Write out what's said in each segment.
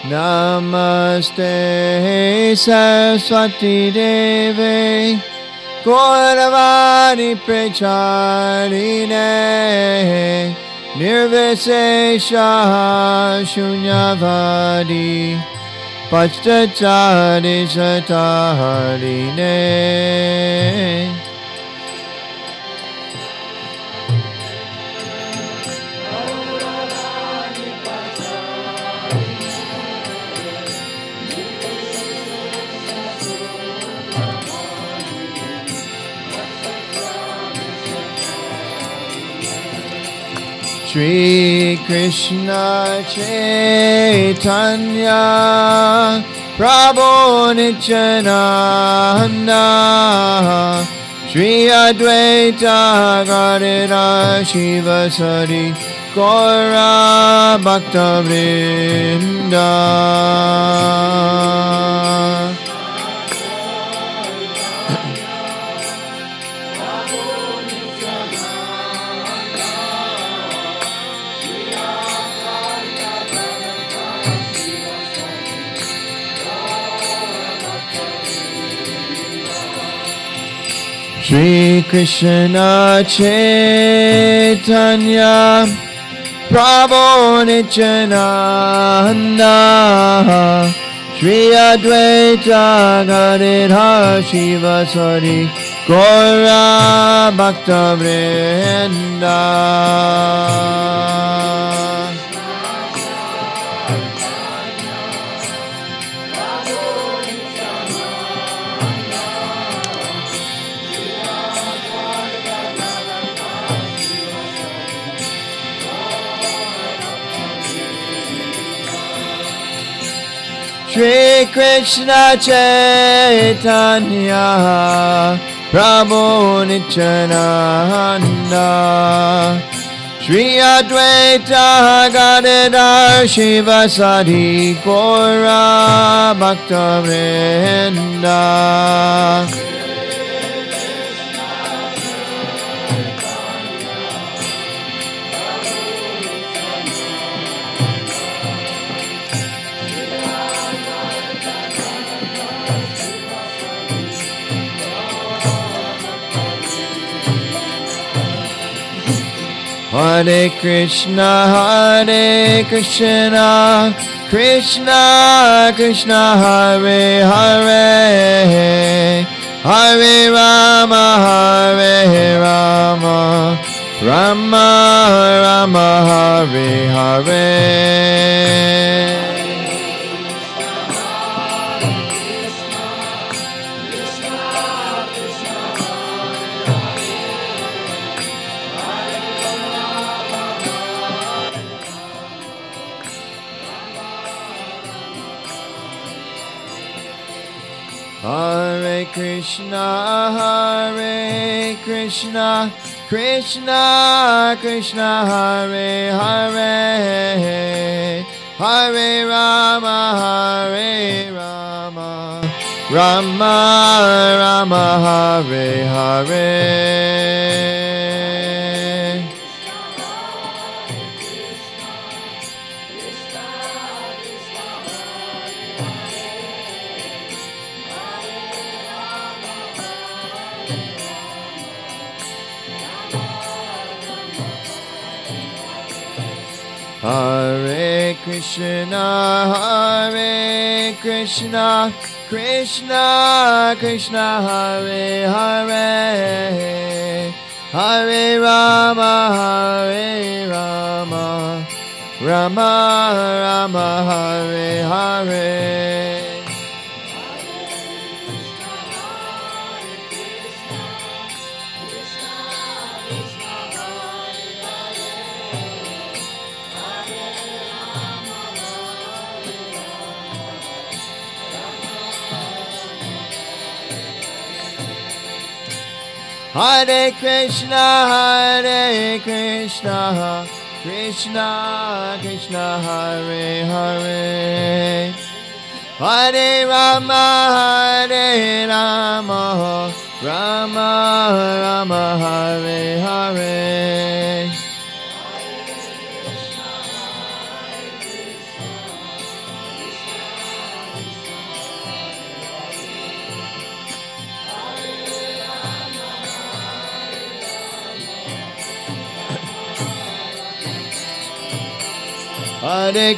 Namaste Saraswati Devi Gauravani Pracharine Nirvisesha Shunyavadi Pachachari Sataharine Shri Krishna Chaitanya Prabhu Nityananda Shri Advaita Gadadhar Shivasari Gaura Bhakta Vrinda Shri Krishna Chaitanya Prabhu Nityananda Shri Advaita Gadadhar Shivasari Gaura Bhakta Vrinda Shri Krishna Chaitanya Prabhu Nityananda Shri Advaita Gadadhar Shivasari Gaura Bhakta Vrinda Hare Krishna, Krishna Krishna, Hare Hare, Hare Rama, Rama Rama, Hare Hare. Hare Krishna, Krishna Krishna, Hare Hare, Hare Rama, Rama Rama, Hare Hare. Hare Krishna, Krishna Krishna, Hare Hare, Hare Rama, Rama Rama, Hare Hare. Hare Krishna, Krishna Krishna, Hare Hare, Hare Rama, Rama Rama, Hare Hare. Hare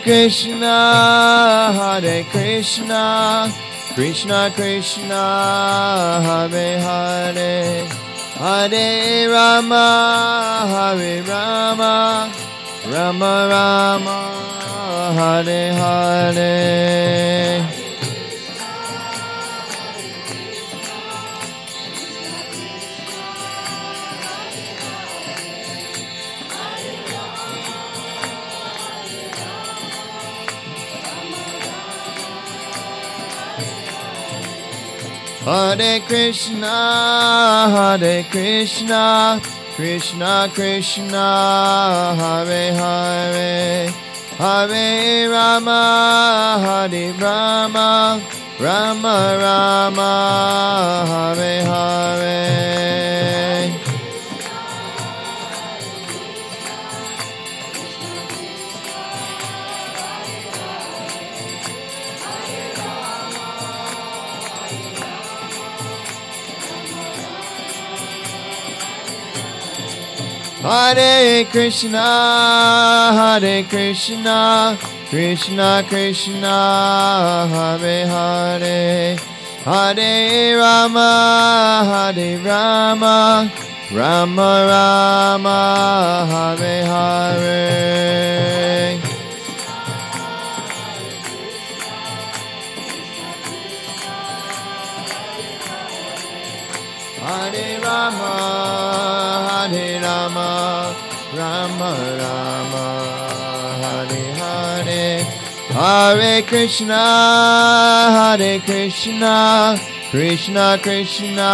Krishna, Krishna Krishna, Hare Hare, Hare Rama, Rama Rama, Hare Hare. Hare Krishna, Krishna Krishna, Hare Hare, Hare Rama, Rama Rama, Hare Hare. Hare Krishna, Krishna Krishna, Hare Hare, Hare Rama, Rama Rama, Hare Hare. Hare Rama, Rama Rama, Hare Hare, Hare Krishna, Krishna Krishna,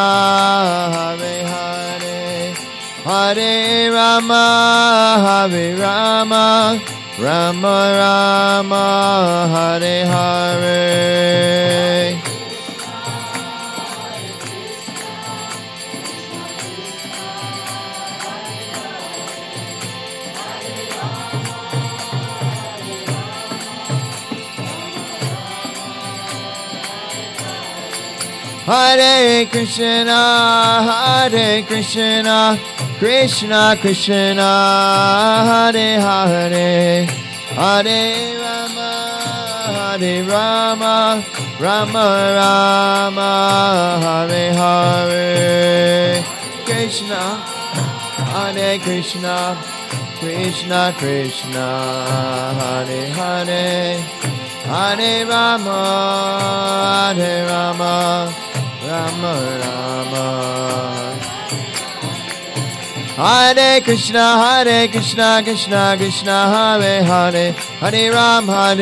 Hare Hare, Hare Rama, Rama Rama, Hare Hare. Hare Krishna, Krishna Krishna, Hare Hare, Hare Rama, Rama Rama, Hare Hare. Krishna, Hare Krishna, Krishna Krishna, Hare Hare, Hare Rama, Rama Rama. Hare Krishna, Krishna Krishna, Hare Hare, Hare Ram, Rama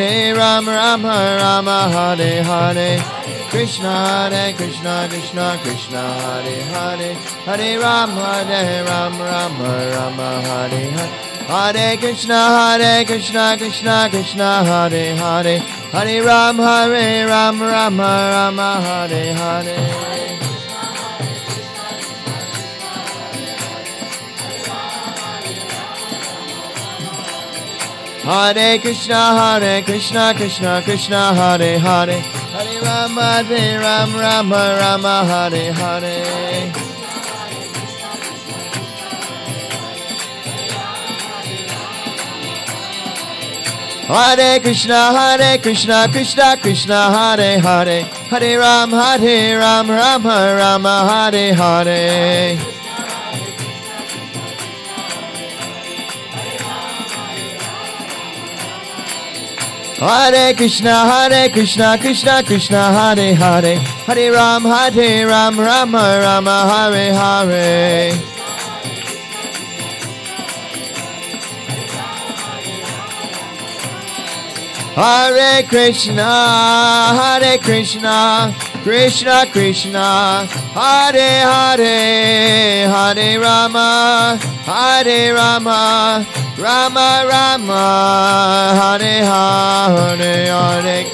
Rama, Hare Hare. Krishna, Krishna Krishna, Hare Hare, Hare Ram, Rama Rama, Hare Hare. Hare Krishna, Krishna Krishna, Hare Hare, Hare Ram, Rama Rama, Hare Hare. Hare Krishna, Krishna Hare Hare, Hare Rama, Rama Hare Hare. Hare Krishna, Krishna Hare Hare, Hare Ram, Rama Hare Hare. Hare Krishna, Krishna Hare Hare, Hare Ram, Rama Hare Hare. Hare Krishna, Krishna Krishna, Hare Hare, Hare Rama, Rama Rama, Hare Hare.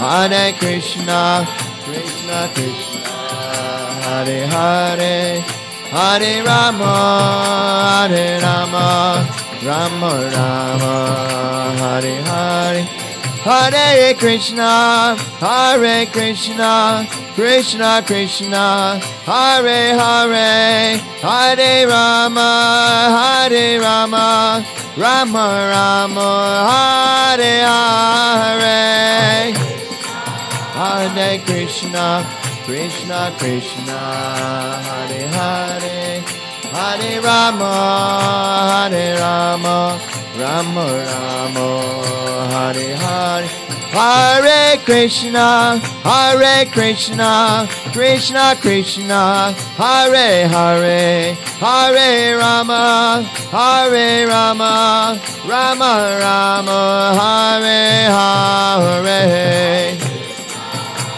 Hare Krishna, Krishna Krishna, Hare Hare, Hare Rama, Rama Rama, Hare Hare. Hare Krishna, Hare Krishna, Krishna Krishna, Hare Hare, Hare Rama, Hare Rama, Rama Rama, Hare Hare. Hare Krishna, Krishna Krishna, Hare Hare, Hare Rama, Hare Rama, Rama Rama, Hare Hare. Hare Krishna, Hare Krishna, Krishna Krishna, Hare Hare, Hare Rama, Hare Rama, Rama Rama, Hare Hare.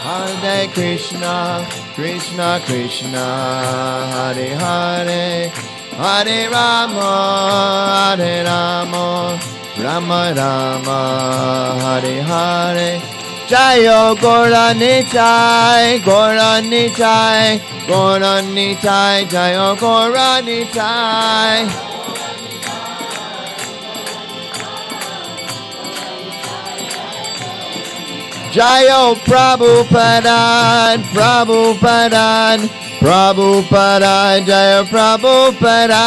Hare Krishna, Krishna Krishna, Hare Hare, Hare Rama, Hare Rama, Rama Rama, Hare Hare. Jayo Gora Nitai, Gora Nitai, Gora Nitai, Jayo Gora Nitai. Jayo Prabhupada, Prabhupada, Prabhupada, Jayo Prabhupada.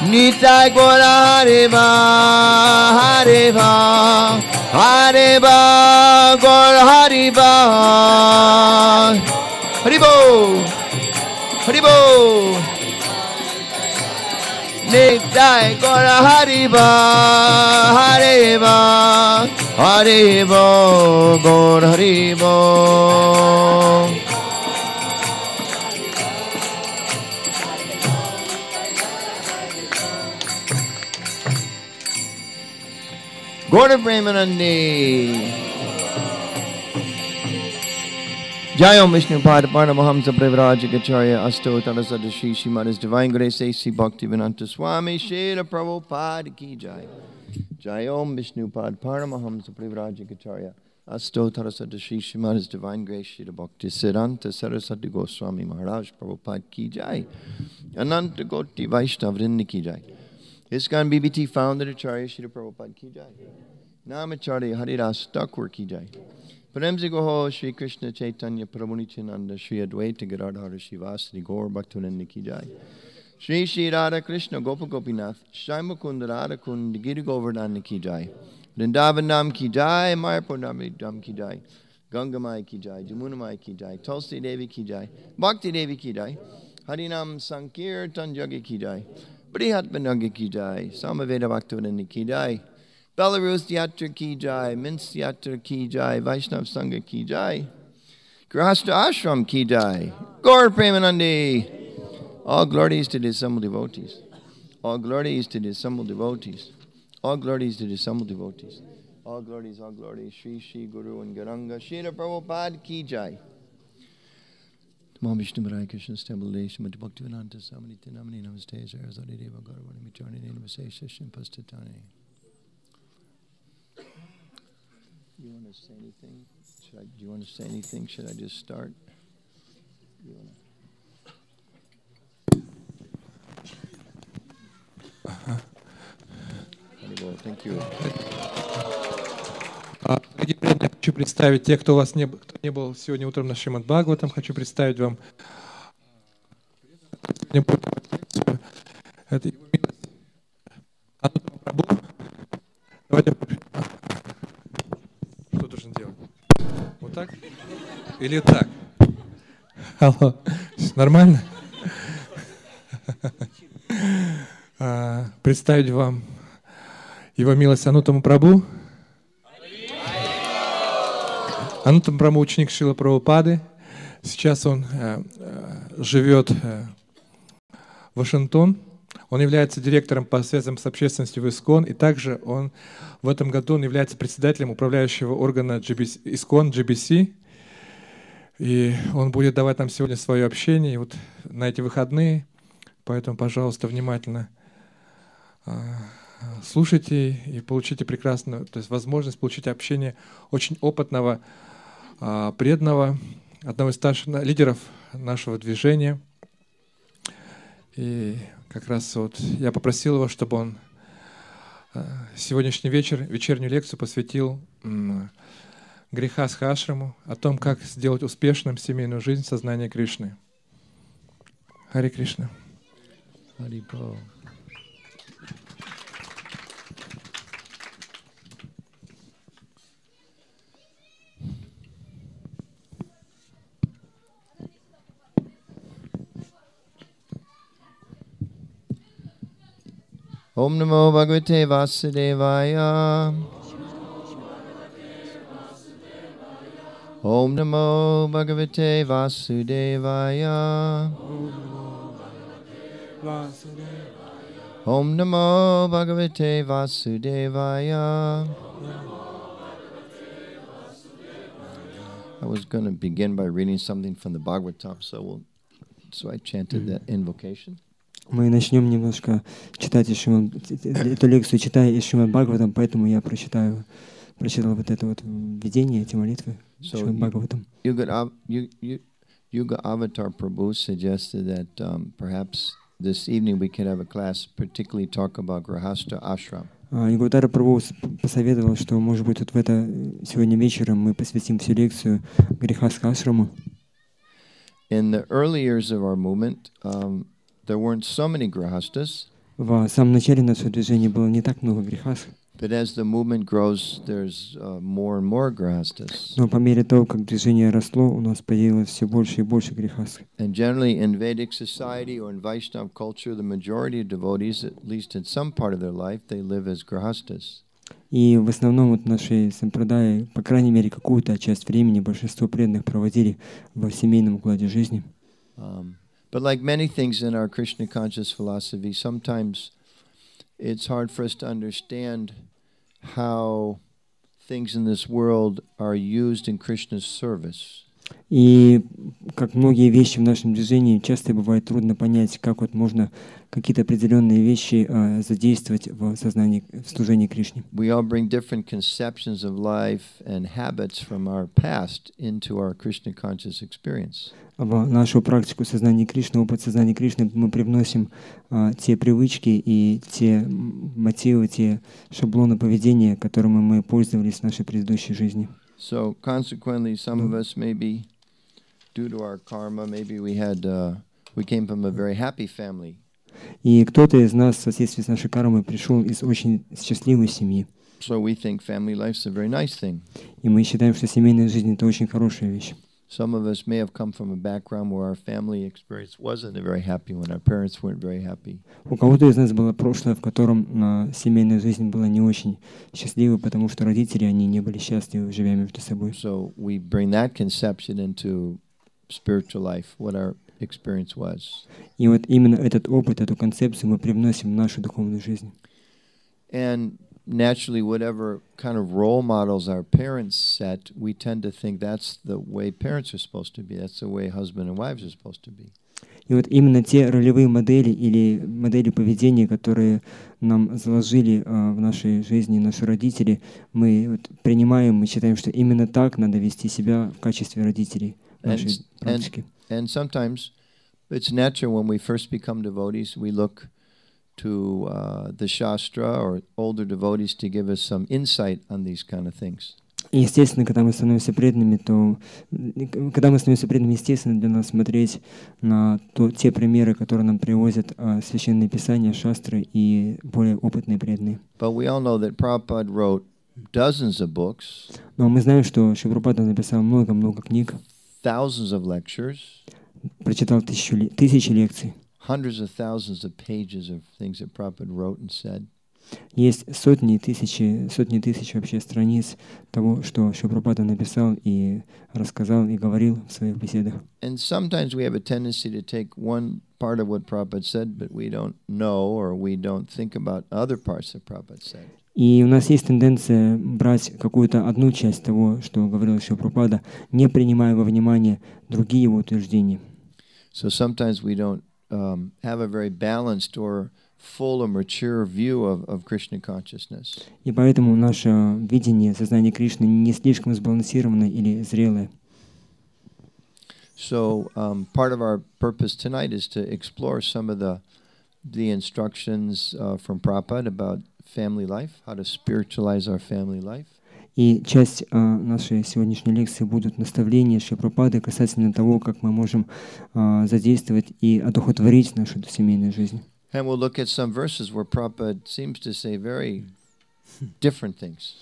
Nitai Gora Hariva, Hariva, Hariva, Gora Hariva. Haribo, Haribo. Nitai Gora Hariva, Hariva, Hariva, Gora Hariva. Gora Premanandi. Jayom Vishnu Pada Paramahamsa Prevarajikacharya Asto Tarasada Shri Srimad Divine Grace A.C. Bhaktivedanta Swami Srila Prabhupada Ki Jai. Jayom Vishnu Pada Paramahamsa Prevarajikacharya Asto Tarasada Shri Srimad Divine Grace Srila Bhaktivedanta Saraswati Goswami Maharaj Prabhupada Ki Jai. Ananta Goti Vaishnav Vrinda Ki Jai. ISKCON BBT founder Acharya Srila Prabhupada Ki Jai. Namacharya Haridas Thakur Ki Jai. Prem se Goho Shri Krishna Chaitanya Prabhu Nityananda Shri Advaita Gadadhara Shivasri Gaur Bhaktivinoda Ki Jai. Shri Shri Radha Krishna Gopa Gopinath Shri Mukunda Radha Kund Giri Govardhana Ki Jai. Vrindavan Nam Ki Jai, Mayapur Nam Ki Jai, Ganga Mai Ki Jai, Jamuna Mai Ki Jai, Tulsi Devi Ki Jai, Bhakti Devi Ki Jai, Harinam Sankirtan Yogi Ki Jai, Brihatmananga Ki Jai, Samaveda Bhaktivinoda Ki Jai. Belarus Yatra Ki Jai, Minsk Yatra Ki Jai, Vaishnav Sangha Ki Jai, grihastha ashram Ki Jai, Gaur Premanandi. All glories to the assembled devotees. All glories to the assembled devotees. All glories to the assembled devotees. All glories, Shri Shri Guru and Garanga, Srila Prabhupada Ki Jai. Namo Vishnu Padaya Krishna Stambale Srimati Bhaktivedanta Swami Namani Namaste Saraswati Deva Gauravani Michani Namaste Shishim Pastatani. You want to say anything? Do you want to say anything? Should I just start? You want to... Thank you. Я хочу представить тех, кто не был сегодня утром на Шримад Бхагаватам. Хочу представить вам это его милость Ануттама Прабху. Давайте. Что должен делать? Вот так? Или так? Алло, нормально? Представить вам его милость Ануттама Прабху. Ануттама Прабху ученик Шрилы Прабхупады. Сейчас он живет в Вашингтон. Он является директором по связям с общественностью в ИСКОН, и также он в этом году он является председателем управляющего органа ИСКОН, GBC. И он будет давать нам сегодня свое общение вот на эти выходные. Поэтому, пожалуйста, внимательно слушайте и получите прекрасную, то есть возможность получить общение очень опытного, преданного, одного из старших лидеров нашего движения. И как раз вот я попросил его, чтобы он сегодняшний вечер, вечернюю лекцию посвятил грихастха ашраму, о том, как сделать успешным семейную жизнь сознания Кришны. Харе Кришна. Хари Бол. Om Namo Bhagavate Vasudevaya. Om Namo Bhagavate Vasudevaya. Om Namo Bhagavate Vasudevaya. I was going to begin by reading something from the Bhagavatam, so I chanted that invocation. Мы начнем немножко читать эту лекцию, читая из Шримад Бхагаватам, поэтому я прочитал вот это вот введение, эти молитвы Шримад Бхагаватам. Yuga Avatar Prabhu suggested that perhaps this evening we could have a class particularly talk about grihastha ashram. Yuga Avatar Prabhu посоветовал, что, может быть, вот сегодня вечером мы посвятим всю лекцию грихастха ашраму. In the early years of our movement, there weren't so many grihasthas. В самом начале нашего движения было не так много грихастх. But as the movement grows, there's more and more grihasthas. Но по мере того, как движение росло, у нас появилось все больше и больше грихастх. And generally in Vedic society or in Vaishnava culture, the majority of devotees, at least in some part of their life, they live as grihasthas. И в основном вот наши сампрадаи, по крайней мере, какую-то часть времени большинство преданных проводили в семейном укладе жизни. But like many things in our Krishna conscious philosophy, sometimes it's hard for us to understand how things in this world are used in Krishna's service. И как многие вещи в нашем движении, часто бывает трудно понять, как вот можно какие-то определенные вещи задействовать в сознании, в служении Кришне. We all bring different conceptions of life and habits from our past into our Krishna conscious experience. В нашу практику сознания Кришны, опыт сознания Кришны мы привносим те привычки и те мотивы, те шаблоны поведения, которыми мы пользовались в нашей предыдущей жизни. So consequently, some of us maybe, due to our karma, maybe we came from a very happy family. И кто-то из нас в соответствии с нашей кармой пришел из очень счастливой семьи. So we think family life's a very nice thing. И мы считаем, что семейная жизнь — это очень хорошая вещь. Some of us may have come from a background where our family experience wasn't a very happy one. Our parents weren't very happy. У кого-то из нас было прошлое, в котором семейная жизнь была не очень счастливой, потому что родители, они не были счастливы, живя между собой. So we bring that conception into spiritual life, what our experience was. И вот именно этот опыт, эту концепцию мы привносим в нашу духовную жизнь. And naturally, whatever kind of role models our parents set, we tend to think that's the way parents are supposed to be. That's the way husband and wives are supposed to be. И вот именно те ролевые модели или модели поведения, которые нам заложили в нашей жизни наши родители, мы вот принимаем, мы считаем, что именно так надо вести себя в качестве родителей в нашей практике. And sometimes it's natural when we first become devotees, we look to the Shastra or older devotees to give us some insight on these kind of things. И естественно, когда мы становимся преданными, естественно для нас смотреть на те примеры, которые нам привозят священные писания, шастры и более опытные преданные. But we all know that Prabhupada wrote dozens of books. Но мы знаем, что Шрила Прабхупада написал много-много книг. Thousands of lectures. Прочитал тысячи лекций. Hundreds of thousands of pages of things that Prabhupada wrote and said. Есть сотни тысяч вообще страниц того, что Шрила Прабхупада написал и рассказал и говорил в своих беседах. And sometimes we have a tendency to take one part of what Prabhupada said, but we don't know or we don't think about other parts that Prabhupada said. И у нас есть тенденция брать какую-то одну часть того, что говорил Шрила Прабхупада, не принимая во внимание другие его утверждения. So sometimes we don't have a very balanced or full or mature view of Krishna consciousness. И поэтому наше видение сознания Кришны не слишком сбалансированное или зрелое. So part of our purpose tonight is to explore some of the the instructions from Prabhupada about family life, how to spiritualize our family life. И часть нашей сегодняшней лекции будут наставления Шри Прабхупады касательно того, как мы можем задействовать и одухотворить нашу семейную жизнь. And we'll look at some verses where Prabhupada seems to say very different things.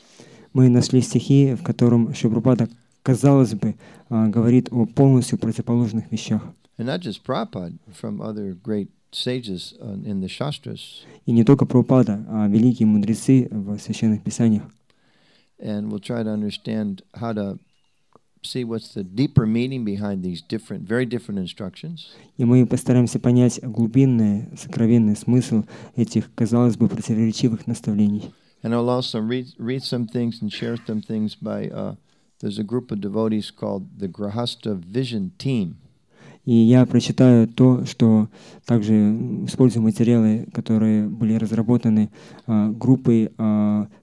Мы нашли стихи, в котором Шри Прабхупада, казалось бы, говорит о полностью противоположных вещах. And not just Prabhupada, from other great sages in the Shastras. И не только Прабхупада, а великие мудрецы в священных писаниях. And we'll try to understand how to see what's the deeper meaning behind these different, very different instructions. И мы постараемся понять глубинный, сокровенный смысл этих, казалось бы, противоречивых наставлений. And I'll also read some things and share some things by, there's a group of devotees called the Grihastha Vision Team. И я прочитаю то, что также использую материалы, которые были разработаны группой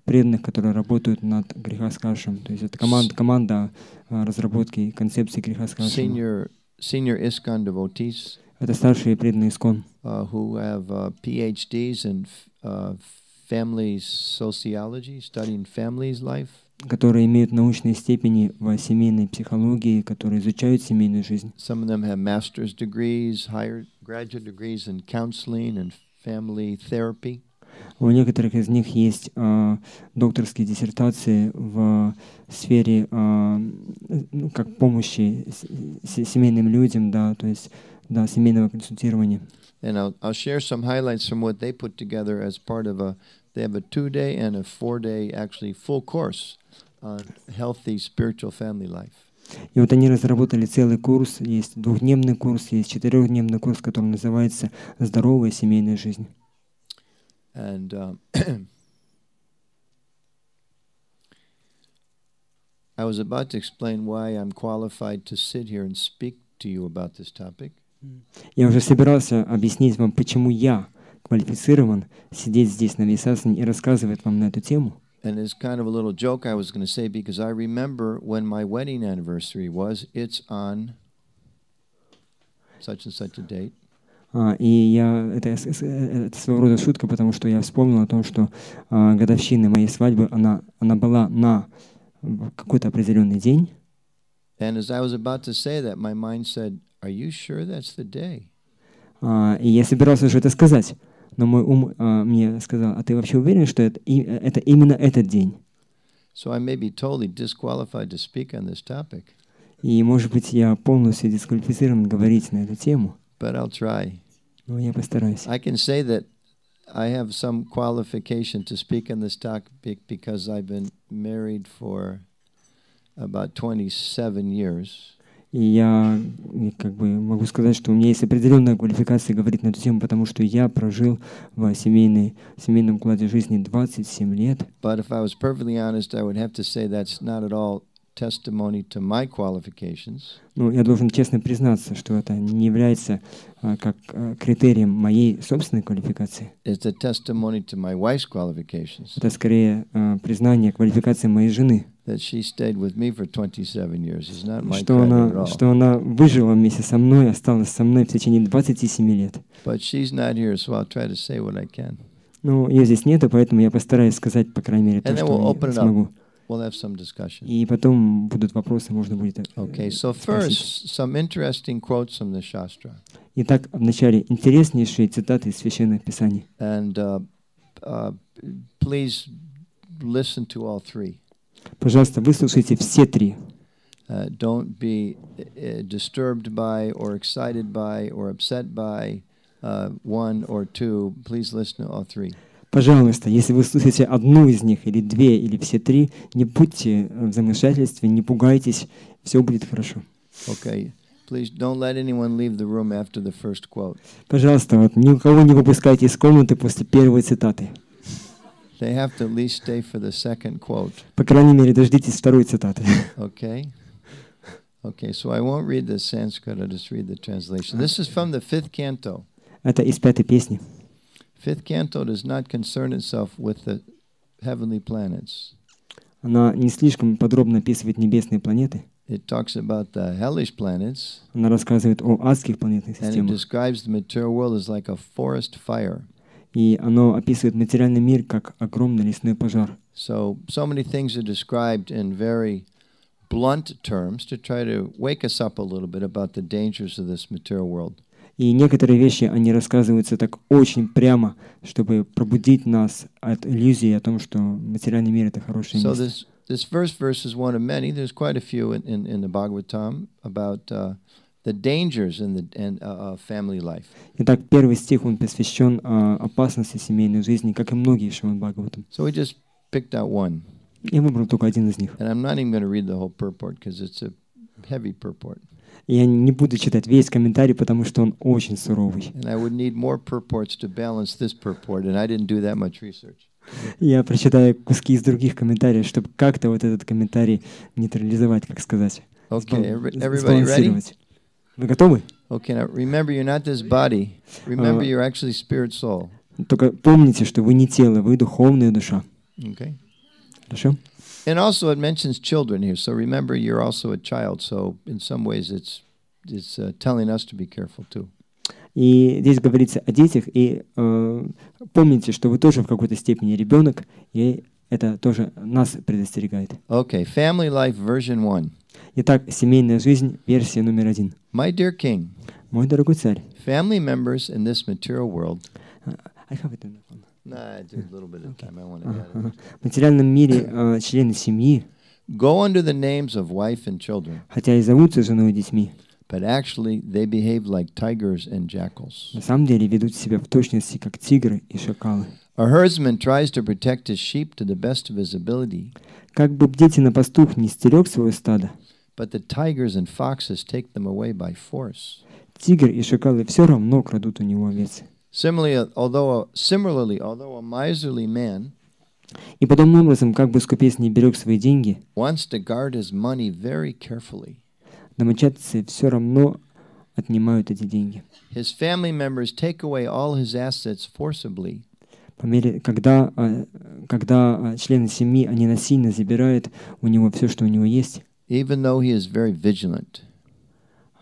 преданных, которые работают над грихастхашем. То есть это команда разработки концепции грихастхашема. Senior ISKCON devotees. Это старшие преданные ISKCON. Who have PhDs in family sociology, studying families' life. Которые имеют научные степени в семейной психологии, которые изучают семейную жизнь. Some of them have master's degrees, higher graduate degrees in counseling and family therapy. У некоторых из них есть докторские диссертации в сфере как помощи семейным людям, да, то есть семейного консультирования. And I'll share some highlights from what they put together as part of they have a 2-day and a 4-day actually full course on healthy spiritual family life. И вот они разработали целый курс, есть 2-дневный курс, есть 4-дневный курс, который называется «Здоровая семейная жизнь». And I was about to explain why I'm qualified to sit here and speak to you about this topic. Я уже собирался объяснить вам, почему я квалифицирован сидеть здесь на висасане и рассказывать вам на эту тему. And it's kind of a little joke I was going to say because I remember when my wedding anniversary was. It's on such and such a date. И это своего рода шутка, потому что я вспомнил о том, что годовщина моей свадьбы, она была на какой-то определенный день. And as I was about to say that, my mind said, "Are you sure that's the day?" И я собирался уже это сказать, но мой ум мне сказал: а ты вообще уверен, что это именно этот день? So I may be totally disqualified to speak on this topic. И, может быть, я полностью дисквалифицирован говорить на эту тему. But I'll try. Но я постараюсь. I can say that I have some qualification to speak on this topic because I've been married for about 27 years. И я как бы могу сказать, что у меня есть определенная квалификация говорить на эту тему, потому что я прожил в семейном укладе жизни 27 лет. But if I was perfectly honest, I would have to say that's not at all testimony to my qualifications. Ну, я должен честно признаться, что это не является как критерием моей собственной квалификации. It's a testimony to my wife's qualifications. Это скорее признание квалификации моей жены. That she stayed with me for 27 years is not my credit at all. Что она выжила вместе со мной, осталась со мной в течение 27 лет. But she's not here, so I'll try to say what I can. Ну, ее здесь нет, поэтому я постараюсь сказать, по крайней мере, то, что я смогу. We'll have some discussion. И потом будут вопросы, можно будет Okay, so first, some interesting quotes from the Shastra. Итак, вначале интереснейшие цитаты из священных писаний. And please listen to all three. Пожалуйста, выслушайте все три. Don't be disturbed by or excited by or upset by one or two. Please listen to all three. Пожалуйста, если вы слушаете одну из них, или две, или все три, не будьте в замешательстве, не пугайтесь, все будет хорошо. Okay. Please don't let anyone leave the room after the first quote. Пожалуйста, вот никого не выпускайте из комнаты после первой цитаты. They have to at least stay for the second quote. По крайней мере, дождитесь второй цитаты. Okay. Okay, so I won't read the Sanskrit, I'll just read the translation. This is from the 5th canto. Это из 5-й песни. 5th canto does not concern itself with the heavenly planets. Она не слишком подробно описывает небесные планеты. it talks about the hellish planets, Она рассказывает о адских планетных and it системах. describes the material world as like a forest fire. И оно описывает материальный мир как огромный лесной пожар. So many things are described in very blunt terms to try to wake us up a little bit about the dangers of this material world. И некоторые вещи, они рассказываются так очень прямо, чтобы пробудить нас от иллюзии о том, что материальный мир — это хорошее So место. this first verse is one of many. There's quite a few in the Bhagavatam about the dangers in family life. Итак, первый стих, он посвящен опасности семейной жизни, как и многие в Шримад Бхагаватам. So we just picked out one. Я выбрал только один из них. And I'm not even going to read the whole purport because it's a heavy purport. Я не буду читать весь комментарий, потому что он очень суровый. And I would need more purports to balance this purport, and I didn't do that much research. Я прочитаю куски из других комментариев, чтобы как-то вот этот комментарий нейтрализовать, как сказать. Okay, everybody ready? Сбалансировать. Вы готовы? Okay, now remember you're not this body. Remember you're actually spirit soul. Только помните, что вы не тело, вы духовная душа. Okay. Хорошо? And also it mentions children here, so remember you're also a child. So in some ways it's telling us to be careful too. И здесь говорится о детях, и помните, что вы тоже в какой-то степени ребенок, и это тоже нас предостерегает. Okay, family life version 1. Итак, семейная жизнь, версия номер 1. My dear king, Мой дорогой царь. family members in this material world. I have it on the phone. Nah, it's a little bit of time. I want to add it. В материальном мире члены семьи, Go under the names of wife and children, хотя и зовутся женой и детьми, but actually they behave like tigers and jackals. на самом деле ведут себя в точности как тигры и шакалы. A herdsman tries to protect his sheep to the best of his ability, Как бы бдительный пастух не стерег свое стадо, but the tigers and foxes take them away by force. тигр и шакалы все равно крадут у него овец. Similarly, although a miserly man И подобным образом, как бы скупец не берег свои деньги, wants to guard his money very carefully, домочадцы все равно отнимают эти деньги. his family members take away all his assets forcibly, По мере, когда члены семьи, они насильно забирают у него все, что у него есть, even though he is very vigilant.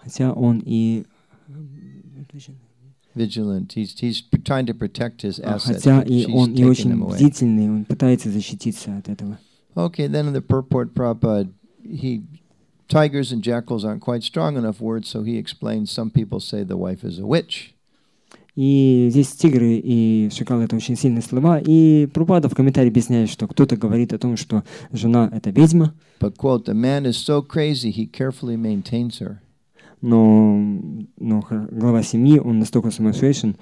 хотя он и Vigilant. He's trying to protect his assets. хотя but и she's он и taking очень them away. бдительный, он пытается защититься от этого. Okay, then in the purport, Prabhupada, tigers and jackals aren't quite strong enough words, so he explains some people say the wife is a witch. И здесь тигры и шакалы — это очень сильные слова. И Прабхупада в комментарии объясняет, что кто-то говорит о том, что жена — это ведьма, But, quote, the man is so crazy he carefully maintains her. но глава семьи, он настолько сумасшедший,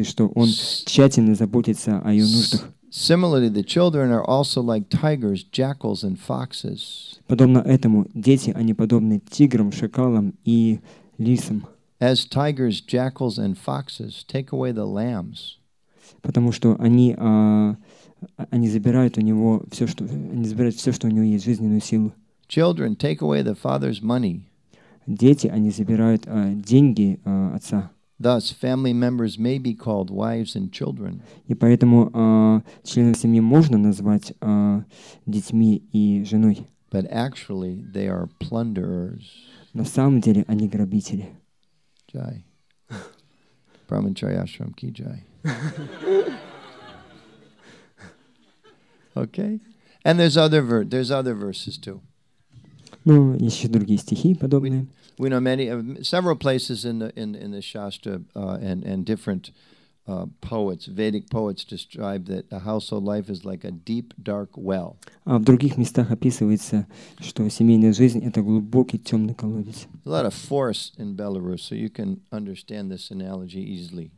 что он тщательно заботится о ее нуждах. Similarly, the children are also like tigers, jackals, and foxes. Подобно этому, дети, они подобны тиграм, шакалам и лисам, As tigers, jackals, and foxes take away the lambs, потому что они забирают у него все, что у него есть, жизненную силу. children take away the father's money. Дети, они забирают деньги отца. Thus, family members may be called wives and children. И поэтому членов семьи можно назвать детьми и женой. But actually, they are plunderers. На самом деле они грабители. Jai. Brahmacharya ashram ki jai. Okay? And there's other verses too. Ну, есть еще другие стихи подобные. We know several places in the Shastra and different poets, Vedic poets, describe that a household life is like a deep, dark well. А в других местах описывается, что семейная жизнь — это глубокий темный колодец. A lot of forest in Belarus, so you can understand this analogy easily.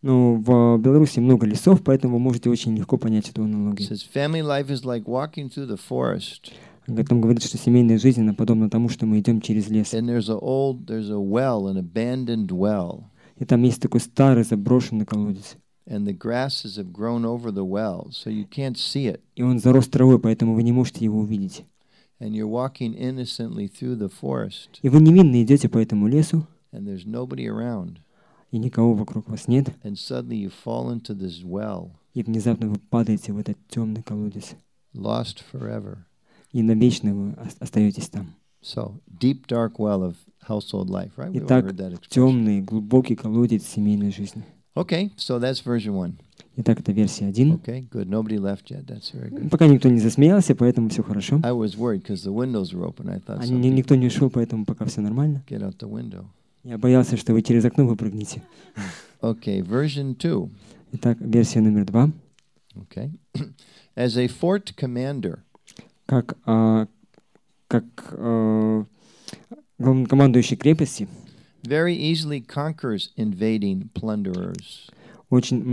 Но в Беларуси много лесов, поэтому вы можете очень легко понять эту аналогию. It says family life is like walking through the forest. Там говорится, что семейная жизнь, она подобна тому, что мы идем через лес. And there's a well, an abandoned well. И там есть такой старый заброшенный колодец. And the grasses have grown over the well, so you can't see it. И он зарос травой, поэтому вы не можете его увидеть. And you're walking innocently through the forest. И вы невинно идете по этому лесу, And there's nobody around. и никого вокруг вас нет. And suddenly you fall into this well, И внезапно вы падаете в этот темный колодец. lost forever. и навечно вы остаетесь там. So, deep, dark well of household life, right? We've all Итак, heard that expression. темный, глубокий колодец семейной жизни. Okay, so that's version 1. Итак, это версия 1. Okay, good. Nobody left yet. That's very good. Пока никто не засмеялся, поэтому все хорошо. I was worried because the windows were open. I thought Никто не ушел, поэтому пока все нормально. get out the window. Я боялся, что вы через окно выпрыгнете. Okay, version 2. Итак, версия номер 2. Okay. As a fort commander, Как главнокомандующий крепости very easily conquers invading plunderers. очень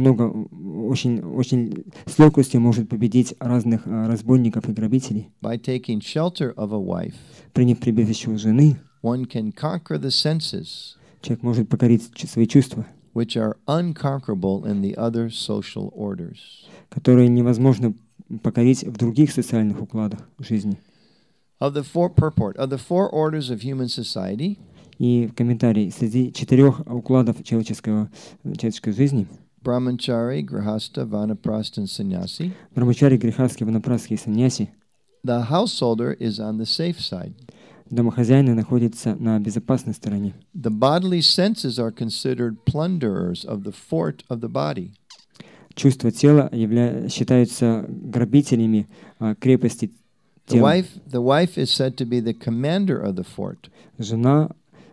с легкостью может победить разных разбойников и грабителей. By taking shelter of a wife, Приняв прибежище у жены, one can conquer the senses, человек может покорить свои чувства, which are unconquerable in the other social orders. которые невозможно покорить в других социальных укладах жизни. Of the four orders of human society, И в комментарии среди 4 укладов человеческой жизни brahmachari, grihastha, vanaprastha, and sannyasi, брамачари, грихастхи, ванапрастхи и саньяси, the householder is on the safe side. домохозяин находится на безопасной стороне. The bodily senses are considered plunderers of the fort of the body. Чувства тела считаются грабителями крепости тела. The wife is said to be the commander of the fort.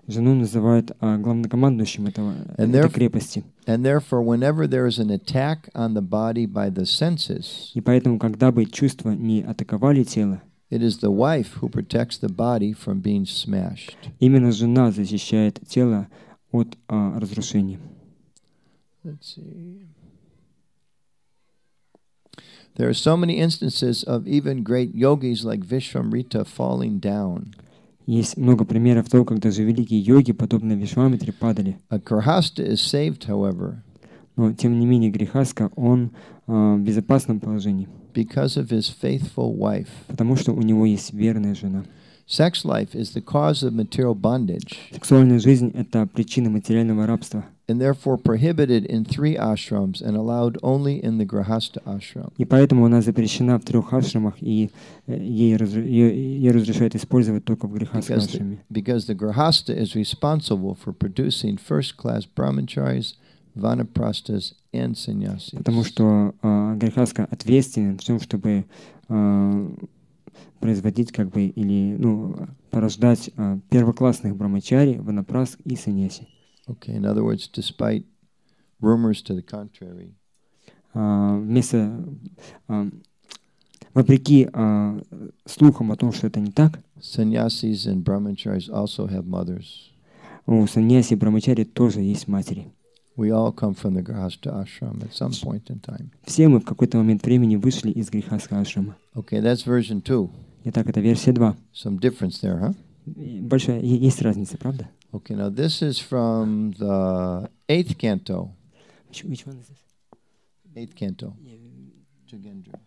Жену называют главнокомандующим этой крепости. And therefore, whenever there is an attack on the body by the senses, И поэтому, когда бы чувства не атаковали тело, it is the wife who protects the body from being smashed. именно жена защищает тело от разрушения. Let's see. There are so many instances of even great yogis like Vishwamrita falling down. Есть много примеров того, когда же великие йоги, подобно Вишвамитре, падали. A grihastha is saved, however, Но, тем не менее, грихастха, он в безопасном положении, because of his faithful wife. потому что у него есть верная жена. Sex life is the cause of material bondage, Сексуальная жизнь — это причина материального рабства, and therefore prohibited in 3 ashrams and allowed only in the grihastha ashram. и поэтому она запрещена в 3 ашрамах, и ей разрешают использовать только в грихастхе ашраме. Because the grihastha is responsible for producing first-class brahmacharis, vanaprasthas, and sannyasis. Потому что грихастха ответственен в том, чтобы производить или порождать первоклассных брамачари, ванапрастх и саньяси. Okay, in other words, despite rumors to the contrary, вопреки слухам о том, что это не так, sannyasis and brahmacharis also have mothers. у саньяси и брамачари тоже есть матери. We all come from the grihastha ashram at some point in time. Все мы в какой-то момент времени вышли из грихастха ашрама. Okay, that's version 2. Итак, это версия 2. Some difference there, huh? Большая есть разница, правда? Okay, now this is from the 8th canto. Which one is this? 8th canto. Jugendra.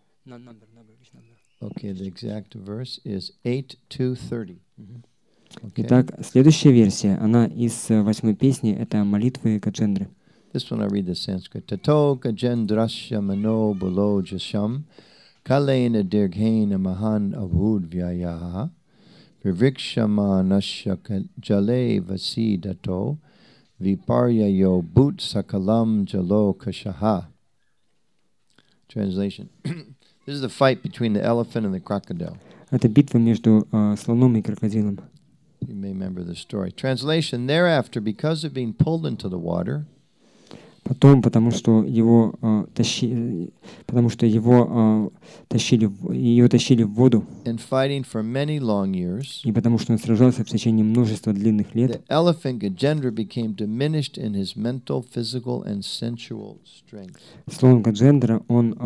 Okay, the exact verse is 8:2:30. Okay. Итак, следующая версия, она из 8-й песни, это молитвы Гаджендры. This one I read the Sanskrit. Tato Gajendrasya mano bulo jasham kalena dirghena mahan avud vyayaha vivikshamanasya jale vasidato viparyayo bhut sakalam jalo kashaha. Translation. This is the fight between the elephant and the crocodile. Это битва между слоном и крокодилом. You may remember the story. Translation. Thereafter, because of being pulled into the water, Потом, потому что его тащили в воду, and fighting for many long years, и потому что он сражался в течение множества длинных лет, the elephant Gajendra became diminished in his mental, physical, and sensual strength. слон Гаджендра, он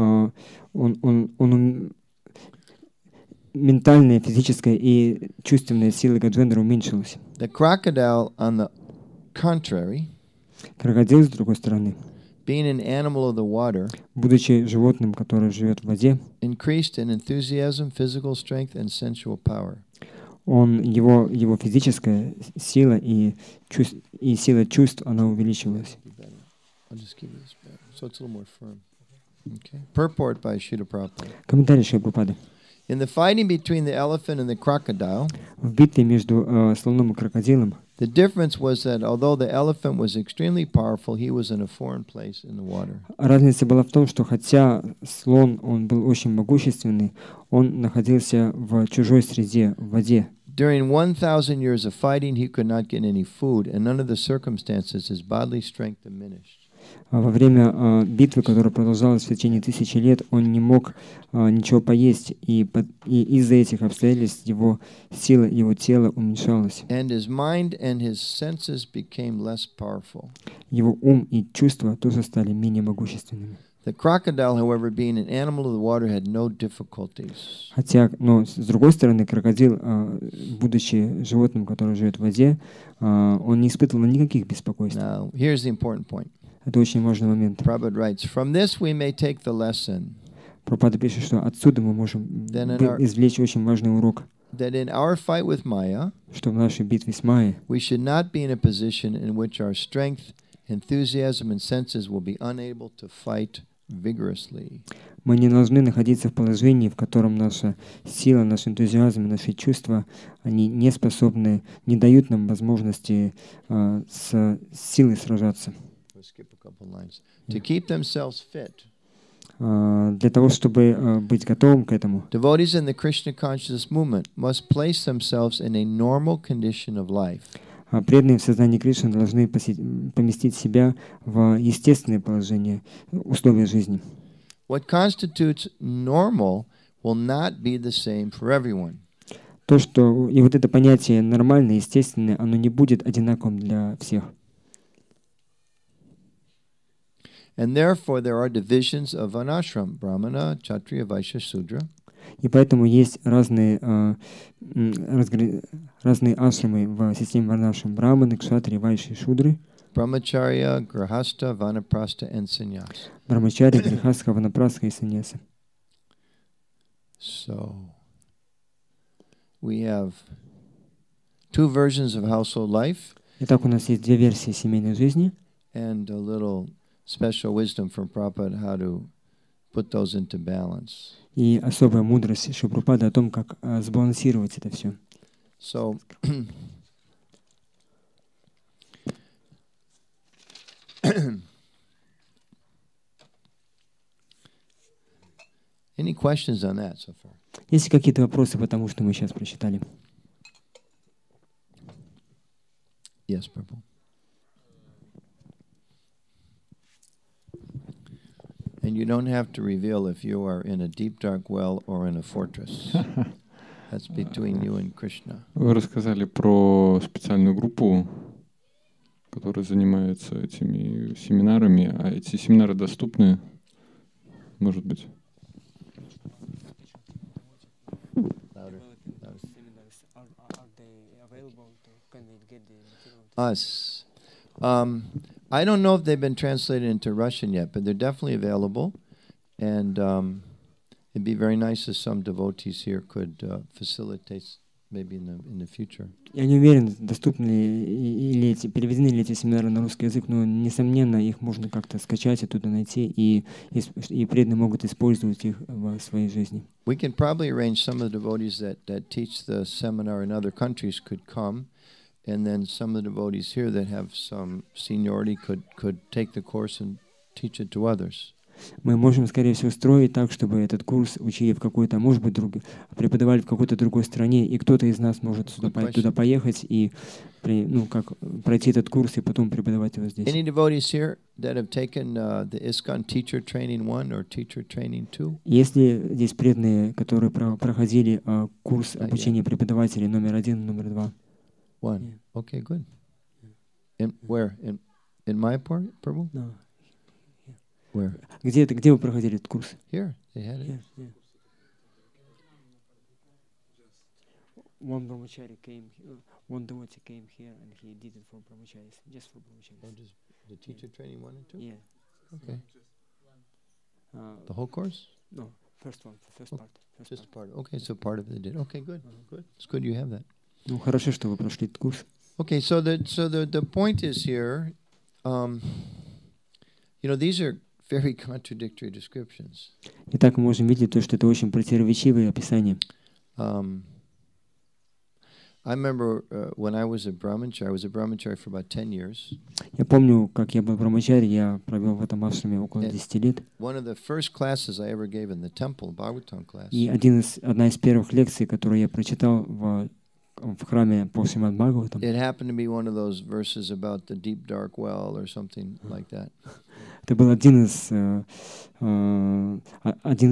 ментальная, физическая и чувственная сила Гаджендра уменьшилась. The crocodile, on the contrary, Крокодил, с другой стороны, being an animal of the water, будучи животным, которое живет в воде, increased in enthusiasm, physical strength, and sensual power. Его физическая сила и сила чувств, она увеличивалась. I'll just give you this back, so it's a little more firm. Okay. Purport by Srila Prabhupada. Комментарий Шрилы Прабхупады. In the fighting between the elephant and the crocodile, В битве между слоном и крокодилом the difference was that although the elephant was extremely powerful, he was in a foreign place in the water. разница была в том, что хотя слон, он был очень могущественный, он находился в чужой среде, в воде. During 1,000 years of fighting, he could not get any food, and under the circumstances, his bodily strength diminished. Во время битвы, которая продолжалась в течение 1000 лет, он не мог ничего поесть, и из-за этих обстоятельств его сила, его тело уменьшалось. And his mind and his senses became less powerful. Его ум и чувства тоже стали менее могущественными. The crocodile, however, being an animal of the water, had no difficulties. Хотя, но с другой стороны, крокодил, будучи животным, которое живет в воде, он не испытывал никаких беспокойств. Now, here's the important point. Это очень важный момент. Prabhupada writes, "From this we may take the lesson Прабхупада пишет, что отсюда мы можем извлечь очень важный урок, that in our fight with Maya, что в нашей битве с Майей we should not be in a position in which our strength, enthusiasm, and senses will be unable to fight vigorously." мы не должны находиться в положении, в котором наша сила, наш энтузиазм, наши чувства, они не способны, не дают нам возможности с силой сражаться. Skip a couple lines. To keep themselves fit. Для того, чтобы быть готовым к этому, Devotees in the Krishna consciousness movement must place themselves in a normal condition of life. преданные в сознании Кришны должны поместить себя в естественное положение, условия жизни. What constitutes normal will not be the same for everyone. То, что и вот это понятие нормальное, естественное, оно не будет одинаковым для всех. And therefore there are divisions of an ashram, Brahmana, Kshatriya, Vaishya, Sudra. И поэтому есть разные ашрамы в системе варнашрам: браманы, кшатрии, вайши, шудры, Brahmacharya, grihastha, vanaprastha, and sannyas. брамачари, грихастха, ванапрастха и саньяса. So we have two versions of household life. Итак, у нас есть две версии семейной жизни. And a little special wisdom from Prabhupada how to put those into balance. И особая мудрость Шри Прабхупады о том, как сбалансировать это все. So, any questions on that so far? Есть ли какие-то вопросы по тому, что мы сейчас прочитали? Yes, Prabhu. And you don't have to reveal if you are in a deep dark well or in a fortress. That's between you and Krishna. Вы рассказали про специальную группу, которая занимается этими семинарами, а эти семинары доступны, может быть? Us. I don't know if they've been translated into Russian yet, but they're definitely available. And it'd be very nice if some devotees here could facilitate maybe in the future. Я не уверен, доступны или переведены ли эти семинары на русский язык, но, несомненно, их можно как-то скачать, оттуда найти, и преданные могут использовать их в своей жизни. We can probably arrange some of the devotees that teach the seminar in other countries could come. And then some of the devotees here that have some seniority could take the course and teach it to others. Мы можем, скорее всего, строить так, чтобы этот курс учили в какой-то, может быть, преподавали в какой-то другой стране, и кто-то из нас может туда поехать и пройти этот курс и потом преподавать его здесь. Any devotees here that have taken the ISKCON Teacher Training 1 or Teacher Training 2? Есть здесь преданные, которые проходили курс обучения преподавателей номер 1, номер 2? One. Yeah. Okay, good. In where? In Mayapur, Prabhu? No. Yeah. Where? Где вы проходили этот курс? Here. They had it. Yeah. One brahmachari came. One devotee came here, and he did it for brahmacharis, just for brahmacharis. Oh, just the teacher training 1 and 2. Yeah. Okay. The whole course? No, first one, first part. Just part. Okay, so part of it they did. Okay, good. Good. It's good you have that. Ну, хорошо, что вы прошли этот курс. Okay, so the point is here, these are very contradictory descriptions. Итак, мы можем видеть то, что это очень противоречивые описания. I remember when I was a brahmachari for about 10 years. Я помню, как я был брамачари, я провел в этом ашраме около 10 лет. One of the first classes I ever gave in the temple, Bhagavatam class. И одна из первых лекций, которую я прочитал в храме по Шримад Бхагаватам. It happened to be one of those verses about the deep dark well or something like that. Это был один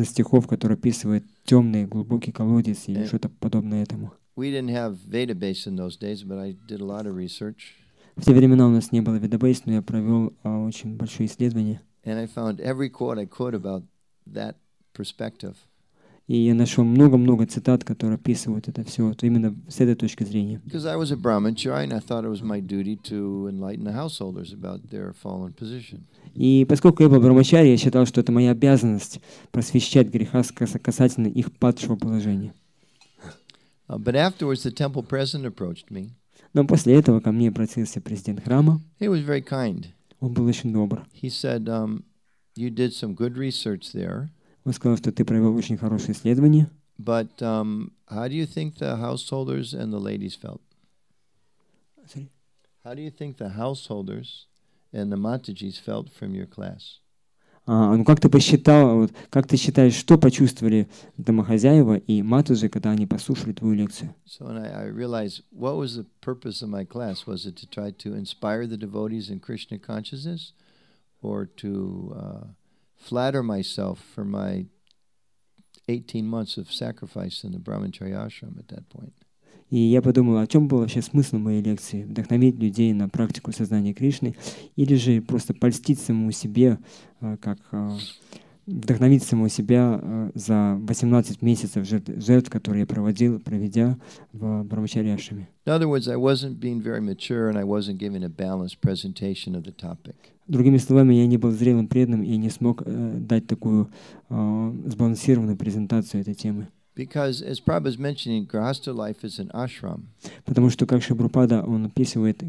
из стихов, который описывает темный глубокий колодец или что-то подобное этому. We didn't have database in those days, but I did a lot of research. В те времена у нас не было database, но я провел очень большие исследования. And I found every quote I could about that perspective. И я нашел много-много цитат, которые описывают это все вот именно с этой точки зрения. Because I was a brahmachari and I thought it was my duty to enlighten the householders about their fallen position. И поскольку я был брамачари, я считал, что это моя обязанность просвещать грехастха касательно их падшего положения. But afterwards, the temple president approached me. Но после этого ко мне обратился президент храма. He was very kind. Он был очень добр. He said, "You did some good research there." Он сказал, что ты провел очень хорошее исследование. But how do you think the householders and the ladies felt? Sorry? How do you think the householders and the Matajis felt from your class? Ну как ты посчитал, вот, как ты считаешь, что почувствовали домохозяева и матуши, когда они послушали твою лекцию? So I realized what was the purpose of my class? Was it to try to inspire the devotees in Krishna consciousness, or to flatter myself for my 18 months of sacrifice in the brahmachari ashram at that point? И я подумал, о чем был вообще смысл моей лекции? Вдохновить людей на практику сознания Кришны или же просто польстить самому себе, вдохновить самого себя за 18 месяцев жертв, которые я проведя в брамачари ашраме. In other words, I wasn't being very mature and I wasn't giving a balanced presentation of the topic. Другими словами, я не был зрелым преданным и не смог дать такую сбалансированную презентацию этой темы. Because, as Prabhupada is mentioning, grihastha life is an ashram. Потому что, как Шрила он описывает,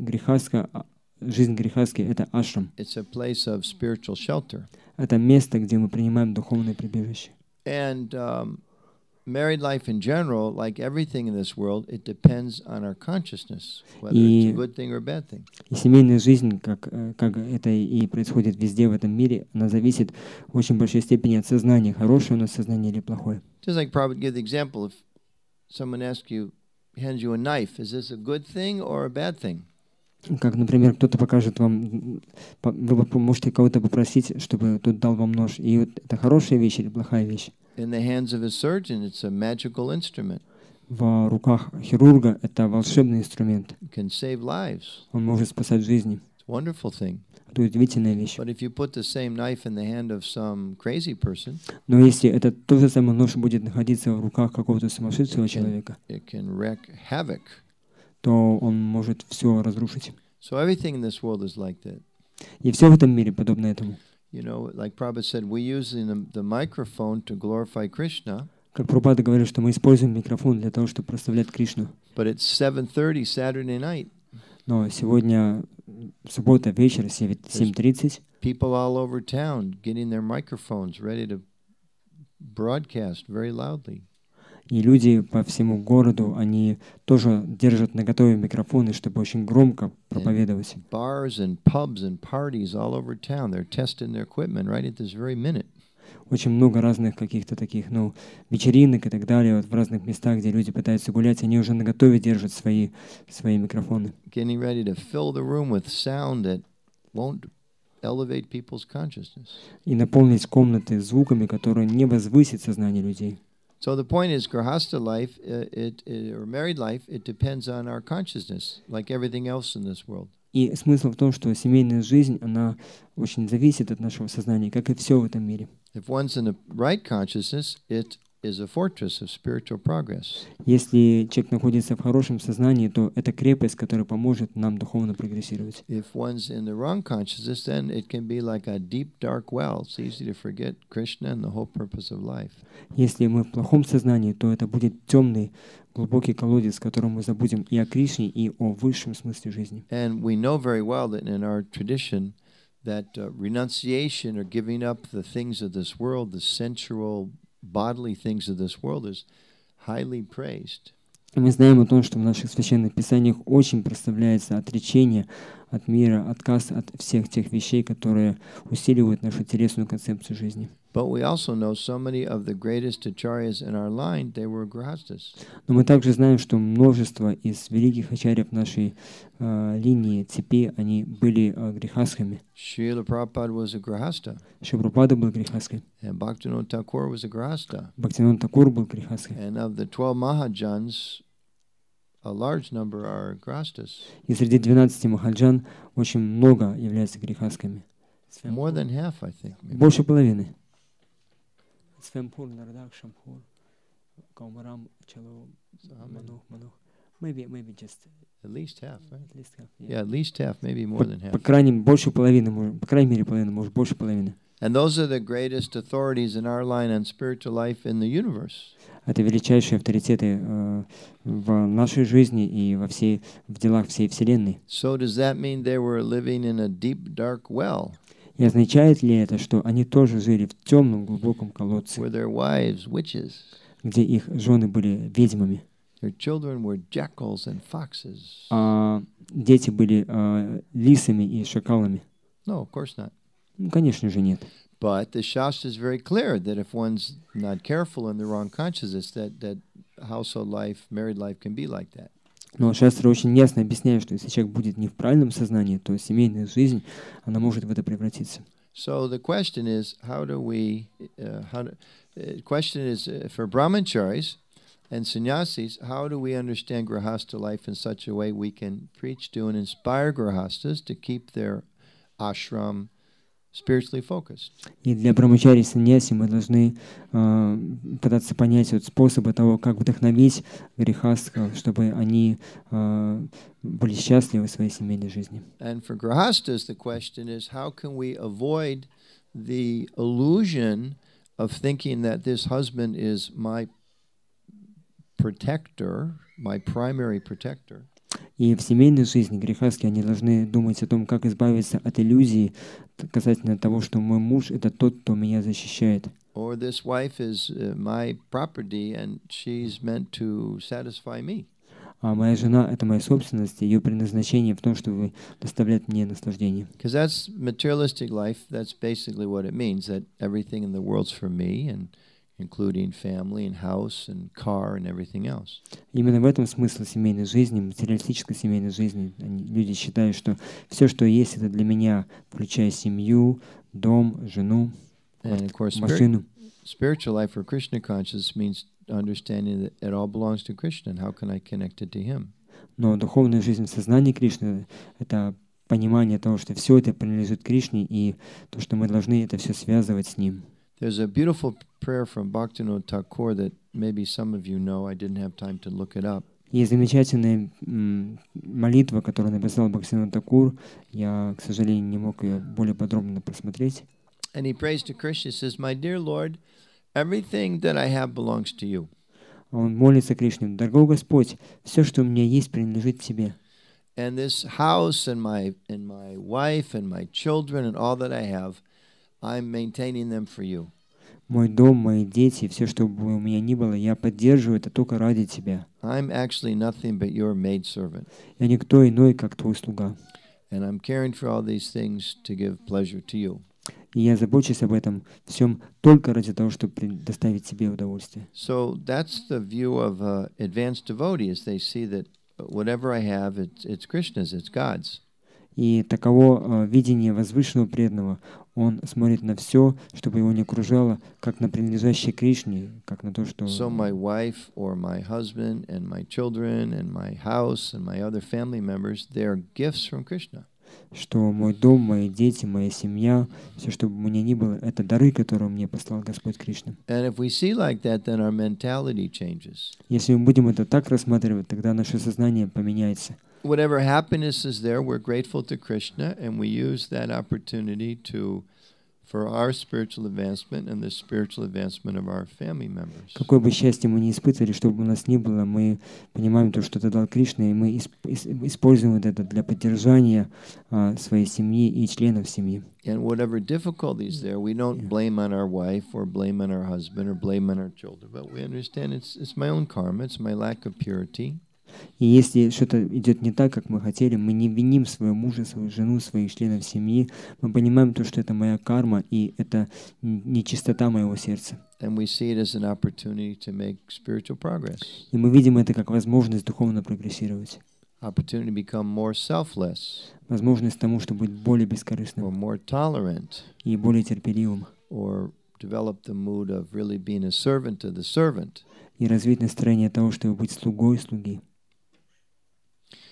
жизнь грихастхи — это ашрам. It's a place of spiritual shelter. Это место, где мы принимаем духовное прибежище. And married life in general, like everything in this world, it depends on our consciousness, whether it's a good thing or a bad thing. И семейная жизнь, как это и происходит везде в этом мире, она зависит в очень большой степени от сознания, хорошее у нас сознание или плохое. Just like Prabhupada gave the example, if someone asks you, hands you a knife, is this a good thing or a bad thing? Как, например, кто-то покажет вам, вы можете кого-то попросить, чтобы тот дал вам нож, и вот это хорошая вещь или плохая вещь? In the hands of a surgeon, it's a magical instrument. В руках хирурга это волшебный инструмент. It can save lives. Он может спасать жизни. It's a wonderful thing. Это удивительная вещь. But if you put the same knife in the hand of some crazy person, но если этот тот же самый нож будет находиться в руках какого-то сумасшедшего человека, it can wreak havoc. То он может все разрушить. So everything in this world is like that. И все в этом мире подобно этому. You know, like Prabhupada said, we use the microphone to glorify Krishna. Как Прабхупада говорил, что мы используем микрофон для того, чтобы прославлять Кришну. But it's 7:30 Saturday night. Но сегодня суббота вечер, 7:30. People all over town getting their microphones ready to broadcast very loudly. И люди по всему городу, они тоже держат наготове микрофоны, чтобы очень громко проповедовать. Bars and pubs and parties all over town, they're testing their equipment right at this very minute. Очень много разных каких-то таких, вечеринок и так далее, вот в разных местах, где люди пытаются гулять, они уже наготове держат свои микрофоны. Getting ready to fill the room with sound that won't elevate people's consciousness. И наполнить комнаты звуками, которые не возвысят сознание людей. So the point is, grihastha life, or married life, it depends on our consciousness, like everything else in this world. И смысл в том, что семейная жизнь, она очень зависит от нашего сознания, как и все в этом мире. If one's in the right consciousness, it is a fortress of spiritual progress. Если человек находится в хорошем сознании, то это крепость, которая поможет нам духовно прогрессировать. If one's in the wrong consciousness, then it can be like a deep, dark well. It's easy to forget Krishna and the whole purpose of life. Если мы в плохом сознании, то это будет темный, глубокий колодец, в котором мы забудем и о Кришне, и о высшем смысле жизни. And we know very well that in our tradition, that renunciation or giving up the things of this world, the sensual, bodily things of this world, is highly praised. И мы знаем о том, что в наших священных писаниях очень прославляется отречение от мира, отказ от всех тех вещей, которые усиливают нашу телесную концепцию жизни. But we also know so many of the greatest acharyas in our line, they were grihastas. Но мы также знаем, что множество из великих ачарьев нашей линии цепи, они были грихастхами. Srila Prabhupada was a grihasta. Шрила был грихастхой. And Bhaktivinoda Thakur was a grihasta. Бхактивинода Такур был грихастхой. And of the 12 Mahajans, a large number are grihastas. И среди 12 махаджан очень много являются грихастхами. More than half, I think. Maybe. Больше половины. Свемпур, Нардак, Шампур, Каумарам, Чалу, Манух. Maybe just at least half, right? At least half. Yeah, at least half, maybe more than half. По крайней мере, больше половины, по крайней мере, половина, может, больше половины. And those are the greatest authorities in our line on spiritual life in the universe. Это величайшие авторитеты в нашей жизни и в делах всей Вселенной. So does that mean they were living in a deep, dark well? И означает ли это, что они тоже жили в темном, глубоком колодце, Were their wives witches? где их жены были ведьмами, Their children were jackals and foxes? а дети были лисами и шакалами? No, of course not. Ну, конечно же, нет. But the Shastra is very clear that if one's not careful in the wrong consciousness, that household life, married life can be like that. Но шастры очень ясно объясняют, что если человек будет не в правильном сознании, то семейная жизнь, она может в это превратиться. So the question is, for brahmacharis and sannyasis, how do we understand grihastha life in such a way we can preach to and inspire grihastas to keep their ashram spiritually focused? И для брамачари и саньяси мы должны пытаться понять способы того, как вдохновить грихастхов, чтобы они были счастливы в своей семейной жизни. And for grihastas, the question is, how can we avoid the illusion of thinking that this husband is my protector, my primary protector? И в семейной жизни грихастхи, они должны думать о том, как избавиться от иллюзии касательно того, что мой муж — это тот, кто меня защищает. Or this wife is my property and she's meant to satisfy me. А моя жена — это моя собственность, ее предназначение в том, чтобы доставлять мне наслаждение. Because that's materialistic life, that's basically what it means, that everything in the world's for me, and including family and house and car and everything else. Именно в этом смысл семейной жизни, материалистической семейной жизни. Люди считают, что все, что есть, это для меня, включая семью, дом, жену, машину. Spiritual life or Krishna consciousness means understanding that it all belongs to Krishna, and how can I connect it to Him? Но духовная жизнь в сознании Кришны — это понимание того, что все это принадлежит Кришне, и то, что мы должны это все связывать с Ним. There's a beautiful prayer from Bhaktivinoda Thakur that maybe some of you know. I didn't have time to look it up. Есть замечательная молитва, которую написал Бхактивинода Такур. Я, к сожалению, не мог ее более подробно просмотреть. And he prays to Krishna. He says, "My dear Lord, everything that I have belongs to you." Он молится Кришне: «Дорогой Господь, все, что у меня есть, принадлежит Тебе. And this house and my wife and my children and all that I have, I'm maintaining them for you. Мой дом, мои дети, все, что бы у меня ни было, я поддерживаю это только ради Тебя. I'm actually nothing but your maidservant. Я никто иной, как Твой слуга. And I'm caring for all these things to give pleasure to you." И я забочусь об этом всем только ради того, чтобы предоставить Тебе удовольствие. So that's the view of advanced devotees. They see that whatever I have, it's Krishna's, it's God's. И таково видение возвышенного преданного. Он смотрит на все, чтобы его не окружало, как на принадлежащее Кришне, как на то, что... So my wife or my husband and my children and my house and my other family members, they are gifts from Krishna. Что мой дом, мои дети, моя семья, все, что бы мне ни было, это дары, которые мне послал Господь Кришна. And if we see like that, then our mentality changes. Если мы будем это так рассматривать, тогда наше сознание поменяется. Whatever happiness is there, we're grateful to Krishna, and we use that opportunity to for our spiritual advancement and the spiritual advancement of our family members. Какое бы счастье мы ни испытывали, что бы у нас ни было, мы понимаем то, что это дал Кришна, и мы используем вот это для поддержания своей семьи и членов семьи. And whatever difficulties there, we don't blame on our wife or blame on our husband or blame on our children, but we understand it's my own karma, it's my lack of purity. И если что-то идет не так, как мы хотели, мы не виним своего мужа, свою жену, своих членов семьи. Мы понимаем то, что это моя карма, и это нечистота моего сердца. And we see it as an opportunity to make spiritual progress. И мы видим это как возможность духовно прогрессировать. Opportunity to become more selfless. Возможность тому, чтобы быть более бескорыстным. Or more tolerant. И более терпеливым. Or develop the mood of really being a servant to the servant. И развить настроение того, чтобы быть слугой слуги.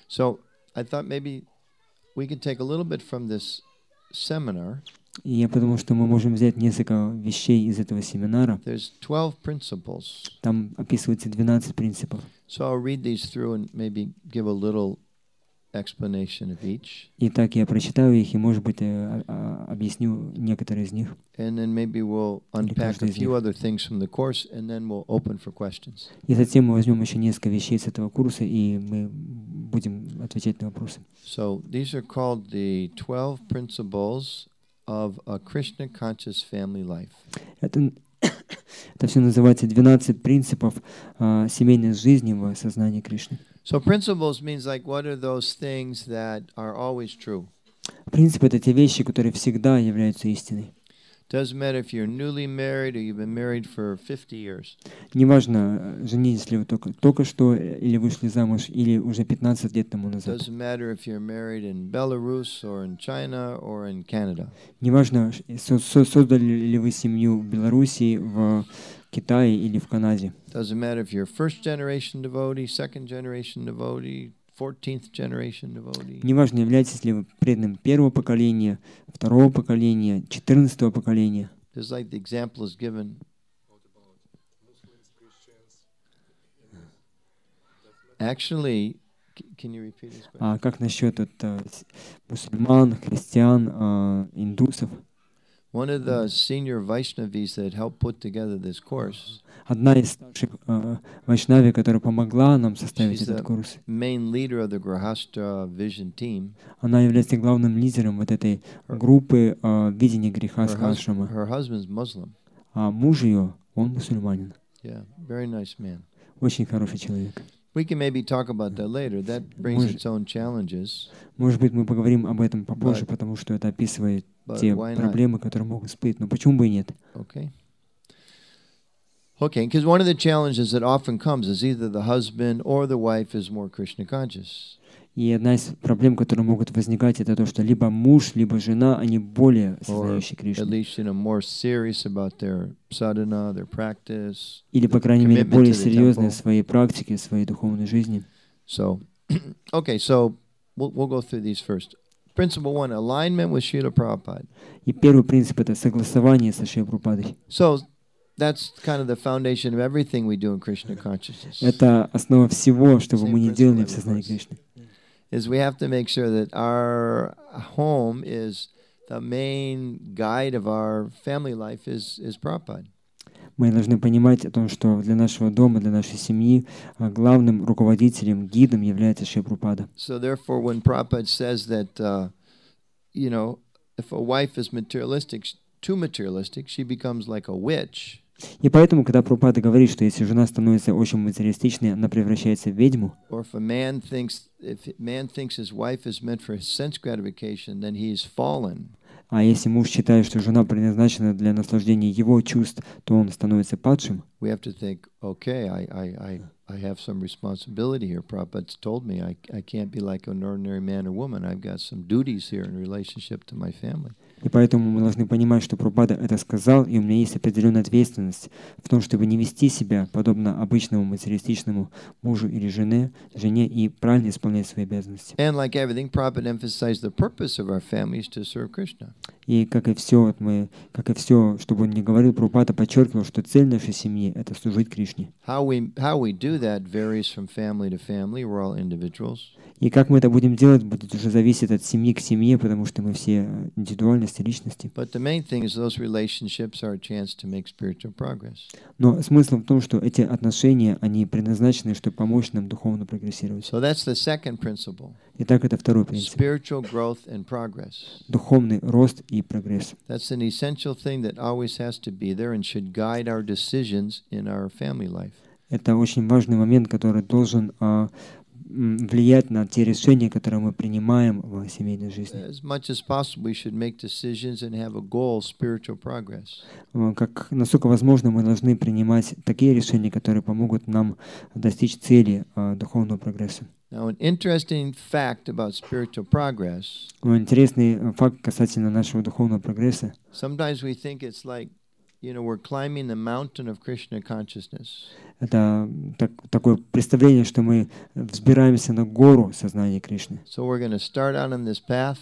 So I thought maybe we could take a little bit from this seminar. И я подумал, что мы можем взять несколько вещей из этого семинара. There's 12 principles. Там описывается 12 принципов. So I'll read these through and maybe give a little explanation of each. Итак, я прочитаю их и, может быть, объясню некоторые из них. And then maybe we'll unpack a few other things from the course, and then we'll open for questions. И затем мы возьмем еще несколько вещей с этого курса, и мы будем отвечать на вопросы. So these are called the 12 principles of a Krishna conscious family life. Это все называется 12 принципов семейной жизни в сознании Кришны. So principles means like what are those things that are always true? Принципы — это те вещи, которые всегда являются истиной. Doesn't matter if you're newly married or you've been married for 50 years. Неважно, женились ли вы только что или вышли замуж, или уже 15 лет тому назад. Doesn't matter if you're married in Belarus or in China or in Canada. Неважно, создали ли вы семью в Беларуси, в Китае или в Канаде. Doesn't matter if you're first generation devotee, second generation devotee, 14th generation devotee. Неважно, являетесь ли вы преданным первого поколения, второго поколения, 14-го поколения. Just like the example is given. Actually, can you repeat this? А как насчет мусульман, христиан, индусов? One of the senior Vaishnavis that helped put together this course. Одна из старших вайшнави, которая помогла нам составить этот курс. Main leader of the Grihastha vision team. Она является главным лидером вот этой группы видения грихастха ашрама. Her husband's Muslim. А муж ее, он мусульманин. Yeah, very nice man. Очень хороший человек. We can maybe talk about that later. That brings its own challenges. Может быть, мы поговорим об этом попозже, потому что это описывает те проблемы, которые могут всплыть. Но почему бы и нет? Okay. Okay, because one of the challenges that often comes is either the husband or the wife is more Krishna conscious. И одна из проблем, которые могут возникать, это то, что либо муж, либо жена, они более осознающие Кришну. Или, по крайней мере, более серьезные в своей практике, в своей духовной жизни. So, okay, so we'll go through these first. Principle 1, alignment with Srila Prabhupada. И первый принцип — это согласование со Шрилой Прабхупадой. So, that's kind of the foundation of everything we do in Krishna consciousness. Это основа всего, что бы мы ни делали в сознании Кришны. Is we have to make sure that our home is the main guide of our family life is Prabhupada. Мы должны понимать о том, что для нашего дома, для нашей семьи главным руководителем, гидом является Шрила Прабхупада. So therefore, when Prabhupada says that, if a wife is materialistic, too materialistic, she becomes like a witch. И поэтому, когда Прабхупада говорит, что если жена становится очень материалистичной, она превращается в ведьму. Or if man thinks his wife is meant for his sense gratification, then he's fallen. А если муж считает, что жена предназначена для наслаждения его чувств, то он становится падшим. We have to think, okay, I have some responsibility here. Prabhupada's told me I can't be like an ordinary man or woman. I've got some duties here in relationship to my family. И поэтому мы должны понимать, что Прабхупада это сказал, и у меня есть определенная ответственность в том, чтобы не вести себя подобно обычному материалистичному мужу или жене и правильно исполнять свои обязанности. And like everything, Prabhupada emphasized the purpose of our family is to serve Krishna. И как и все, чтобы он не говорил, Прабхупада подчеркивал, что цель нашей семьи — это служить Кришне. How we do that varies from family to family. We're all individuals. И как мы это будем делать, будет уже зависеть от семьи к семье, потому что мы все индивидуальности, личности. But the main thing is those relationships are a chance to make spiritual progress. Но смысл в том, что эти отношения, они предназначены, чтобы помочь нам духовно прогрессировать. So that's the second principle. Итак, это второй принцип. Spiritual growth and progress. Духовный рост и прогресс. That's an essential thing that always has to be there and should guide our decisions in our family life. Это очень важный момент, который должен влиять на те решения, которые мы принимаем в семейной жизни. As much as possible, we should make decisions and have a goal, spiritual progress. Как насколько возможно, мы должны принимать такие решения, которые помогут нам достичь цели духовного прогресса. Now, an interesting fact about spiritual progress. Интересный факт касательно нашего духовного прогресса. Sometimes we think it's like, we're climbing the mountain of Krishna consciousness. Это такое представление, что мы взбираемся на гору сознания Кришны. So we're going to start out on this path.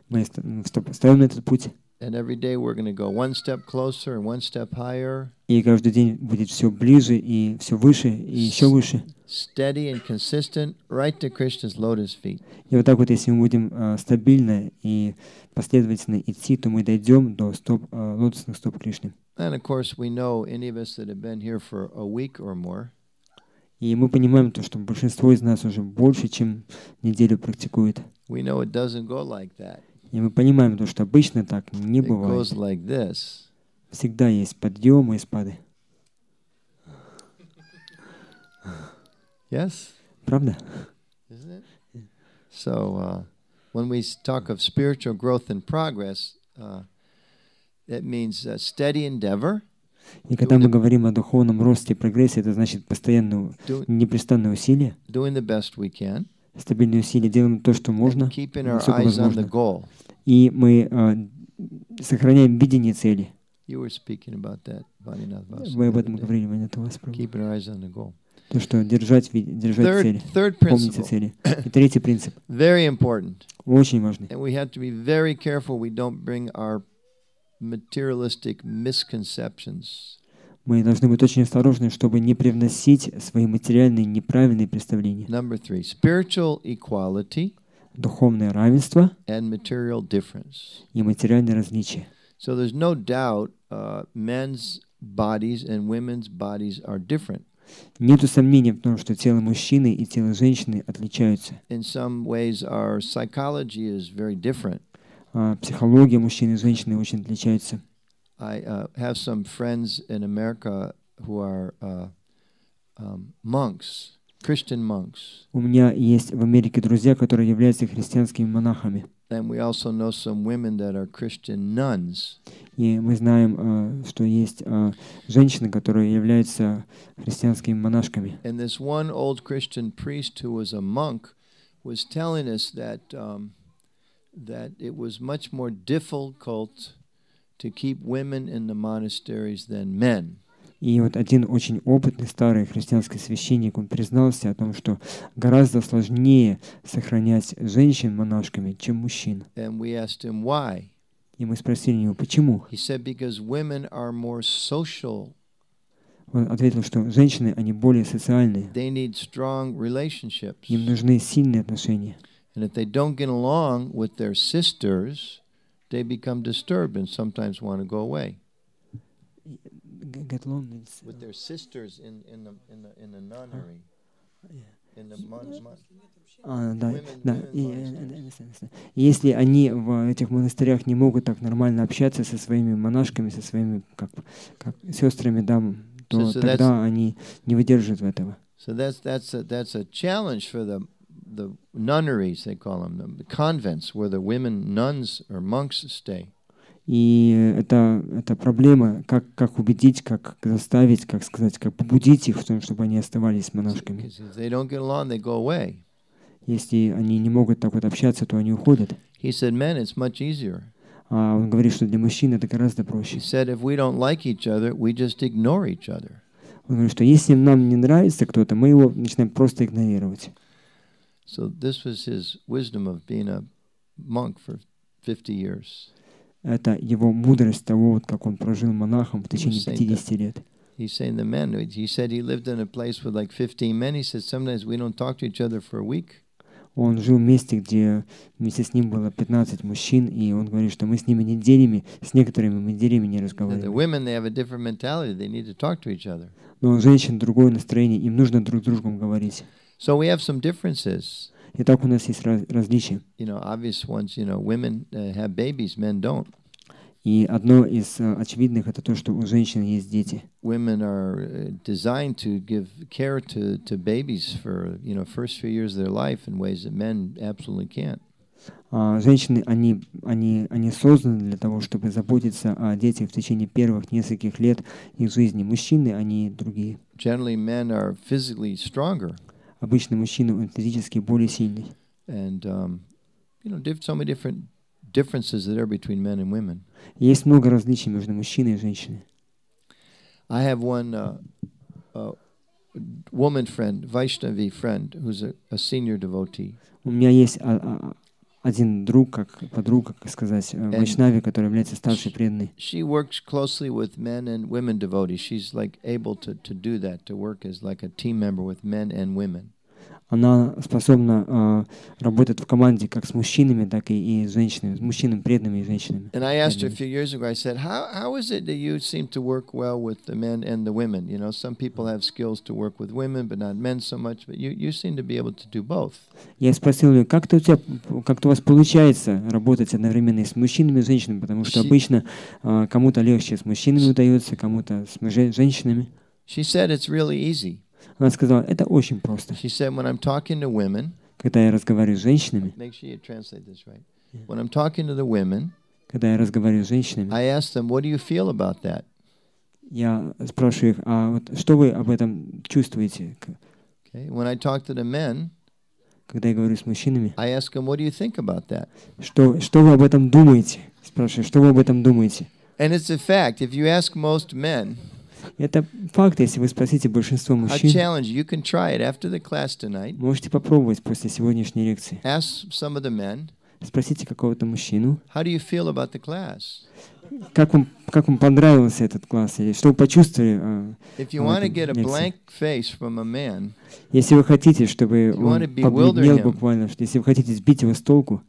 Мы встаем на этот путь. And every day we're going to go one step closer and one step higher. И каждый день будет все ближе и все выше и еще выше. Steady and consistent, right to Krishna's lotus feet. И вот так вот, если мы будем стабильно и последовательно идти, то мы дойдем до лотосных стоп Кришны. And of course, we know any of us that have been here for a week or more. И мы понимаем то, что большинство из нас уже больше, чем неделю практикует. We know it doesn't go like that. И мы понимаем то, что обычно так не It бывает. goes like this. Всегда есть подъемы и спады. Yes? Правда? Isn't it? So, when we talk of spiritual growth and progress, that means steady endeavor. И когда мы говорим о духовном росте и прогрессе, это значит постоянное, непрестанное усилие, doing the best we can, стабильные усилия, делаем то, что можно, keeping our насколько eyes on the возможно. goal. И мы сохраняем видение цели. You were speaking about that, Vaninath Vasu, Вы об the этом other day. говорили, Ванинат Вас. Keeping our eyes on the goal. То, что держать цели, Third помнить о principle, цели. И третий принцип, very important. очень важный. And we have to be very careful we don't bring our materialistic misconceptions. Мы должны быть очень осторожны, чтобы не привносить свои материальные неправильные представления. Number 3, spiritual equality Духовное равенство and material difference. и материальное различие. So there's no doubt men's bodies and women's bodies are different. Нету сомнений в том, что тело мужчины и тело женщины отличаются. In some ways, our psychology is very different. Психология мужчины и женщины очень отличаются. I have some friends in America who are monks, Christian monks. У меня есть в Америке друзья, которые являются христианскими монахами. And we also know some women that are Christian nuns. И мы знаем, что есть женщины, которые являются христианскими монашками. And this one old Christian priest who was a monk was telling us that that it was much more difficult to keep women in the monasteries than men. И вот один очень опытный старый христианский священник, он признался о том, что гораздо сложнее сохранять женщин монашками, чем мужчин. And we asked him why. И мы спросили его, почему? He said because women are more social. Он ответил, что женщины, они более социальные. They need strong relationships. Им нужны сильные отношения. And if they don't get along with their sisters, they become disturbed and sometimes want to go away. Get along means, With their sisters in the nunnery. In the да. И если они в этих монастырях не могут так нормально общаться со своими монашками, со своими как сестрами, да, то тогда они не выдерживают этого. So that's a challenge for the nunneries, they call them, the convents where the women nuns or monks stay. И это проблема, как убедить, как заставить, как сказать, как побудить их в том, чтобы они оставались монашками. If they don't get along, they go away. Если они не могут так вот общаться, то они уходят. He said, men, it's much easier. А он говорит, что для мужчин это гораздо He проще. said, if we don't like each other, we just ignore each other. Он говорит, что если нам не нравится кто-то, мы его начинаем просто игнорировать. So this was his wisdom of being a monk for 50 years. это его мудрость того, вот как он прожил монахом в течение 50 лет. He's saying the men, he said he lived in a place with like 15 men. He said sometimes we don't talk to each other for a week. Он жил в месте, где вместе с ним было 15 мужчин, и он говорит, что мы с ними неделями, с некоторыми мы неделями не The разговариваем. women, they have a different mentality. They need to talk to each other. Но у женщин другое настроение, им нужно друг с другом говорить. So we have some differences. Итак, у нас есть различия. You know, obvious ones. You know, women have babies, men don't. И одно из очевидных это то, что у женщин есть дети. Women are designed to give care to babies for, you know, first few years of their life in ways that men absolutely can't. Женщины, они созданы для того, чтобы заботиться о детях в течение первых нескольких лет их жизни. Мужчины, они другие. Generally, men are physically stronger. Обычно мужчина он физически более сильный. And, you know, so many different differences that are between men and women. Есть много различий между мужчиной и женщиной. I have one woman friend, Vaishnavi friend, who's a senior devotee. У меня есть один друг, как подруга, как сказать, Вайшнави, который является старшей преданной. She works closely with men and women devotees. She's like able to do that, to work as like a team member with men and women. Она способна работать в команде как с мужчинами, так и с женщинами, с мужчинами преданными и женщинами. And I asked her a few years ago, I said, how is it that you seem to work well with the men and the women? You know, some people have skills to work with women, but not men so much, but you seem to be able to do both. Я спросил ее, как у вас получается работать одновременно и с мужчинами и с женщинами, потому что обычно кому-то легче с мужчинами удается, кому-то с женщинами. She said it's really easy. Она сказала, это очень просто. She said, when I'm talking to women, когда я разговариваю с женщинами, make sure you translate this right. When I'm talking to the women, когда я разговариваю с женщинами, I ask them, what do you feel about that? Я спрашиваю их, а вот что вы об этом чувствуете? Okay. When I talk to the men, когда я говорю с мужчинами, I ask them, what do you think about that? Что вы об этом думаете? Спрашиваю, что вы об этом думаете? And it's a fact. If you ask most men, это факт, если вы спросите большинство мужчин. Можете попробовать после сегодняшней лекции. Спросите какого-то мужчину. Как вам понравился этот класс? Или что вы почувствовали? Если вы хотите, чтобы он побледнел буквально, если вы хотите сбить его с толку,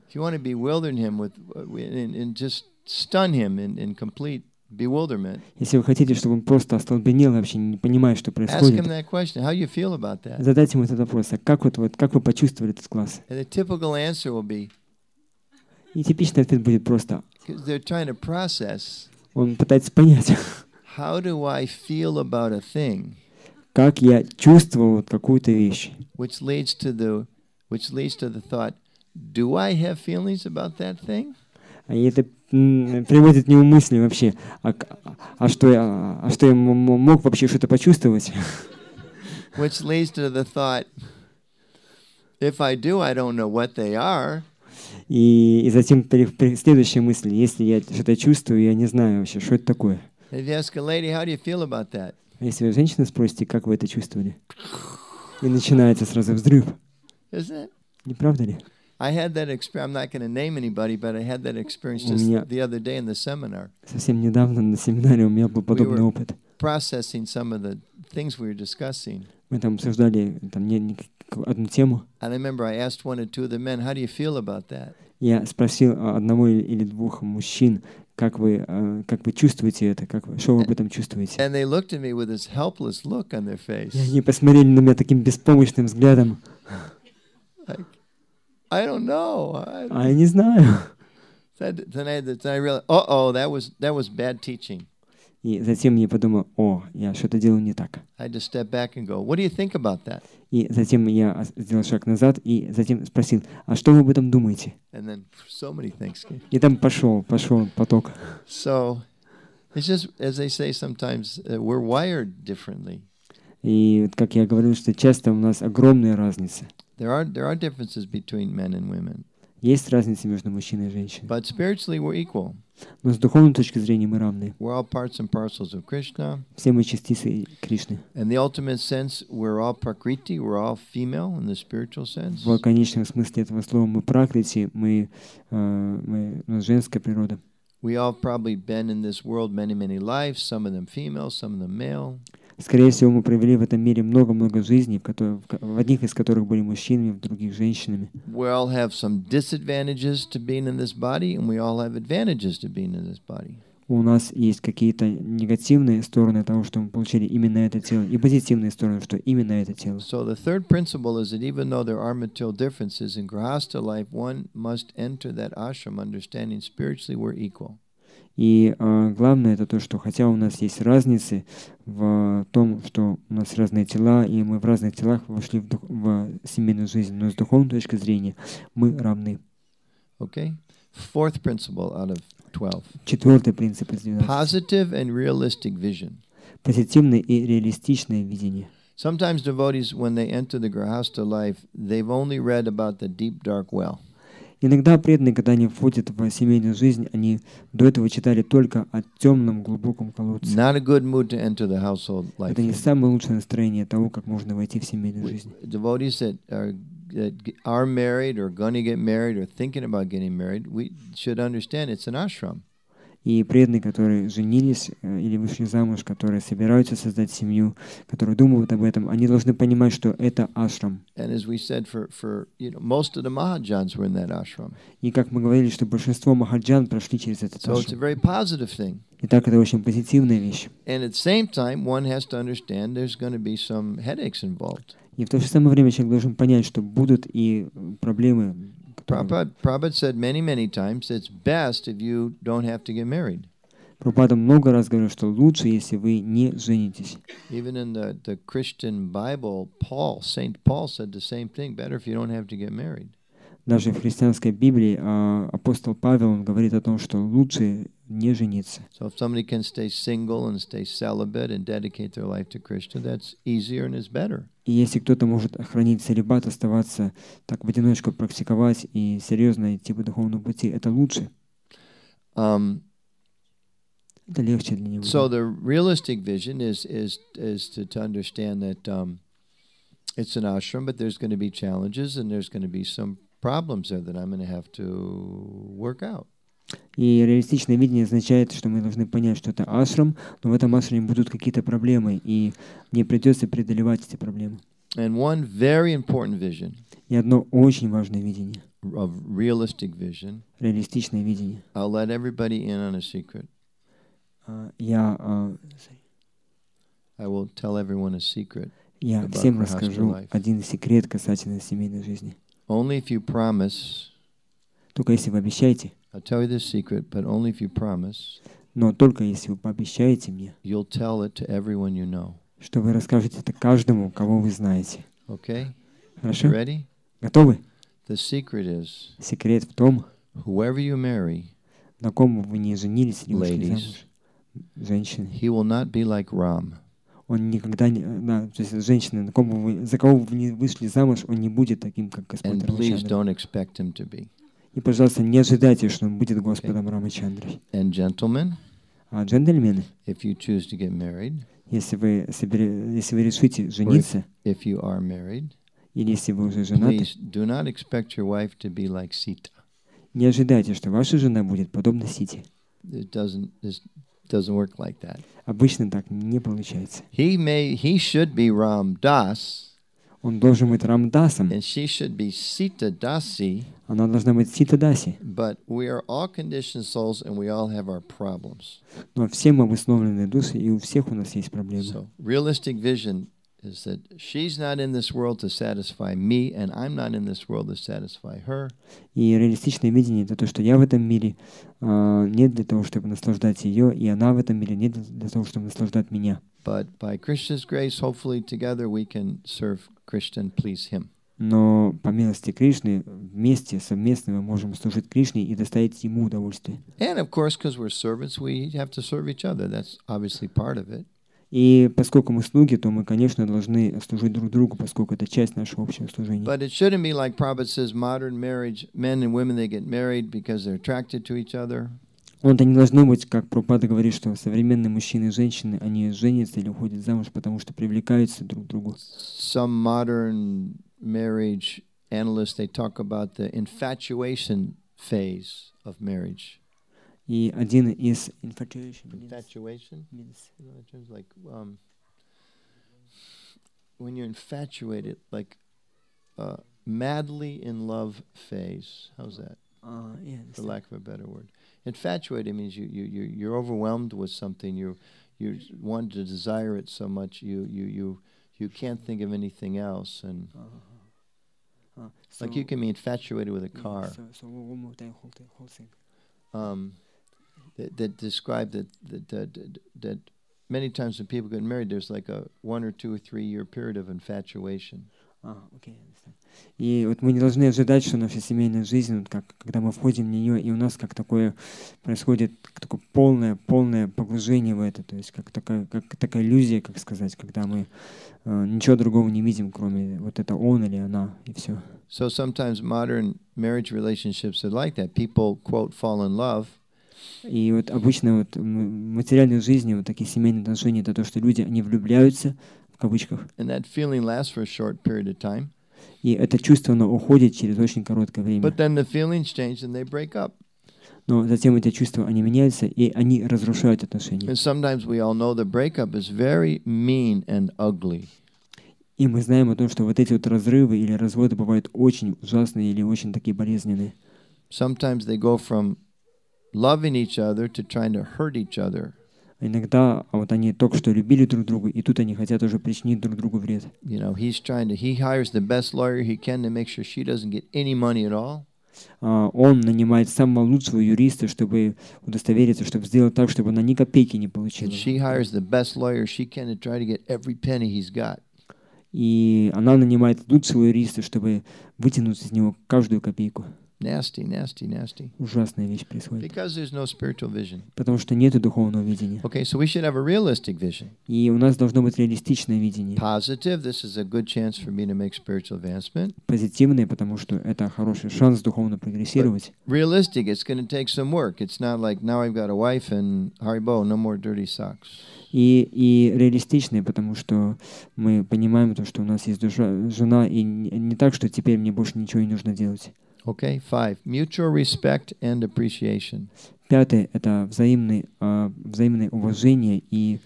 если вы хотите, чтобы он просто остолбенел, вообще не понимая, что происходит, задайте ему этот вопрос, а как вы почувствовали этот класс? И типичный ответ будет просто, он пытается понять, как я чувствовал какую-то вещь. И это приводит к нему мысли вообще, а что я мог вообще что-то почувствовать? Which leads to the thought, if I do, I don't know what they are. И затем следующая мысль, если я что-то чувствую, я не знаю вообще, что это такое. If you ask a lady, how do you feel about that? Если вы женщину спросите, как вы это чувствовали, и начинается сразу взрыв. Isn't it? Не правда ли? I had that experience. I'm not going to name anybody, but I had that experience just the other day in the seminar. Совсем недавно на семинаре у меня был подобный опыт. Processing some of the things we were discussing. Мы там обсуждали одну тему. And I remember I asked one or two of the men, "How do you feel about that?" Я спросил одного или двух мужчин, как вы чувствуете это, что вы об этом чувствуете? And they looked at me with this helpless look on their face. И они посмотрели на меня таким беспомощным взглядом. Like, I don't know. Я не знаю. Then I realized, that was bad teaching. И затем я подумал, я что-то делаю не так. I had to step back and go, what do you think about that? И затем я сделал шаг назад и затем спросил, а что вы об этом думаете? And then so many things came. И там пошел поток. So it's just, as they say sometimes, we're wired differently. И как я говорю, что часто у нас огромная разница. There are differences between men and women. Есть разница между мужчиной и женщиной. But spiritually we're equal. Но с духовной точки зрения мы равны. We're all parts and parcels of Krishna. Все мы частицы Кришны. In the ultimate sense, we're all prakriti, we're all female in the spiritual sense. В конечном смысле этого слова мы пракрити, мы женская природа. We all probably been in this world many, many lives, some of them female, some of them male. Скорее всего, мы провели в этом мире много-много жизней, в одних из которых были мужчинами, в других женщинами. We all have some disadvantages to being in this body, and we all have advantages to being in this body. У нас есть какие-то негативные стороны того, что мы получили именно это тело, и позитивные стороны, что именно это тело. So the third principle is that even though there are material differences in grihastha life, one must enter that ashram understanding spiritually we're equal. И главное это то, что хотя у нас есть разницы в том, что у нас разные тела, и мы в разных телах вошли в семейную жизнь, но с духовной точки зрения мы равны. Okay? Fourth principle out of 12. Четвертый принцип из 12. Positive and realistic vision. Позитивное и реалистичное видение. Sometimes devotees, when they enter the grihastha life, they've only read about the deep dark well. Иногда преданные, когда они входят в семейную жизнь, они до этого читали только о темном глубоком колодце. Not a good mood to enter the household life. Это не самое лучшее настроение того, как можно войти в семейную жизнь. Devotees that are married or going to get married or thinking about getting married, we should understand it's an ashram. И преданные, которые женились или вышли замуж, которые собираются создать семью, которые думают об этом, они должны понимать, что это ашрам. И как мы говорили, что большинство махаджан прошли через этот ашрам. Итак, это очень позитивная вещь. И в то же самое время человек должен понять, что будут и проблемы. Prabhupada said many times it's best if you don't have to get married. Прабхупада много раз говорил, что лучше, если вы не женитесь. Even in the Christian Bible, Saint Paul said the same thing. Better if you don't have to get married. Даже в христианской Библии апостол Павел он говорит о том, что лучше не жениться. So if somebody can stay single and stay celibate and dedicate their life to Krishna, that's easier and is better. И если кто-то может охранить целибат, оставаться так в одиночку, практиковать и серьезно идти по духовному пути, это лучше. Это легче для него. So the realistic vision is to understand that it's an ashram, but there's going to be challenges and there's going to be some problems there that I'm going to have to work out. И реалистичное видение означает, что мы должны понять, что это ашрам, но в этом ашраме будут какие-то проблемы, и мне придется преодолевать эти проблемы. And one very important vision. И одно очень важное видение. Of realistic vision. Реалистичное видение. I'll let everybody in on a secret. Я will tell everyone a secret. Я всем расскажу один секрет касательно семейной жизни. Only if you promise. Только если вы обещаете. I'll tell you this secret, but only if you promise. Но только если вы пообещаете мне. You'll tell it to everyone you know. Что вы расскажете это каждому, кого вы знаете. Okay? Хорошо? You ready? Готовы? The secret is. Секрет в том. Whoever you marry. На ком вы не женились или вышли замуж. Женщины. He will not be like Ram. Он никогда не, то есть женщина, за кого вы не вышли замуж, он не будет таким, как Господь Рамачандра. И, пожалуйста, не ожидайте, что он будет Господом Рамачандрой. А джентльмены, если вы решите жениться, или если вы уже женаты, не ожидайте, что ваша жена будет подобна Сите. Doesn't work like that. Обычно так не получается. He should be Ram Das. Он должен быть Рамдасом. And she should be Sita Dasi. Она должна быть Сита Даси. But we are all conditioned souls and we all have our problems. Но все мы обусловленные души, и у всех у нас есть проблемы. So, realistic vision is that she's not in this world to satisfy me, and I'm not in this world to satisfy her. И реалистичное видение — это то, что я в этом мире не для того, чтобы наслаждать ее, и она в этом мире не для того, чтобы наслаждать меня. But by Krishna's grace, hopefully together we can serve Krishna and please him. Но по милости Кришны вместе, совместно мы можем служить Кришне и доставить ему удовольствие. And of course, because we're servants, we have to serve each other. That's obviously part of it. И поскольку мы слуги, то мы, конечно, должны служить друг другу, поскольку это часть нашего общего служения. But it shouldn't be like Prabhupada says, modern marriage, men and women, they get married because they're attracted to each other. Это не должно быть, как Прабхупада говорит, что современные мужчины и женщины, они женятся или уходят замуж, потому что привлекаются друг к другу. Some modern marriage analysts, they talk about the infatuation phase of marriage. И один из Infatuation. Like when you're infatuated, like madly in love phase. How's that? For lack of a better word. Infatuated means you're overwhelmed with something. You want to desire it so much you can't think of anything else, and like you can be infatuated with a car. That describe that many times when people get married, there's like a 1 or 2 or 3 year period of infatuation. И вот мы не должны ожидать, что наша семейная жизнь, вот как, когда мы входим в нее, и у нас как такое происходит такое полное погружение в это, то есть как такая иллюзия, как сказать, когда мы ничего другого не видим, кроме вот это он или она, и все. So sometimes modern marriage relationships are like that. People, quote, fall in love. И вот обычно вот в материальной жизни вот такие семейные отношения, это то, что люди, они влюбляются, в кавычках. And that feeling lasts for a short period of time. И это чувство, оно уходит через очень короткое время. But then the feelings change and they break up. Но затем эти чувства, они меняются, и они разрушают отношения. And sometimes we all know the breakup is very mean and ugly. И мы знаем о том, что вот эти вот разрывы или разводы бывают очень ужасные или очень такие болезненные. Sometimes they go from loving each other to trying to hurt each other. Иногда вот они только что любили друг друга, и тут они хотят уже причинить друг другу вред. You know, he hires the best lawyer he can to make sure she doesn't get any money at all. Он нанимает самого лучшего юриста, чтобы удостовериться, чтобы сделать так, чтобы она ни копейки не получила. And she hires the best lawyer she can to try to get every penny he's got. И она нанимает лучшего юриста, чтобы вытянуть из него каждую копейку. Nasty. Ужасная вещь происходит. Because there's no spiritual vision. Потому что нет духовного видения. Okay, so we should have a realistic vision. И у нас должно быть реалистичное видение. Positive, this is a good chance for me to make spiritual advancement. Позитивное, потому что это хороший шанс духовно прогрессировать. But realistic, it's going to take some work. It's not like now I've got a wife and haribo, no more dirty socks. И реалистичное, потому что мы понимаем то, что у нас есть жена, и не так, что теперь мне больше ничего не нужно делать. Okay, 5. Mutual respect and appreciation. 5. Это взаимное уважение и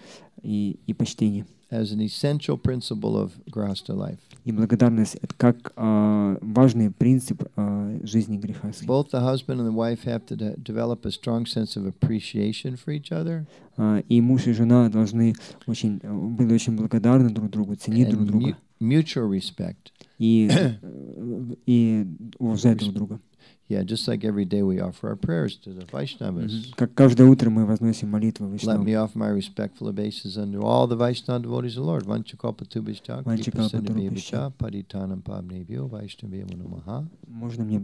почтение. As an essential principle of grihastha life. И благодарность — это как важный принцип жизни грихастхи. Both the husband and the wife have to develop a strong sense of appreciation for each other. И муж и жена должны быть очень благодарны друг другу, ценить друг друга. Mutual respect. И уважать друг друга. Yeah, just like every day we offer our prayers to the Vaishnavas. Как каждое утро мы возносим молитвы Let me Вайшнавам. offer my respectful obeisances unto all the Vaishnava devotees of the Lord. Vanchakalpatubhishta, Kripasinabhishta, Paditanam Pabnebhyo, Vaishnavyo Namaha. Можно мне,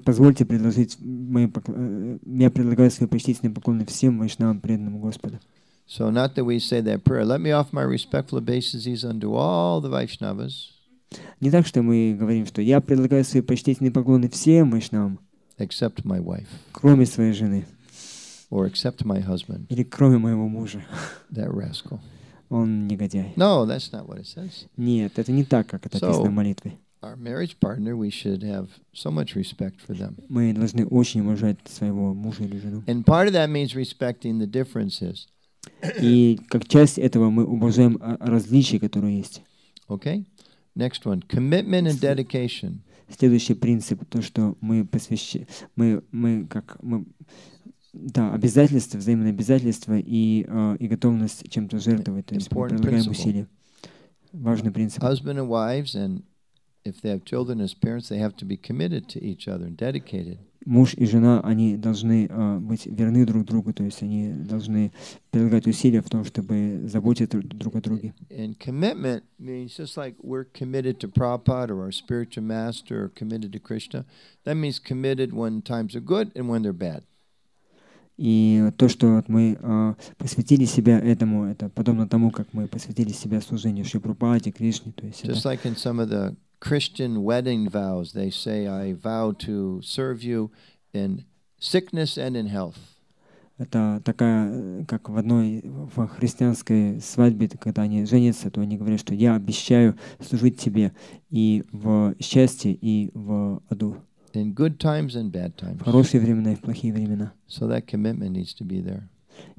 позвольте предложить, я предлагаю свои почтительные поклоны всем вайшнавам, преданным Господу. So not that we say that prayer. Let me offer my respectful obeisances unto all the Vaishnavas. Не так, что мы говорим, что я предлагаю свои почтительные поклоны всем вайшнавам, Except my wife. кроме своей жены, Or except my husband. или кроме моего мужа. That rascal. Он негодяй. No, that's not what it says. Нет, это не так, как это описано в молитве. Our marriage partner, we should have so much respect for them. Мы должны очень уважать своего мужа или жену. And part of that means respecting the differences. И как часть этого мы уважаем различия, которые есть. Okay? Next one, commitment and dedication. Следующий принцип, то, что мы обязательства, взаимные обязательства и готовность чем-то жертвовать, то есть мы предлагаем усилия. Важный принцип. Husband and wives, and if they have children as parents, they have to be committed to each other and dedicated. Муж и жена, они должны быть верны друг другу, то есть они должны прилагать усилия в том, чтобы заботиться друг о друге. And commitment means just like we're committed to Prabhupada or our spiritual master or committed to Krishna. That means committed when times are good and when they're bad. И то, что мы посвятили себя этому, это подобно тому, как мы посвятили себя служению Шри Прабхупаде, Кришне. То есть Just like in some of the Christian wedding vows, they say, I vow to serve you in sickness and in health. Это такая, как в христианской свадьбе, когда они женятся, то они говорят, что я обещаю служить тебе и в счастье, и в аду. in good times and bad в times. хорошие времена и в плохие времена. So that commitment needs to be there.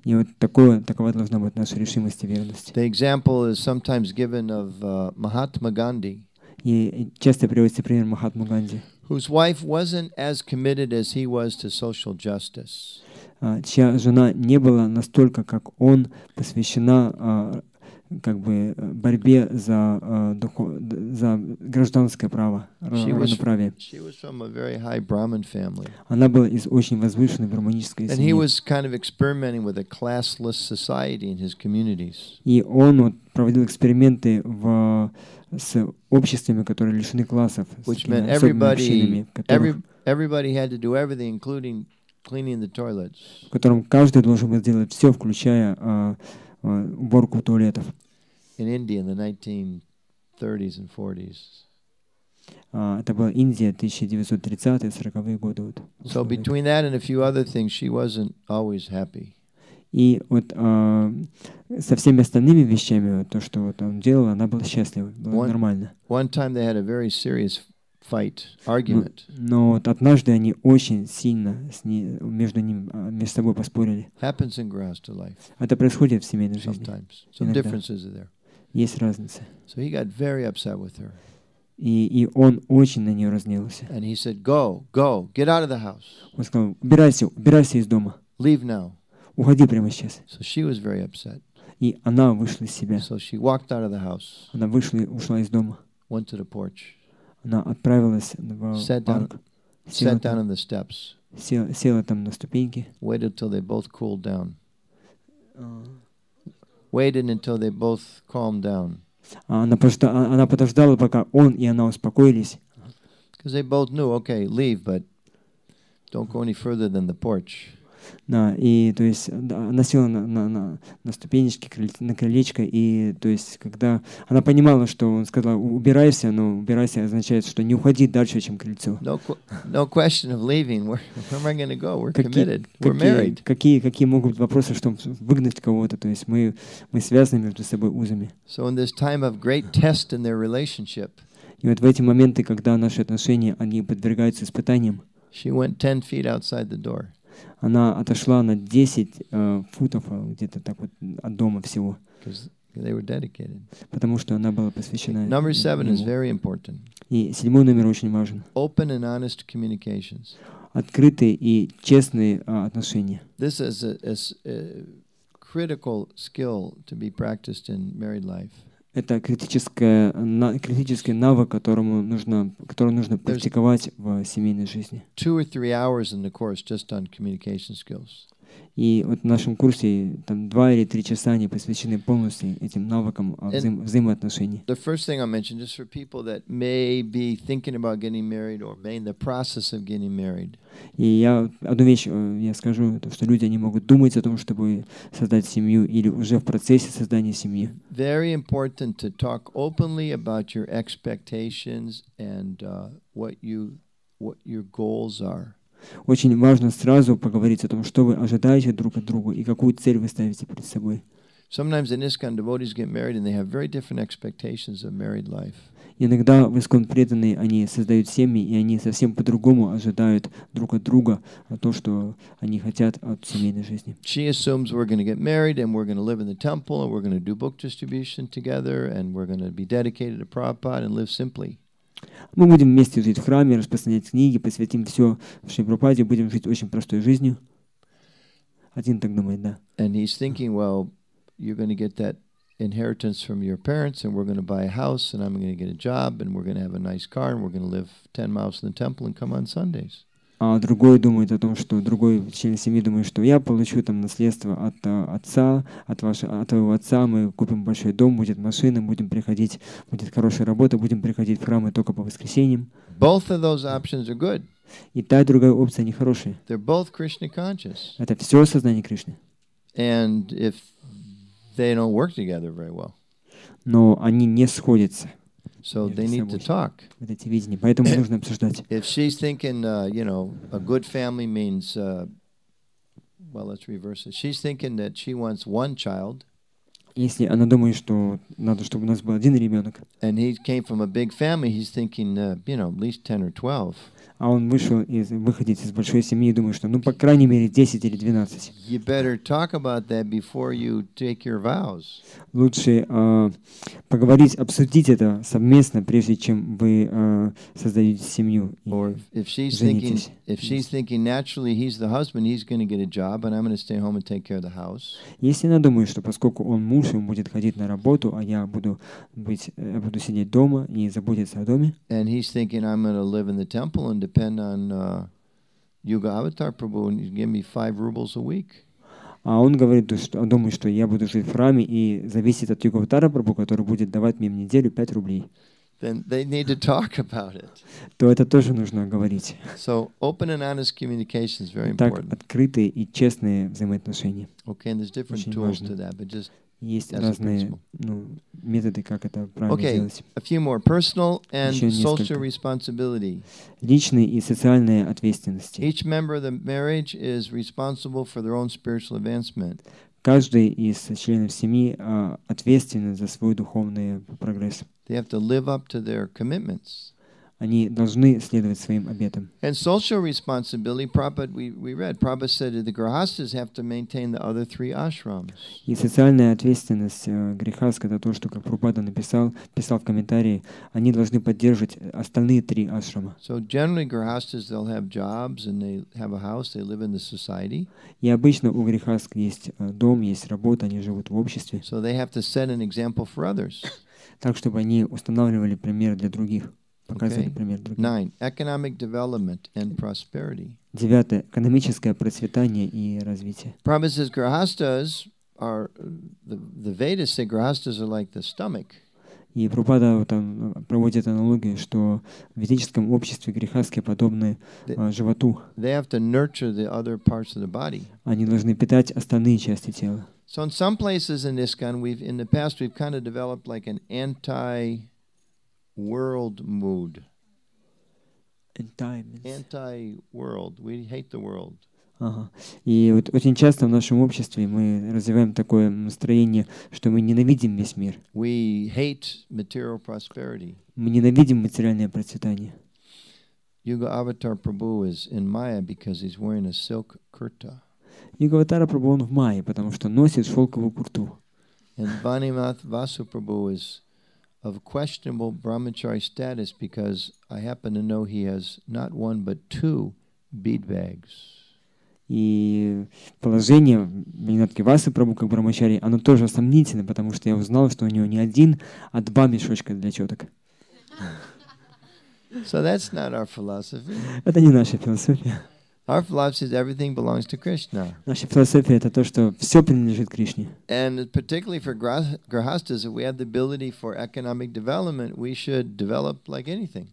И вот такова должна быть наша решимость и верность. The example is sometimes given of Mahatma Gandhi, И часто приводится пример Махатмы Ганди, whose wife wasn't as committed as he was to social justice. чья жена не была настолько, как он, посвящена как бы борьбе за гражданское право, равноправие. She was from a very high Brahmin family. Она была из очень возвышенной браманической And he семьи. was kind of experimenting with a classless society in his communities. И он вот проводил эксперименты с обществами, которые лишены классов, с Which такими meant особыми общинами, everybody had to do everything, including cleaning the toilets. в котором каждый должен был делать все, включая уборку туалетов. In India in the 1930s and 40s. Это была Индия, 1930-е, 40-е годы. Вот. So between that and a few other things, she wasn't always happy. И вот со всеми остальными вещами, то, что вот он делал, она была счастлива, было нормально. One time they had a very serious fight, argument. Но вот однажды они очень сильно между собой поспорили. Happens in grihastha life. Это происходит в семейной жизни. Sometimes. Some differences are there. Есть разница. So he got very upset with her. И он очень на нее разгневался. And he said, "Go, get out of the house. Он сказал: убирайся из дома. Leave now." Уходи прямо сейчас. So she was very upset. И она вышла из себя. So she walked out of the house. Она ушла из дома. Went to the porch. Она отправилась в парк. Sat down on the steps. Села там на ступеньки. Waited till they both cooled down. Waited until they both calmed down. Она подождала, пока он и она успокоились. Because they both knew, okay, leave, but don't go any further than the porch. Да, и то есть она села на ступенечки, на крылечко, и то есть когда она понимала, что он сказал убирайся, но убирайся означает, что не уходи дальше, чем крыльцо. No question of leaving. Where am I going to go? We're committed. We're married. Какие могут быть вопросы, что выгнать кого-то? То есть мы связаны между собой узами. So in this time of great test in their relationship, и вот в эти моменты, когда наши отношения они подвергаются испытаниям, she went 10 feet outside the door. Она отошла на 10 футов где-то так вот от дома всего. They were dedicated. Потому что она была посвящена Number 7 ему. is very important. И 7-й номер очень важен. Open and honest communications. Открытые и честные отношения. This is a critical skill to be practiced in married life. Это критический навык, который нужно практиковать в семейной жизни. 2 or 3 hours in the course just on communication skills. И вот в нашем курсе там 2 или 3 часа они посвящены полностью этим навыкам взаимоотношений. The first thing I mentioned is for people that may be thinking about getting married or may in the process of getting married. И я одну вещь я скажу, то, что люди они могут думать о том, чтобы создать семью или уже в процессе создания семьи. Very important to talk openly about your expectations and what your goals are. Очень важно сразу поговорить о том, что вы ожидаете друг от друга и какую цель вы ставите перед собой. Sometimes in ISKCON devotees get married and they have very different expectations of married life. Иногда в ISKCON преданные они создают семьи и они совсем по-другому ожидают друг от друга то, что они хотят от семейной жизни. She assumes we're going to get married and we're going to live in the temple and we're going to do book distribution together and we're going to be dedicated to Prabhupada and live simply. Мы будем вместе жить в храме, распространять книги, посвятим все в Шри Прабхупаде, будем жить очень простой жизнью. Один так думает, да. And he's thinking, well, you're going to get that inheritance from your parents and we're going to buy a house and I'm going to get a job and we're going to have a nice car and we're going to live 10 miles from the temple and come on Sundays. А другой думает о том, что другой член семьи думает, что я получу там наследство от отца, от твоего отца, мы купим большой дом, будет машина, будем приходить, будет хорошая работа, будем приходить в храмы только по воскресеньям. Both of those options are good. И та и другая опция, они хорошие. They're both Krishna conscious. Это все сознание Кришны. And if they don't work together very well. Но они не сходятся. So they need to talk. Вот эти видения, поэтому нужно обсуждать. If she's thinking, a good family means, well, let's reverse it. She's thinking that she wants one child. Если она думает, что надо, чтобы у нас был один ребенок, and he came from a big family, he's thinking, at least 10 or 12. а он выходит из большой семьи и думает, что ну, по крайней мере, 10 или 12. You better talk about that before you take your vows. Лучше поговорить, обсудить это совместно, прежде чем вы создаете семью и Or if she's женитесь. thinking naturally he's the husband, he's going to get a job, and I'm going to stay home and take care of the house. Если она думает, что поскольку он муж, он будет ходить на работу, а я буду сидеть дома и заботиться о доме, And he's thinking I'm going to live in the temple and depend on Yuga Avatar Prabhu, and he's giving me 5 rubles a week. а он говорит, что думает, что я буду жить в храме и зависит от Одухотвара Прабху, который будет давать мне в неделю 5 рублей, Then they need to talk about it. то это тоже нужно говорить. So open and honest communication is very Так, important. открытые и честные взаимоотношения. Okay, and there's different Очень tools важно. to that, but just Есть as a разные principle. методы, как это правильно Okay, делать. a few more. Personal and Еще несколько. social responsibility. Личные и социальные ответственности. Each member of the marriage is responsible for their own spiritual advancement. Каждый из членов семьи ответственен за свой духовный прогресс. They have to live up to their commitments. Они должны следовать своим обетам. And social responsibility, Prabhupada, we read, Prabhupada said that the grihasthas have to maintain the other 3 ashrams. И социальная ответственность грихастха — это то, что, как Прабхупада писал в комментарии, они должны поддерживать остальные 3 ашрама. So generally grihasthas, they'll have jobs and they have a house, they live in the society. И обычно у грихастх есть дом, есть работа, они живут в обществе. So they have to set an example for others. Так, чтобы они устанавливали пример для других. Показывали Okay. пример другим. 9. Economic development and prosperity. 9. Экономическое процветание и развитие. Prabhupada says grihasthas are, the Vedas say grihasthas are like the stomach. И Прабхупада там проводит аналогию, что в ведическом обществе грихастхи подобны животу. They have to nurture the other parts of the body. Они должны питать остальные части тела. So in some places in ISKCON, in the past, we've kind of developed like an anti-world mood. Anti-world. We hate the world. Ага. И вот очень часто в нашем обществе мы развиваем такое настроение, что мы ненавидим весь мир. We hate material prosperity. Мы ненавидим материальное процветание. Yuga Avatar Prabhu is in Maya because he's wearing a silk kurta. Одухотвара Прабху он в мае, потому что носит шелковую курту. And Vanimath Vasu Prabhu is of questionable brahmachari status because I happen to know he has not 1 but 2 bead bags. И положение Ванинатхи Васы Прабху как брамачари, оно тоже сомнительно, потому что я узнал, что у него не 1, а 2 мешочка для четок. So that's not our philosophy. Это не наша философия. Our philosophy is everything belongs to Krishna. Наша философия — это то, что все принадлежит Кришне. And particularly for grihasthas, if we have the ability for economic development, we should develop like anything.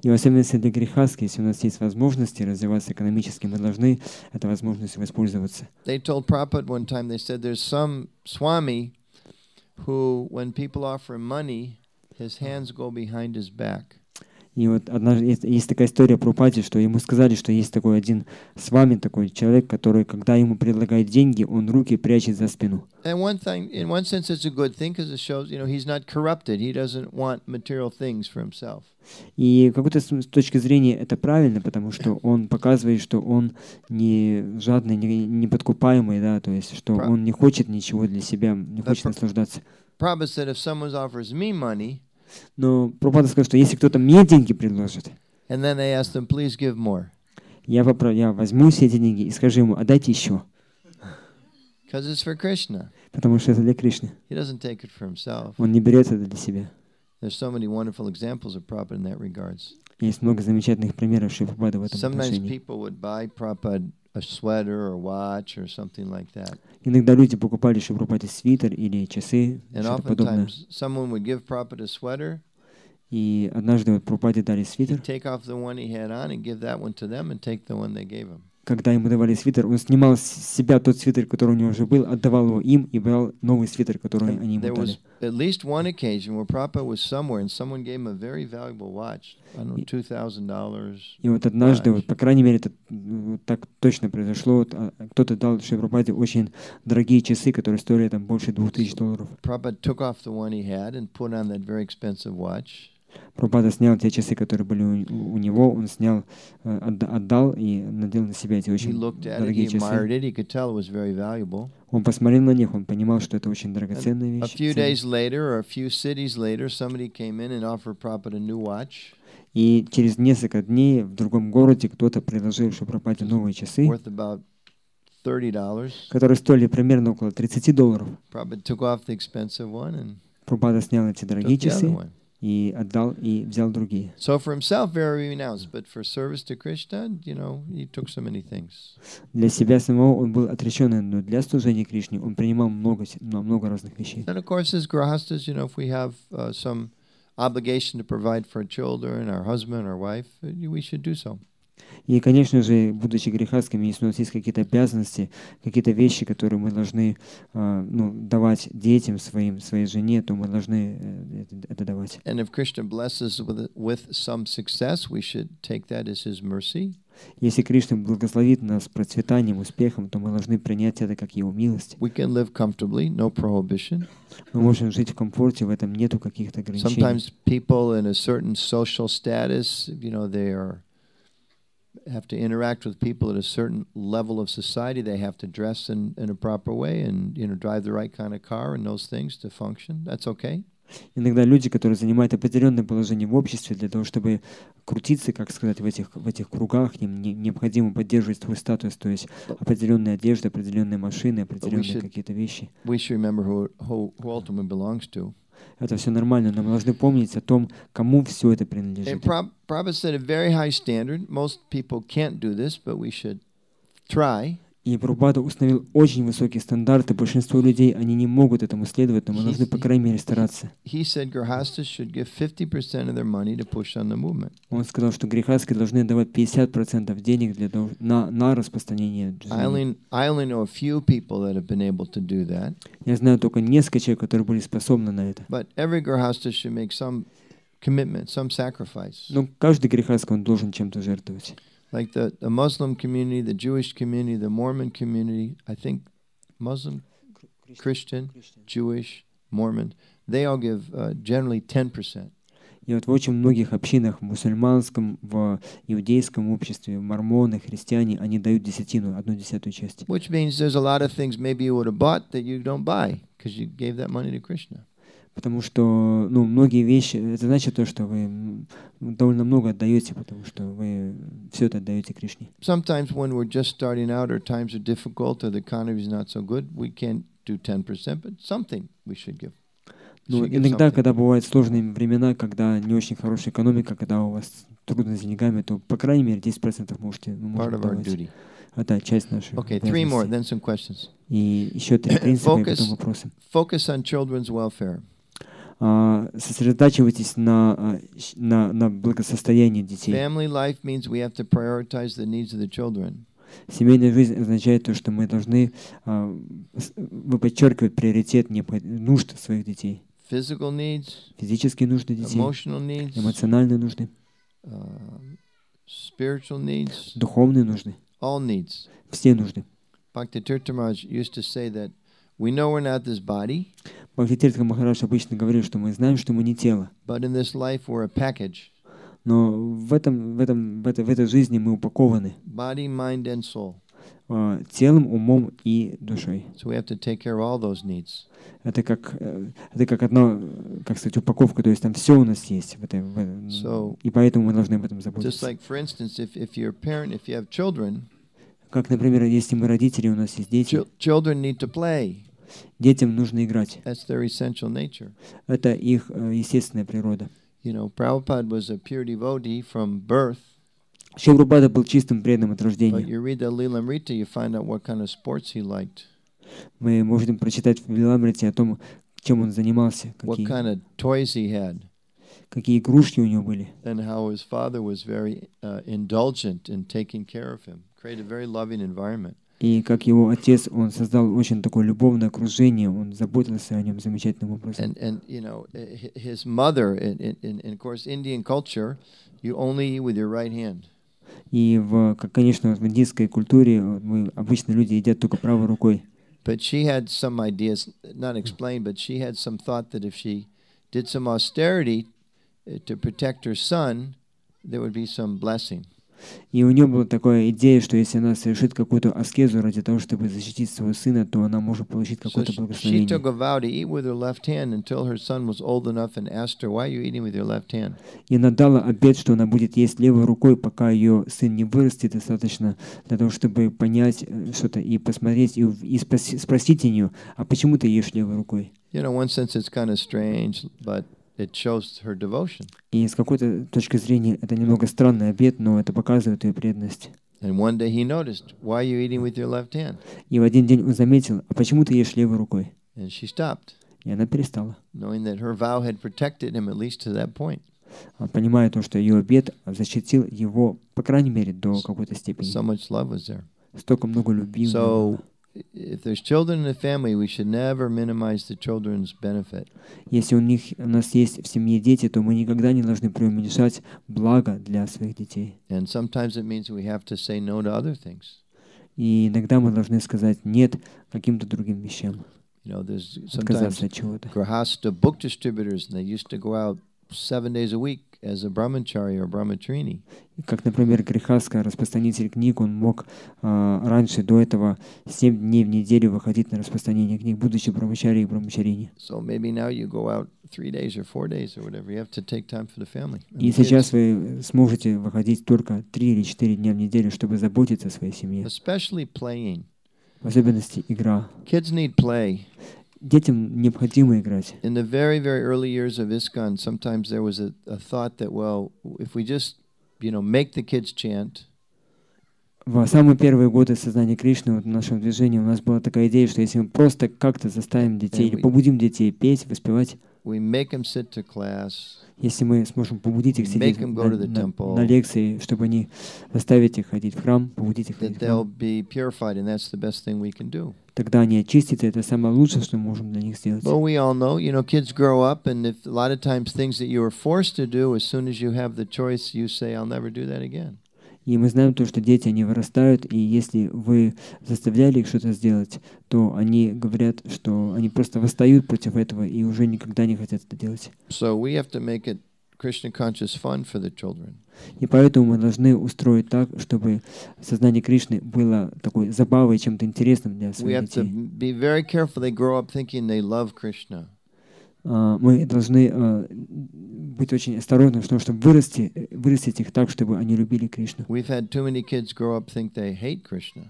И в особенности для грихастхи, если у нас есть возможности развиваться экономически, мы должны этой возможностью воспользоваться. They told Prabhupada one time, they said there's some Swami who, when people offer him money, his hands go behind his back. И вот однажды есть такая история про Прабхупаде, что ему сказали, что есть такой один с вами такой человек, который, когда ему предлагают деньги, он руки прячет за спину. And one thing, in one sense, it's a good thing because it shows, he's not corrupted. He doesn't want material things for himself. И какой-то с точки зрения это правильно, потому что он показывает, что он не жадный, не подкупаемый, да, то есть что он не хочет ничего для себя, не хочет наслаждаться. Prabhupada said, if someone offers me money, но Прабхупада сказал, что если кто-то мне деньги предложит, and then they ask them, please give more. Я возьму все эти деньги и скажу ему, отдайте еще. Because it's for Krishna. Потому что это для Кришны. He doesn't take it for himself. Он не берет это для себя. There's so many wonderful examples of Prabhupada in that regards. Есть много замечательных примеров Шри Прабхупады в этом Sometimes отношении. people would buy Prabhupada a sweater or watch or something like that. Иногда люди покупали Шри Прабхупаде свитер или часы, And что-то подобное. oftentimes someone would give Prabhupada a sweater. И однажды вот Прабхупаде дали свитер. He'd take off the one he had on and give that one to them and take the one they gave him. когда ему давали свитер, он снимал с себя тот свитер, который у него уже был, отдавал его им и брал новый свитер, который они ему дали. At least one occasion where Prabhupada was somewhere and someone gave him a very valuable watch, I don't know, $2,000. И вот однажды, вот, по крайней мере, это так точно произошло, кто-то дал Шри Прабхупаде очень дорогие часы, которые стоили там больше $2000. Prabhupada took off the one he had and put on that very expensive watch. Прабхупада снял те часы, которые были у него, он снял, отдал и надел на себя эти очень дорогие часы. Он посмотрел на них, он понимал, что это очень драгоценная вещь. И через несколько дней в другом городе кто-то предложил Шри Прабхупаде новые часы, которые стоили примерно около $30. Прабхупада снял эти дорогие часы и отдал, и взял другие. Для себя самого он был отреченный, но для служения Кришне он принимал много разных вещей. И, конечно же, будучи грихастками, если у нас есть какие-то обязанности, какие-то вещи, которые мы должны давать детям своим, своей жене, то мы должны это давать. Если Кришна благословит нас процветанием, успехом, то мы должны принять это как Его милость. Мы можем жить в комфорте, в этом нету каких-то ограничений. Have to interact with people at a certain level of society. They have to dress in a proper way and drive the right kind of car and those things to function. That's okay. Иногда люди, которые занимают определенное положение в обществе, для того, чтобы крутиться, как сказать, в этих кругах, им необходимо поддерживать свой статус, то есть определенная одежда, определенные машины, определенные какие-то вещи. We should remember who ultimately belongs to. Это все нормально, но мы должны помнить о том, кому все это принадлежит. Prabhupada set a very high standard. Most people can't do this, but we should try. И Прабхупада установил очень высокие стандарты. Большинство людей, они не могут этому следовать, но мы должны, по крайней мере, стараться. Он сказал, что грихастхи должны давать 50% денег на распространение жизни. Я знаю только несколько человек, которые были способны на это. Но каждый грихастха, он должен чем-то жертвовать. Like the Muslim community, the Jewish community, the Mormon community, I think Muslim, Christian, Jewish, Mormon, they all give generally 10%. И вот в очень многих общинах, в мусульманском, в иудейском обществе, мормоны, христиане, они дают десятину, 1/10 часть. Which means there's a lot of things maybe you would have bought that you don't buy because you gave that money to Krishna. Потому что, многие вещи, это значит то, что вы довольно много отдаете, потому что вы все это отдаете Кришне. Sometimes when we're just starting out, or times are difficult, or the economy is not so good, we can't do 10%, but something we should give. Иногда, когда бывают сложные времена, когда не очень хорошая экономика, когда у вас трудно с деньгами, то, по крайней мере, 10% можете давать. Это часть нашей обязанности. И еще 3 принципа, и потом вопросы. Focus on children's welfare. Сосредотачивайтесь на благосостоянии детей. Семейная жизнь означает то, что мы должны подчеркивать приоритет нужд своих детей. Физические нужды детей, эмоциональные нужды, духовные нужды, все нужды. We know we're not this body. Бхактитиртха Махарадж обычно говорил, что мы знаем, что мы не тело. But in this life we're a package. Но в этой жизни мы упакованы. Body, mind and soul. Телом, умом и душой. So we have to take care of all those needs. Это как одно, как сказать, упаковка, то есть там все у нас есть и поэтому мы должны об этом заботиться. Just like, for instance, if you're a parent, if you have children. Как, например, если мы родители, у нас есть дети. Children need to play. Детям нужно играть. That's their essential nature. Это их естественная природа. Prabhupada was a pure devotee from birth. Шри Прабхупада был чистым преданным от рождения. But you read the Lilamrita, you find out what kind of sports he liked. Мы можем прочитать в Лиламрите о том, чем он занимался, what kind of toys he had. Какие игрушки у него были. And how his father was very indulgent in taking care of him. Create a very loving environment. И как его отец, он создал очень такое любовное окружение, он заботился о нем замечательным образом. And you know, his mother, in of course, Indian culture, you only eat with your right hand. И, конечно, в индийской культуре мы, обычно люди едят только правой рукой. But she had some ideas, not explained, but she had some thought that if she did some austerity to protect her son, there would be some blessing. И у нее была такая идея, что если она совершит какую-то аскезу ради того, чтобы защитить своего сына, то она может получить какое-то благословение. She took a vow to eat with her left hand until her son was old enough and asked her, "Why are you eating with your left hand?" И она дала обет, что она будет есть левой рукой, пока ее сын не вырастет достаточно для того, чтобы понять что-то и посмотреть и спросить у нее, а почему ты ешь левой рукой? You know, in one sense it's kind of strange, but it shows her devotion. И с какой-то точки зрения это немного странный обет, но это показывает ее преданность. And one day he noticed, "Why are you eating with your left hand?" И в один день он заметил, а почему ты ешь левой рукой? And she stopped, И она перестала, knowing that her vow had protected him at least to that point. понимая то, что ее обет защитил его, по крайней мере, до какой-то степени. So much love was there. Столько много любви. So if there's children in the family, we should never minimize the children's benefit. Если у нас есть в семье дети, то мы никогда не должны преуменьшать благо для своих детей. And sometimes it means we have to say no to other things. И иногда мы должны сказать нет каким-то другим вещам, You know, there's sometimes отказаться от чего-то. grihastha book distributors, and they used to go out 7 days a week as a brahmachari or brahmacharini. Как, например, грихастха, распространитель книг, он мог раньше, до этого, 7 дней в неделю выходить на распространение книг, будучи брахмачари и брахмачарини. So maybe now you go out 3 days or 4 days or whatever. You have to take time for the family. and И the сейчас kids. вы сможете выходить только 3 или 4 дня в неделю, чтобы заботиться о своей семье. Especially playing. В особенности игра. Kids need play. Детям необходимо играть. In the very, very early years of ISKCON, sometimes there was a thought that, well, if we just, you know, make the kids chant, В самые первые годы сознания Кришны, вот в нашем движении, у нас была такая идея, что если мы просто как-то заставим детей или побудим детей петь, воспевать, we make them sit to class, если мы сможем побудить их сидеть Make them go to the temple. на лекции, чтобы они заставить их ходить в храм, побудить их that ходить в they'll храм, be purified, and that's the best thing we can do. тогда они очистятся, это самое лучшее, что мы можем для них сделать. Well, we all know, you know, kids grow up, and if a lot of times things that you were forced to do, as soon as you have the choice, you say, "I'll never do that again." И мы знаем то, что дети, они вырастают, и если вы заставляли их что-то сделать, то они говорят, что они просто восстают против этого и уже никогда не хотят это делать. So we have to make it Krishna conscious fun for the children. И поэтому мы должны устроить так, чтобы сознание Кришны было такой забавой, чем-то интересным для We своих have to детей. be very careful they grow up thinking they love Krishna. Мы должны быть очень осторожны, чтобы вырастить их так, чтобы они любили Кришну. We've had too many kids grow up think they hate Krishna.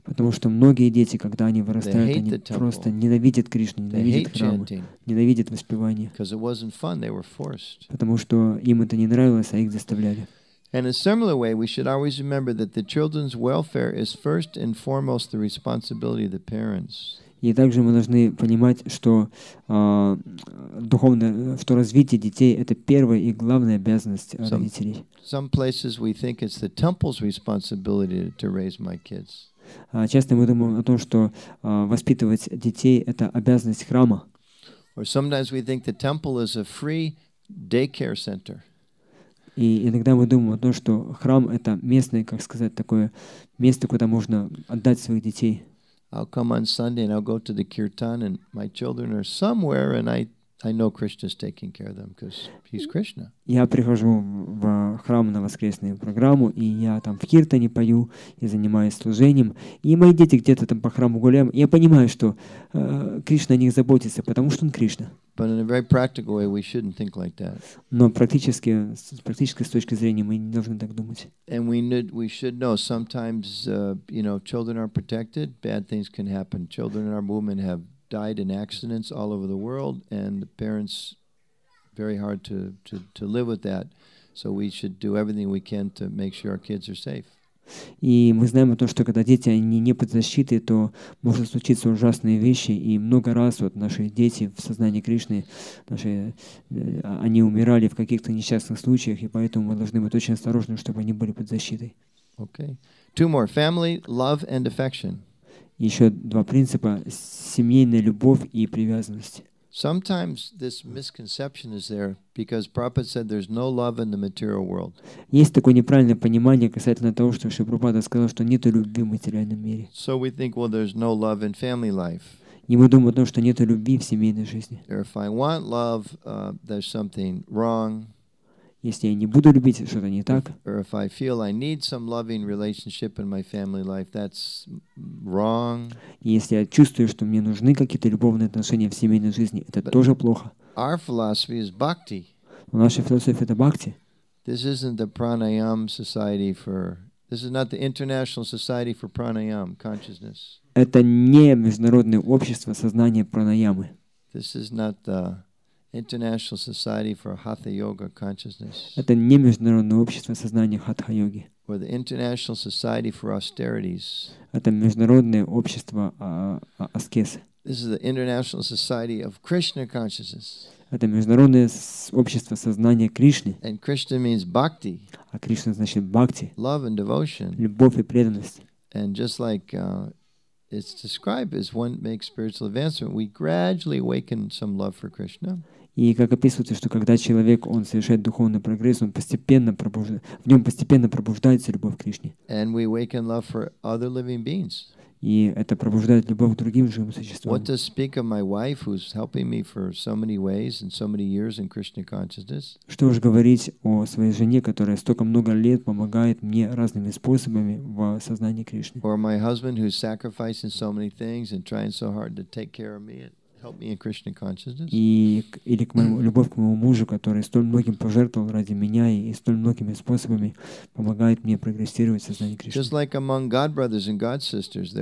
Потому что многие дети, когда они вырастают, hate они the temple. просто ненавидят Кришну, They ненавидят hate храмы, chanting ненавидят воспевание. because it wasn't fun. They were forced. Потому что им это не нравилось, а их заставляли. And in a similar way, we should always remember that the children's welfare is first and foremost the responsibility of the parents. И также мы должны понимать, что духовное, что развитие детей — это первая и главная обязанность родителей. Some places we think it's the temple's responsibility to raise my kids. Часто мы думаем о том, что воспитывать детей — это обязанность храма. Or sometimes we think the temple is a free daycare center. И иногда мы думаем о том, что храм — это местное, как сказать, такое место, куда можно отдать своих детей. I'll come on Sunday and I'll go to the kirtan and my children are somewhere and I know Krishna's taking care of them because he's Krishna. Я прихожу в храм на воскресную программу, и я там в киртане пою, и занимаюсь служением, и мои дети где-то там по храму гуляют. Я понимаю, что Кришна о них заботится, потому что он Кришна. But in a very practical way, we shouldn't think like that. Но с практической точки зрения мы не должны так думать. And we should know sometimes, you know, children are protected. Bad things can happen. Children in our movement have died in accidents all over the world, and the parents, very hard to live with that. So we should do everything we can to make sure our kids are safe. И мы знаем о том, что когда дети они не под защитой, то может случиться ужасные вещи. И много раз вот наши дети в сознании Кришны, они умирали в каких-то несчастных случаях, и поэтому мы должны быть очень осторожны, чтобы они были под защитой. Okay. Two more: family, love, and affection. Еще два принципа: семейная любовь и привязанность. Sometimes this misconception is there because Prabhupada said there's no love in the material world. Есть такое неправильное понимание касательно того, что Шри Прабхупада сказал, что нет любви в материальном мире. So we think, well, there's no love in family life. И мы думаем о том, что нет любви в семейной жизни. Or if I want love, there's something wrong. Если я не буду любить, что-то не так. Or if I feel I need some loving relationship in my family life, that's wrong. И если я чувствую, что мне нужны какие-то любовные отношения в семейной жизни, это тоже плохо. Our philosophy is bhakti. Наша философия — это бхакти. This isn't the pranayam society for. This is not the International Society for Pranayam Consciousness. Это не международное общество сознания пранаямы. This is not the International Society for Hatha Yoga Consciousness. Это не международное общество сознания хатха-йоги. Or the International Society for Austerities. Это международное общество аскезы. This is the International Society of Krishna Consciousness. Это международное общество сознания Кришны. And Krishna means bhakti. А Кришна значит бхакти. Love and devotion. Любовь и преданность. And just like it's described as one makes spiritual advancement, we gradually awaken some love for Krishna. И как описывается, что когда человек, он совершает духовный прогресс, он постепенно в нем постепенно пробуждается любовь к Кришне. And we awaken love for other living beings. И это пробуждает любовь к другим живым существам. What to speak of my wife, who's helping me for so many ways and so many years in Krishna consciousness? Что уж говорить о своей жене, которая столько много лет помогает мне разными способами в сознании Кришны. Or my husband, who's sacrificing so many things and trying so hard to take care of me and help me in Krishna consciousness? Или к моему, любовь к моему мужу, который столь многим пожертвовал ради меня и столь многими способами помогает мне прогрессировать в сознании Кришны. Just like among God brothers and God sisters,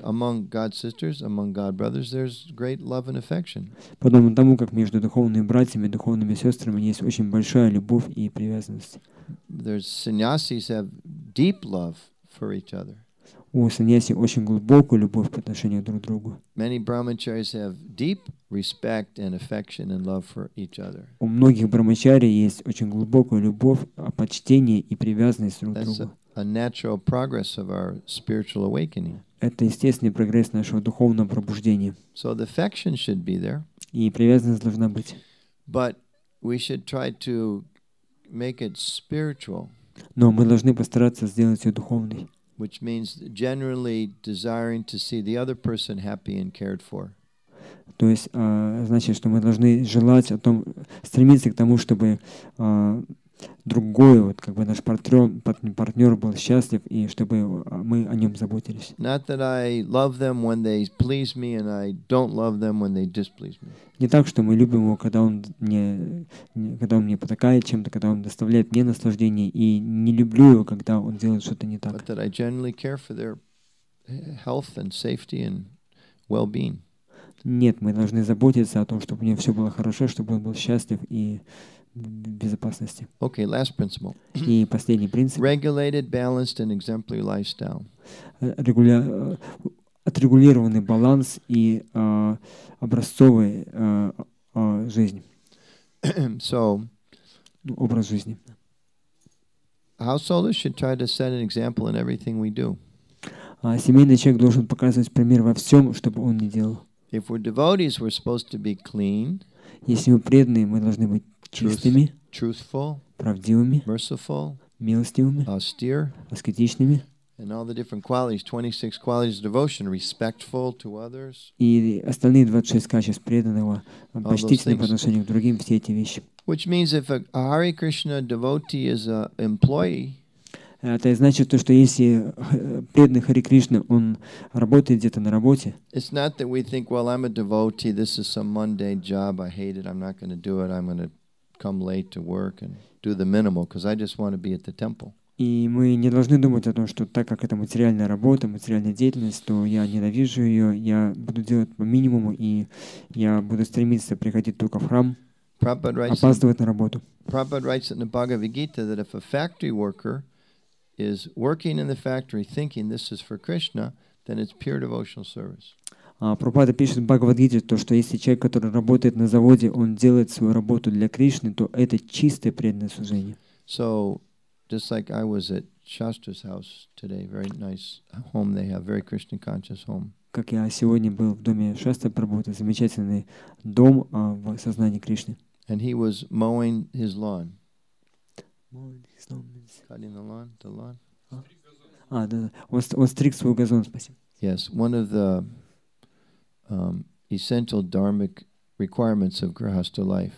among God sisters, among God brothers, there's great love and affection. Подобно тому, как между духовными братьями и духовными сестрами есть очень большая любовь и привязанность. There's sannyasis have deep love for each other. У саньяси очень глубокую любовь по отношению друг к другу. Many brahmacharis have deep respect and affection and love for each other. У многих брамачари есть очень глубокая любовь, почтение и привязанность друг к другу. That's a natural progress of our spiritual awakening. Это естественный прогресс нашего духовного пробуждения. So the affection should be there. И привязанность должна быть. But we should try to make it spiritual. Но мы должны постараться сделать ее духовной. Which means generally desiring to see the other person happy and cared for. То есть, значит, что мы должны желать о том, стремиться к тому, чтобы другой, вот как бы наш партнер был счастлив и чтобы мы о нем заботились. Not that I love them when they please me and I don't love them when they displease me. Не так, что мы любим его, когда он мне потакает чем-то, когда он доставляет мне наслаждение, и не люблю его, когда он делает что-то не так. But that I generally care for their health and safety and well-being. Нет, мы должны заботиться о том, чтобы у него все было хорошо, чтобы он был счастлив и в безопасности. Okay, last principle. И последний принцип. Regulated, balanced, and exemplary lifestyle. Отрегулированный баланс и образцовая жизнь. So, образ жизни. Householders should try to set an example in everything we do. Семейный человек должен показывать пример во всем, чтобы он не делал. If we're devotees, we're supposed to be clean. Если мы преданные, мы должны быть чистыми, truthful, правдивыми, merciful, милостивыми, austere, аскетичными. And all the different qualities, 26 qualities of devotion, respectful to others. И остальные 26 качеств преданного, почтительны по отношению к другим, все эти вещи. Which means if a Hare Krishna devotee is an employee, это значит то, что если преданный Хари Кришна, он работает где-то на работе. It's not that we think, well, I'm a devotee, this is some mundane job, I hate it, I'm not going to do it, I'm going to come late to work and do the minimal because I just want to be at the temple. И мы не должны думать о том, что так как это материальная работа, материальная деятельность, то я ненавижу ее, я буду делать по минимуму, и я буду стремиться приходить только в храм, опаздывать на работу. Prabhupada writes in the Bhagavad Gita that if a factory worker is working in the factory thinking this is for Krishna, then it's pure devotional service. Прабхупада пишет в Бхагавад-гите, то, что если человек, который работает на заводе, он делает свою работу для Кришны, то это чистое преданное служение. So, just like I was at Shastra's house today. Very nice home they have. Very Krishna conscious home. Как я сегодня был в доме Шастра Прабху, это замечательный дом в сознании Кришны. And he was mowing his lawn. Cutting the lawn. The lawn. Да. Он стриг свой газон, спасибо. Yes, one of the essential dharmic requirements of grihastha life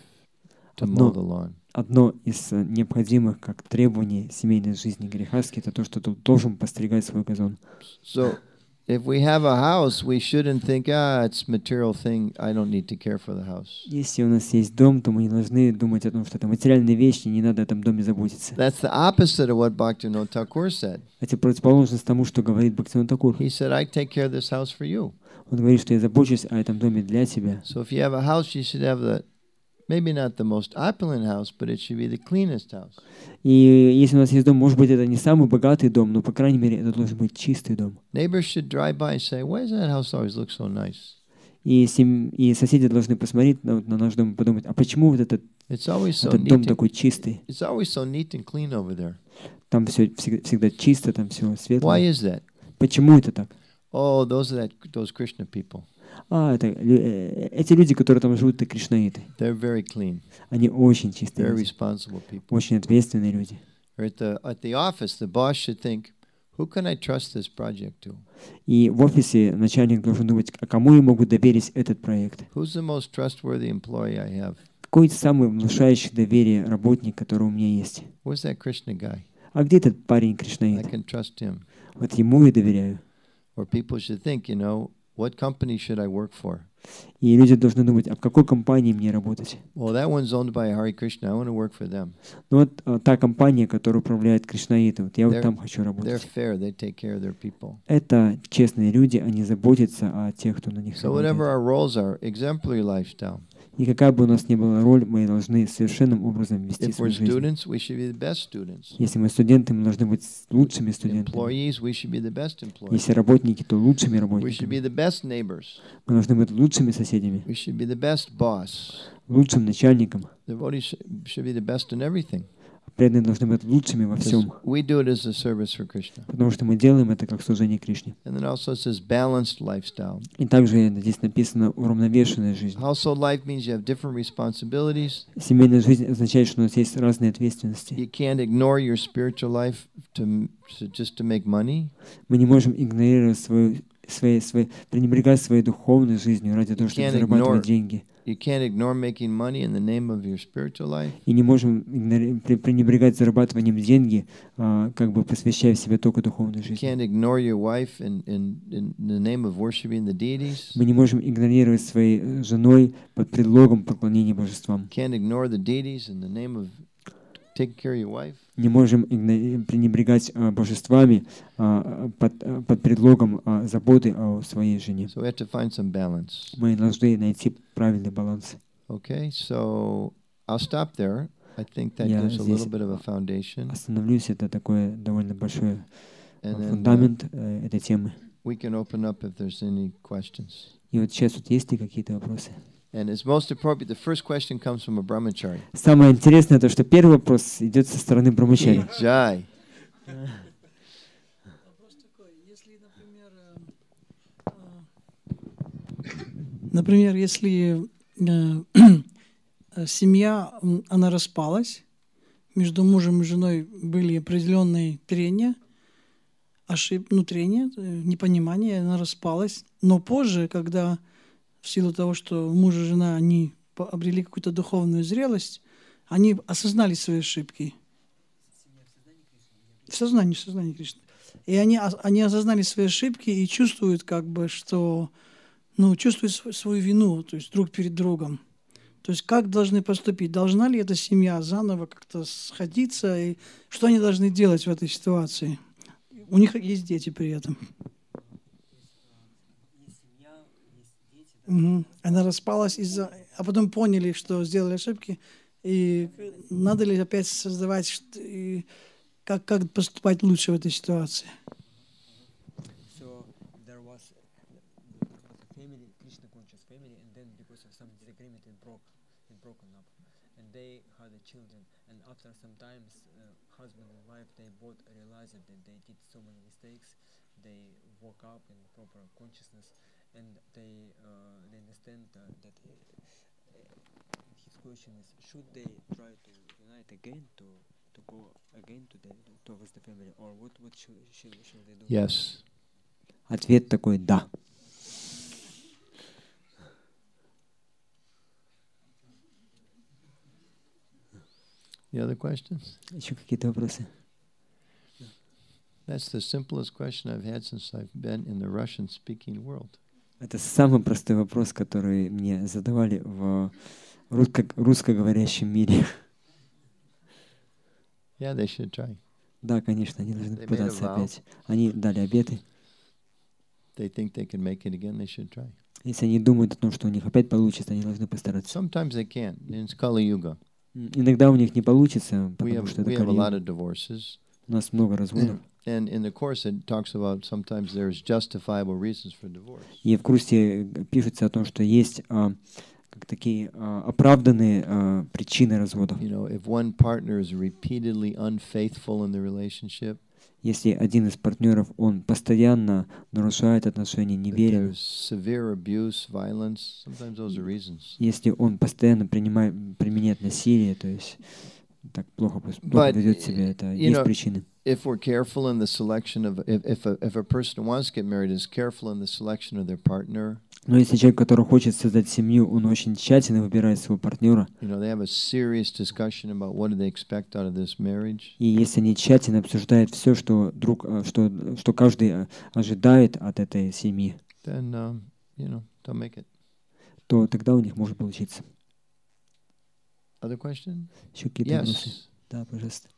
to mow the lawn. Одно из необходимых как требований семейной жизни грихастхи это то, что ты должен постригать свой газон. So, if we have a house, we shouldn't think, it's material thing. I don't need to care for the house. Если у нас есть дом, то мы не должны думать о том, что это материальные вещи, не надо о этом доме заботиться. That's the opposite of what Bhaktivinoda Thakur said. Это противоположность тому, что говорит Бхактивинода Тхакур. He said, I take care of this house for you. Он говорит, что я забочусь о этом доме для тебя. So if you have a house, you should have maybe not the most opulent house, but it should be the cleanest house. И если у нас есть дом, может быть, это не самый богатый дом, но, по крайней мере, это должен быть чистый дом. Neighbors should drive by and say, why does that house always look so nice? И соседи должны посмотреть на наш дом и подумать, а почему вот этот дом такой чистый? It's always so neat and clean over there. Там все всегда чисто, там все светло. Why is that? Почему это так? Oh, those Krishna people. Эти люди, которые там живут, это кришнаиты. They're very clean. Они очень чистые They're люди. responsible people. Очень ответственные люди. At the office, the boss should think, who can I trust this project to? И в офисе начальник должен думать, а кому я могу доверить этот проект? Who's the most trustworthy employee I have? Какой самый внушающий доверие работник, который у меня есть? Where's that Krishna guy? А где этот парень I кришнаит? can trust him. Вот ему и доверяю. Or people should think, what company should I work for? И люди должны думать, а в какой компании мне работать? Well, that one's owned by Hare Krishna. I want to work for them. Ну вот та компания, которая управляет кришнаиты, вот я вот там хочу They're работать. fair. They take care of their people. Это честные люди, они заботятся о тех, кто на них So whatever работает. our roles are, exemplary lifestyle. И какая бы у нас ни была роль, мы должны совершенным образом вести If we're свою жизнь. students, we should be the best students. Если мы студенты, мы должны быть лучшими студентами. Employees, we should be the best employees. Если работники, то лучшими We should be работниками. the best neighbors. Мы должны быть лучшими соседями, We should be the best boss. лучшим начальником. Devotees should be the best in everything. Преданные должны быть лучшими во Because всем, we do it as a service for Krishna. потому что мы делаем это как служение Кришне. And then also it says balanced lifestyle. И также здесь написано уравновешенная жизнь. Household life means you have different responsibilities. Семейная жизнь означает, что у нас есть разные ответственности. You can't ignore your spiritual life just to make money. Мы не можем игнорировать пренебрегать своей духовной жизнью ради того, чтобы зарабатывать деньги. You can't ignore making money in the name of your spiritual life. И не можем пренебрегать зарабатыванием деньги, как бы посвящая себе только духовной You жизни. can't ignore your wife in the name of worshiping the deities. Мы не можем игнорировать своей женой под предлогом поклонения божествам. Can't ignore the deities in the name of taking care of your wife. Не можем пренебрегать божествами под предлогом заботы о своей жене. So we have to find some balance. Мы должны найти правильный баланс. Okay, so I'll stop there. I think that Я gives a здесь little bit of a foundation. Остановлюсь, это такой довольно большой And then фундамент этой темы. we can open up if there's any questions. И вот сейчас вот есть ли какие-то вопросы? And it's most appropriate. The first question comes from a brahmachari. Самое интересное то, что первый вопрос идет со стороны брамачари. Jai. Вопрос такой, если, например, если семья, она распалась, между мужем и женой были определенные трения, трения, непонимание, она распалась, но позже, когда в силу того, что муж и жена, они обрели какую-то духовную зрелость, они осознали свои ошибки. В сознании Кришны. И они осознали свои ошибки и чувствуют, что чувствуют свою вину, то есть друг перед другом. То есть как должны поступить? Должна ли эта семья заново как-то сходиться? И что они должны делать в этой ситуации? У них есть дети при этом. Она распалась а потом поняли, что сделали ошибки, и надо ли опять создавать, как поступать лучше в этой ситуации? they broken up, and they had a children. And after some times, husband and wife, they both realized that they did so many mistakes. They woke up in proper consciousness, and they understand that his question is: should they try to unite again, to go again towards the family, or what should they do? Yes. Ответ такой да. The other questions? Еще какие-то вопросы? That's the simplest question I've had since I've been in the Russian-speaking world. Это самый простой вопрос, который мне задавали в русскоговорящем мире. Yeah, they should try. Да, конечно, они должны They попытаться made a vow. опять. Они дали обеты. They think they can make it again, they should try. Если они думают о том, что у них опять получится, они должны постараться. Sometimes they can't. It's Kali Yuga. Иногда у них не получится, We потому что это have a lot Кали-юга. of divorces. У нас много разводов. And in the Course it talks about sometimes there's justifiable reasons for divorce. И в Курсе пишется о том, что есть как такие оправданные причины разводов. You know, if one partner is repeatedly unfaithful in the relationship, Если один из партнеров, он постоянно нарушает отношения, не if верен, there's severe abuse, violence, sometimes those are reasons. если он постоянно применяет насилие, то есть так плохо But, ведет себя, это you есть know, причины. If we're careful in the selection of, if a person who wants to get married is careful in the selection of their partner, Но если человек, который хочет создать семью, он очень тщательно выбирает своего партнера, you know, they have a serious discussion about what do they expect out of this marriage. и если они тщательно обсуждают все, что каждый ожидает от этой семьи, Then, you know, they'll make it. то тогда у них может получиться. Other question? Еще какие-то вопросы? Yes. Да, пожалуйста.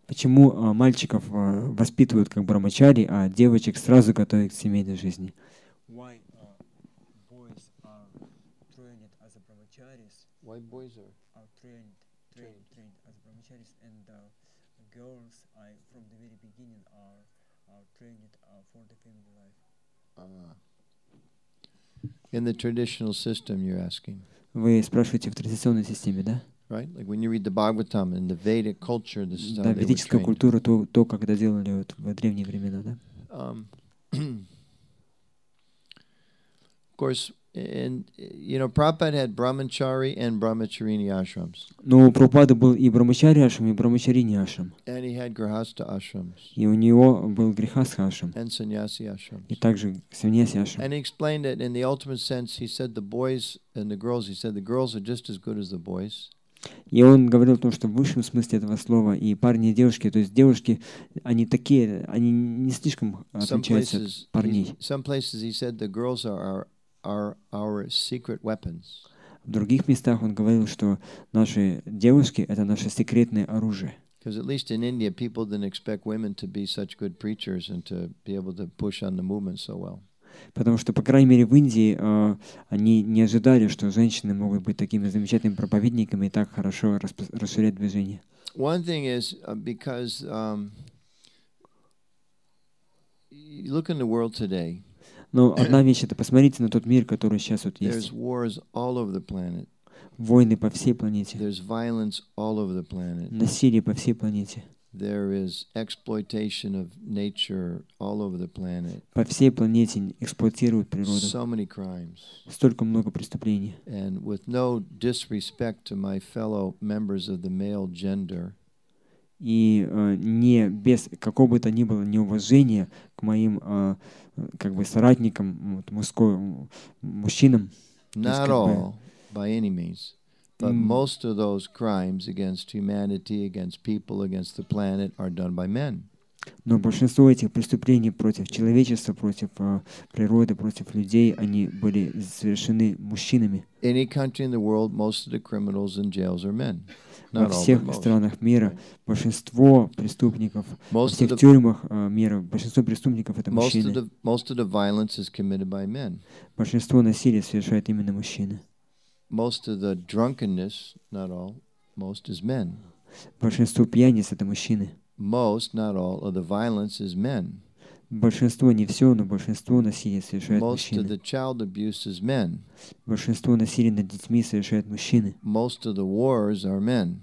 Почему мальчиков воспитывают как брамачари, а девочек сразу готовят к семейной жизни? Why boys are trained as a brahmacharis? Why boys are Trained as brahmacharis, and girls from the very beginning are trained for the family life. in the traditional system? You're asking, Вы спрашиваете в традиционной системе, да? right? Like when you read the Bhagavatam in the Vedic culture, this is how Да, they were ведическая trained. культура, то, как это делали вот в древние времена, да? Of course, and you know, Prabhupada had brahmachari and brahmacharini ashrams, Но у Прабхупады был и брамачари ашрам, и брамачарини ашрам. and he had grihastha ashrams И у него был грихастха ашрам, and sannyasi ashrams. и также саньяси ашрам. And he explained that in the ultimate sense, he said the boys and the girls, he said the girls are just as good as the boys. И он говорил о том, что в высшем смысле этого слова и парни, и девушки, то есть девушки, они такие, они не слишком отличаются от парней. Some places he said the girls are our secret weapons. В других местах он говорил, что наши девушки — это наше секретное оружие. Because at least in India, people didn't expect women to be such good preachers and to be able to push on the movement so well. Потому что, по крайней мере, в Индии они не ожидали, что женщины могут быть такими замечательными проповедниками и так хорошо расширять движение. One thing is because you look in the world today, Но одна вещь — это посмотрите на тот мир, который сейчас вот there's есть. wars all over the planet. Войны по всей планете, There's violence all over the planet. насилие по всей планете. There is exploitation of nature all over the planet. По всей планете эксплуатируют природу. So many crimes. Столько много преступлений. And with no disrespect to my fellow members of the male gender, И не без какого бы то ни было неуважения к моим как бы соратникам, вот, мужчинам. not all by any means, but most of those crimes against humanity, against people, against the planet are done by men. Но большинство этих преступлений против человечества, против природы, против людей, они были совершены мужчинами. Any country in the world, most of the criminals in jails are men. Во Not all, but всех most. странах мира большинство преступников, во Most of всех the тюрьмах мира, большинство преступников — это most мужчины. of the violence is committed by men. Большинство насилия совершают именно мужчины. Most of the drunkenness, not all, most is men. Большинство пьяниц — это мужчины. Most, not all, of the violence is men. Большинство, не все, но большинство насилия совершают Most of мужчины. the child abuse is men. Большинство насилия над детьми совершают мужчины. Most of the wars are men.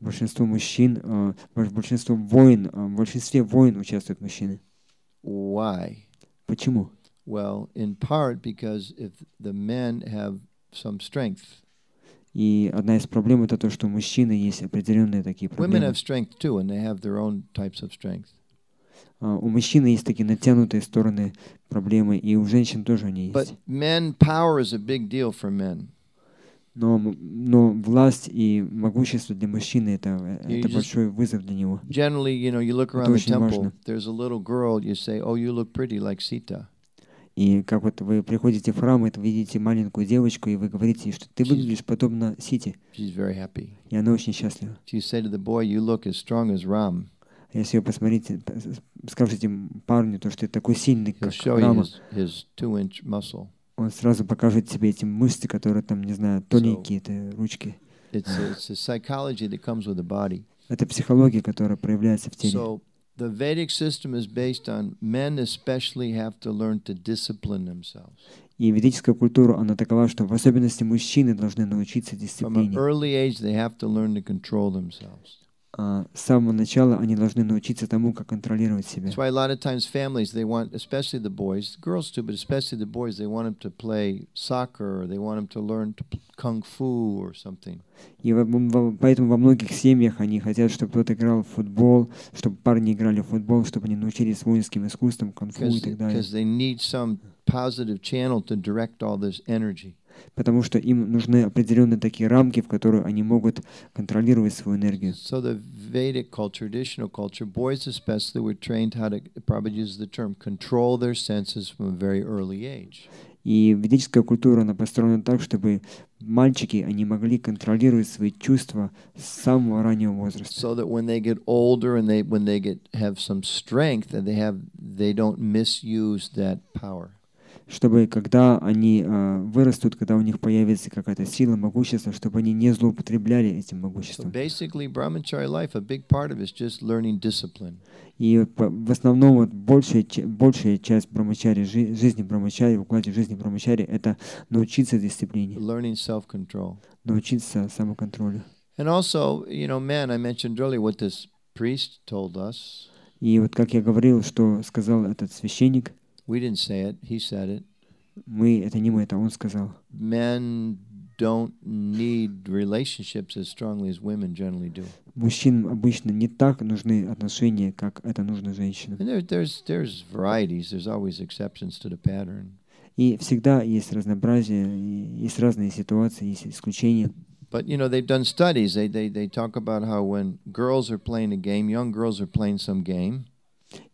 Большинство мужчин, большинство войн, в большинстве войн участвуют мужчины. Why? Почему? Well, in part because if the men have some strength. И одна из проблем это то, что у мужчины есть определенные такие Women проблемы. have strength too, and they have their own types of strength. У мужчин есть такие натянутые стороны проблемы, и у женщин тоже они But есть. men, power is a big deal for men. Но власть и могущество для мужчины это just- большой вызов для него. Generally, you look around the очень temple, важно. there's a little girl, you say, oh, you look pretty like Sita. И как вот вы приходите в храм, и вы видите маленькую девочку, и вы говорите, что ты выглядишь подобно Сите. She's very happy. И она очень счастлива. You say to the boy, you look as strong as Ram. Если вы посмотрите, скажете парню, то, что ты такой сильный, He'll как show you Рама, his 2-inch muscle. он сразу покажет тебе эти мышцы, которые там, не знаю, тоненькие, это ручки. It's a psychology that comes with the body. Это психология, которая проявляется в теле. So the Vedic system is based on men especially have to learn to discipline themselves. И ведическая культура, она такова, что в особенности мужчины должны научиться From an дисциплине. early age, they have to learn to control themselves. С самого начала они должны научиться тому, как контролировать себя. That's why a lot of times families, they want, especially the boys, girls too, but especially the boys, they want them to play soccer, or they want them to learn kung fu or something. И поэтому во многих семьях они хотят, чтобы кто-то играл в футбол, чтобы парни играли в футбол, чтобы они научились воинским искусствам, кунг-фу и так далее. Because they need some positive channel to direct all this energy. Потому что им нужны определенные такие рамки, в которые они могут контролировать свою энергию. So the Vedic culture, traditional culture, boys especially were trained how to, probably use the term, control their senses from a very early age. И ведическая культура, она построена так, чтобы мальчики, они могли контролировать свои чувства с самого раннего возраста. So that when they get older and when they have some strength, and they don't misuse that power. Чтобы когда они вырастут, когда у них появится какая-то сила, могущество, чтобы они не злоупотребляли этим So могуществом. basically, brahmachari life, a big part of it is just learning discipline. И в основном вот большая часть брамачари, жизни брамачари, в укладе жизни брамачари, это научиться дисциплине, Learning self-control. научиться самоконтролю. And also, men, I mentioned earlier what this priest told us. И вот как я говорил, что сказал этот священник, We didn't say it, he said it. это не мы, это он сказал. Men don't need relationships as strongly as women generally do. Мужчинам обычно не так нужны отношения, как это нужно женщинам. And there's varieties, there's always exceptions to the pattern. И всегда есть разнообразие, и есть разные ситуации, есть исключения. But they've done studies. They talk about how when girls are playing a game, young girls are playing some game.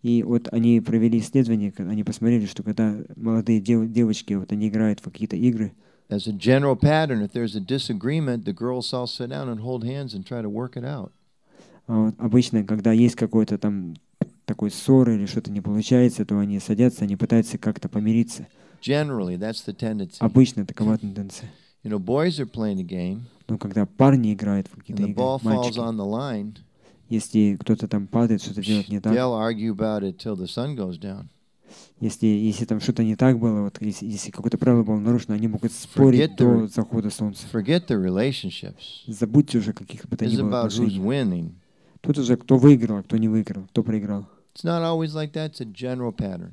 И вот они провели исследование, они посмотрели, что когда молодые девочки, вот они играют в какие-то игры, As a general pattern, if there's a disagreement, the girls all sit down and hold hands and try to work it out. Обычно, когда есть какой-то там такой ссор или что-то не получается, то они садятся, они пытаются как-то помириться. Generally, that's the tendency. Обычно такова тенденция. Boys are playing a game, Но когда парни играют в and какие-то the игры, ball falls мальчики, on the line, если кто-то там падает, что-то делает не так, they'll argue about it till the sun goes down. если там что-то не так было, вот если какое-то правило было нарушено, они могут спорить до захода солнца. Forget the relationships. Забудьте уже каких бы то ни It's было about who's отношений. winning. Тут уже кто выиграл, а кто не выиграл, кто проиграл. It's not always like that. It's a general pattern.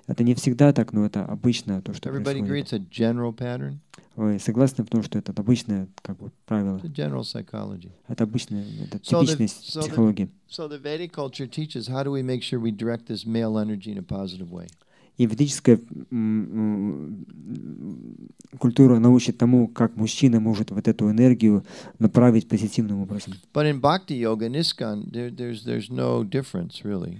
Это не всегда так, но это обычно то, что Everybody agrees происходит. it's a general pattern. Вы согласны в том, что это обычное как бы правило? It's a general psychology. Это обычная, это So типичная психология. So the Vedic culture teaches how do we make sure we direct this male energy in a positive way. И ведическая культура научит тому, как мужчина может вот эту энергию направить позитивным образом. But in Bhakti Yoga, in ISKCON, there's no difference really.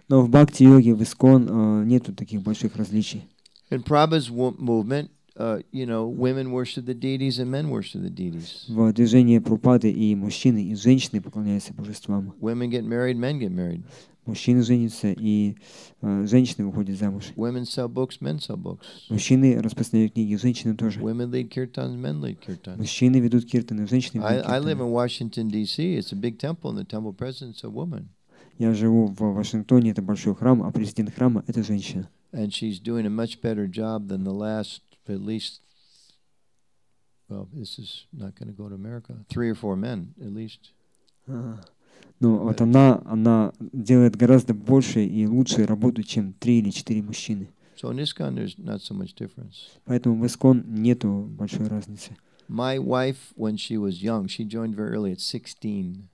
Но в бхакти-йоге, в искон нету таких больших различий. In Prabhupada's movement, women worship the deities and men worship the deities. В движении Прабхупады и мужчины, и женщины поклоняются божествам. Women get married, men get married. Мужчины женятся, и женщины выходят замуж. Women sell books, men sell books. Мужчины распространяют книги, женщины тоже. Women lead kirtans, men lead kirtans. Мужчины ведут киртаны, женщины ведут I live киртаны. in Washington, D.C. It's a big temple, and the temple president's a woman. Я живу в Вашингтоне, это большой храм, а президент храма — это женщина. And she's doing a much better job than the last, at least, well, this is not going to go to America, 3 or 4 men, at least. Ну, вот она делает гораздо больше и лучшую работу, чем 3 или 4 мужчины. So in ISKCON, there's not so much difference. Поэтому в ISKCON нету большой разницы. My wife, when she was young, she joined very early at 16.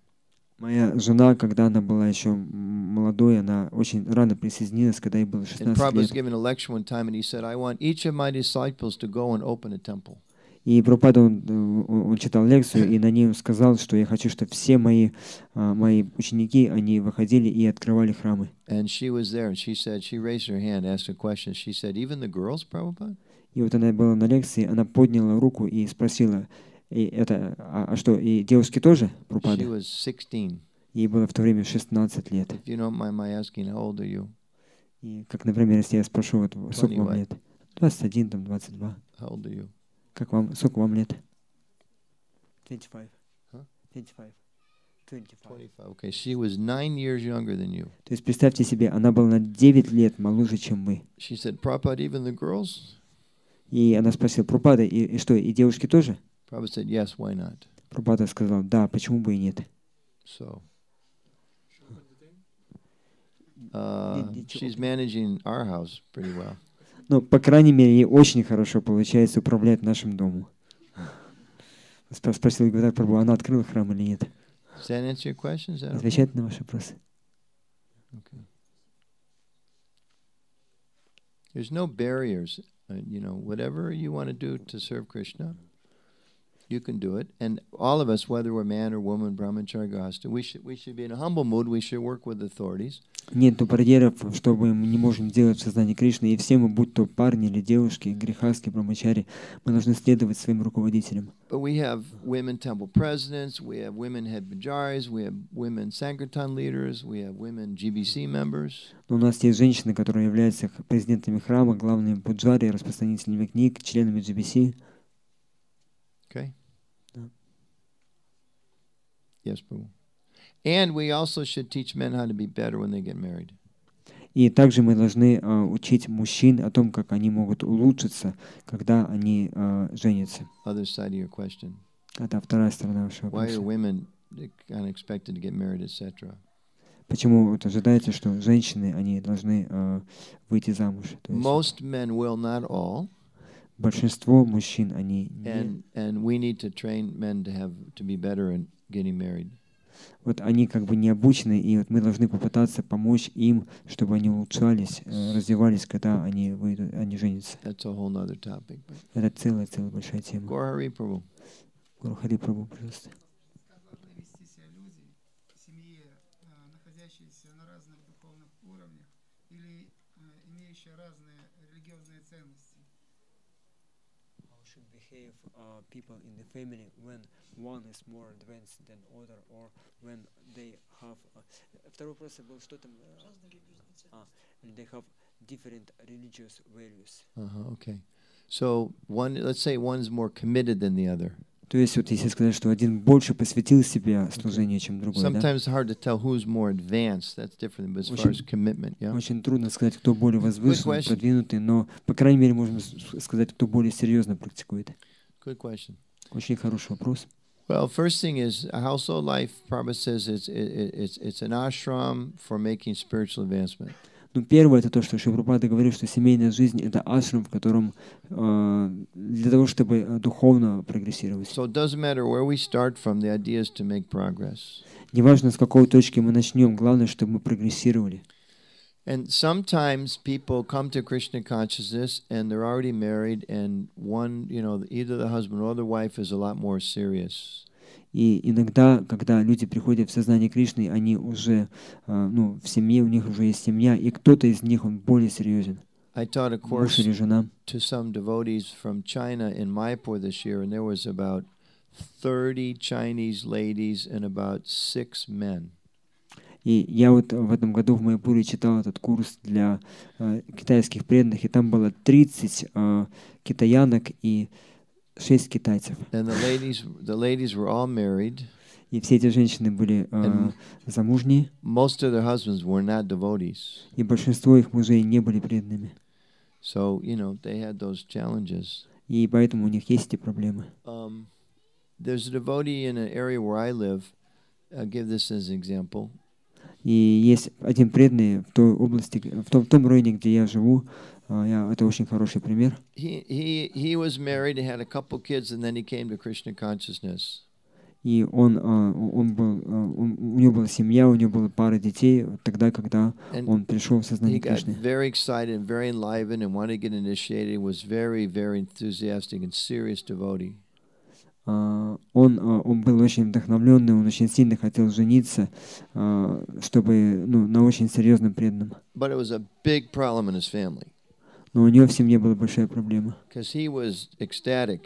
Моя жена, когда она была еще молодой, она очень рано присоединилась, когда ей было And 16 Prabhupada was лет. giving a lecture one time, and he said, I want each of my disciples to go and open a temple. И Прабхупада, он читал лекцию, и на ней он сказал, что я хочу, чтобы все мои ученики, они выходили и открывали храмы. And she was there, and she said, she raised her hand, asked a question. She said, even the girls, Prabhupada? И вот она была на лекции, она подняла руку и спросила, а что, и девушки тоже, She Прабхупада? was 16. Ей было в то время 16 лет. If you don't mind my asking, how old are you? И как, например, если я спрошу, вот, сколько вам 21. лет? 21, там, 22. How old are you? Как вам, сколько вам лет? 25. Huh? 25. 25. 25. Okay, she was 9 years younger than you. То есть представьте себе, она была на 9 лет моложе, чем мы. She said, Prabhupada, even the girls? И она спросила, Прабхупада, и что, и девушки тоже? Prabhupada said, yes, why not? Прабхупада сказал, да, почему бы и нет. So, she's managing our house pretty well. Ну, по крайней мере, ей очень хорошо получается управлять нашим домом. Спросил Гаватар Прабху, она открыла храм или нет? Does that answer your question? Is that okay? Отвечает на ваши вопросы. Okay. There's no barriers. You know, whatever you want to do to serve Krishna, you can do it. And all of us, whether we're man or woman, brahmachari, grihastha, we should be in a humble mood. We should work with authorities. Нет барьеров, что мы не можем делать в сознании Кришны. И все мы, будь то парни или девушки, грихастхи, брамачари, мы должны следовать своим руководителям. But we have women temple presidents, we have women head pujaris, we have women sankirtan leaders, we have women GBC members. Но у нас есть женщины, которые являются президентами храма, главными пуджари, распространителями книг, членами GBC. Okay. Yeah. Yes, Prabhu. And we also should teach men how to be better when they get married. И также мы должны учить мужчин о том, как они могут улучшиться, когда они женятся. Other side of your question. Это вторая сторона вашего Why are вопроса. women kind of expected to get married, etc.? Почему вот ожидается, что женщины, они должны выйти замуж? То есть Most men will, not all. большинство мужчин, они не... And we need to train men to be better in getting married. Вот они как бы не обучены, и вот мы должны попытаться помочь им, чтобы они улучшались, развивались, когда они выйдут, они женятся. That's a whole other topic. Это целая большая тема. Gauri Prabhu. Гуру Хари Прабху, пожалуйста. Как должны вести себя люди в семье, находящиеся на разных духовных уровнях или имеющие разные религиозные ценности? How should behave people in the family when one is more advanced than other, or when they have второй вопрос был, что там they have different religious values. Okay. So let's say one's more committed than the other. То есть вот если сказать, что один больше посвятил себя служению, чем другой, да? Sometimes it's hard to tell who's more advanced. That's different, but as far as commitment, yeah. Очень трудно сказать, кто более возвышенный, продвинутый, но, по крайней мере, можно сказать, кто более серьезно практикует. Good question. Очень хороший вопрос. Well, first thing is household life. Prabhupada says it's an ashram for making spiritual advancement. Ну, первое, это то, что Шри Прабхупада говорит, что семейная жизнь — это ашрам, в котором для того, чтобы духовно прогрессировать. So it doesn't matter where we start from. The idea is to make progress. Неважно, с какой точки мы начнем, главное, чтобы мы прогрессировали. And sometimes people come to Krishna consciousness and they're already married, and one, either the husband or the wife is a lot more serious. И иногда, когда люди приходят в сознание Кришны, они уже, в семье, у них уже есть семья, и кто-то из них, он более серьезен. I taught a Муж или course жена. to some devotees from China in Mayapur this year, and there was about 30 Chinese ladies and about 6 men. И я вот в этом году в Майяпуре читал этот курс для китайских преданных, и там было 30 китаянок и 6 китайцев. And the ladies were all married. И все эти женщины были замужние, Most of their husbands were not devotees. и большинство их мужей не были преданными. So, they had those challenges. И поэтому у них есть эти проблемы. There's a devotee in an area where I live. I'll give this as an example. И есть один преданный в той области, в том районе, где я живу. Это очень хороший пример. He was married, he had a couple kids, and then he came to Krishna consciousness. И у него была семья, у него была пара детей, тогда, когда он пришел в сознание Кришны. He got very excited and very enlivened and wanted to get initiated. He was very, very enthusiastic and serious devotee. Он был очень вдохновленный, он очень сильно хотел жениться, чтобы, на очень серьезном преданном. But it was a big problem in his family. Но у него в семье была большая проблема. Because he was ecstatic.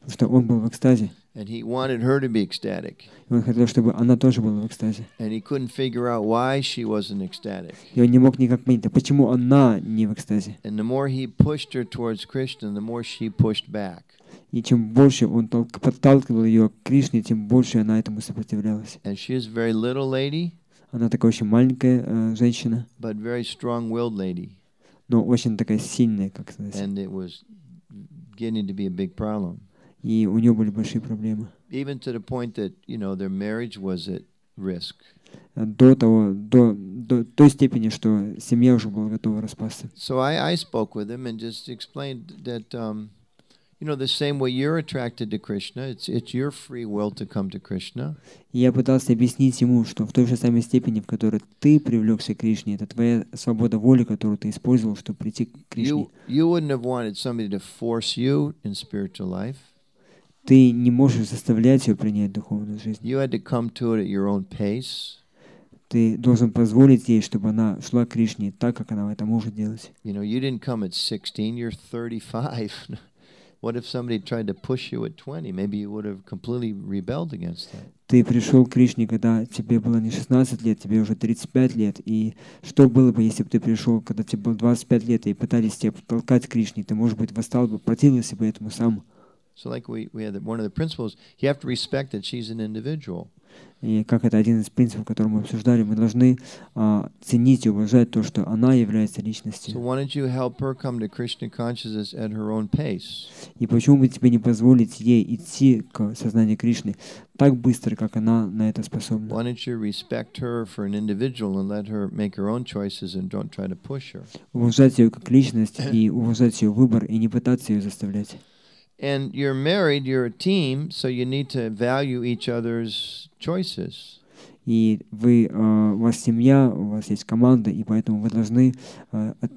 Потому что он был в экстазе. And he wanted her to be ecstatic. И он хотел, чтобы она тоже была в экстазе. And he couldn't figure out why she wasn't ecstatic. И он не мог никак понять, почему она не в экстазе. And the more he pushed her towards Krishna, the more she pushed back. И чем больше он подталкивал ее к Кришне, тем больше она этому сопротивлялась. And she is a very little lady. Она такая очень маленькая женщина. But very strong-willed lady. Но очень такая сильная, как сказать. And it was getting to be a big problem. И у нее были большие проблемы. Even to the point that, their marriage was at risk. До той степени, что семья уже была готова распасться. So I spoke with him and just explained that, the same way you're attracted to Krishna, it's your free will to come to Krishna. И я пытался объяснить ему, что в той же самой степени, в которой ты привлекся к Кришне, это твоя свобода воли, которую ты использовал, чтобы прийти к Кришне. You wouldn't have wanted somebody to force you in spiritual life. Ты не можешь заставлять ее принять духовную жизнь. You had to come to it at your own pace. Ты должен позволить ей, чтобы она шла к Кришне так, как она это может делать. You didn't come at 16, you're 35. What if somebody tried to push you at 20? Maybe you would have completely rebelled against that. Ты пришел к Кришне, когда тебе было не 16 лет, тебе уже 35 лет. И что было бы, если бы ты пришел, когда тебе было 25 лет, и пытались тебя толкать к Кришне? Ты, может быть, восстал бы, противился бы этому сам. So like we had one of the principles, you have to respect that she's an individual. И как это один из принципов, который мы обсуждали, мы должны ценить и уважать то, что она является личностью. So why don't you help her come to Krishna consciousness at her own pace? И почему бы тебе не позволить ей идти к сознанию Кришны так быстро, как она на это способна? Why don't you respect her for an individual and let her make her own choices and don't try to push her? Уважать ее как личность и уважать ее выбор и не пытаться ее заставлять. And you're married, you're a team, so you need to value each other's choices. И у вас семья, у вас есть команда, и поэтому вы должны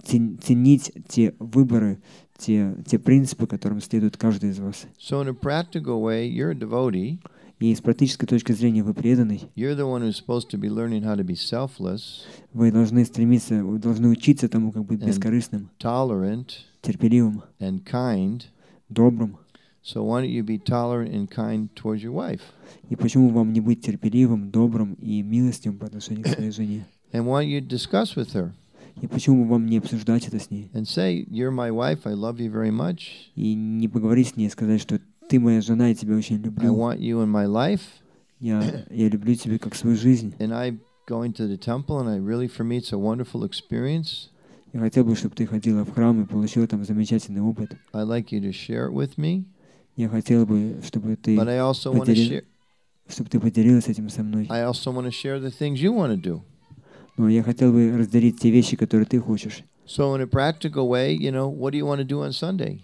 ценить те выборы, те принципы, которым следует каждый из вас. So in a practical way, you're a devotee. И с практической точки зрения вы преданный. You're the one who's supposed to be learning how to be selfless. Вы должны стремиться, вы должны учиться тому, как быть бескорыстным, tolerant, терпеливым, and kind. Добрым. So why don't you be tolerant and kind towards your wife? И почему вам не быть терпеливым, добрым и милостивым по отношению к своей жене? And why don't you discuss with her? И почему вам не обсуждать это с ней? And say, you're my wife, I love you very much. И не поговорить с ней, сказать, что ты моя жена, я тебя очень люблю. I want you in my life. Я люблю тебя как свою жизнь. And I'm going to the temple, and for me, it's a wonderful experience. Я хотел бы, чтобы ты ходила в храм и получила там замечательный опыт. I'd like you to share it with me. Я хотел бы, чтобы ты поделилась этим со мной. I also want to share the things you want to do. Но я хотел бы разделить те вещи, которые ты хочешь. So in a practical way, what do you want to do on Sunday?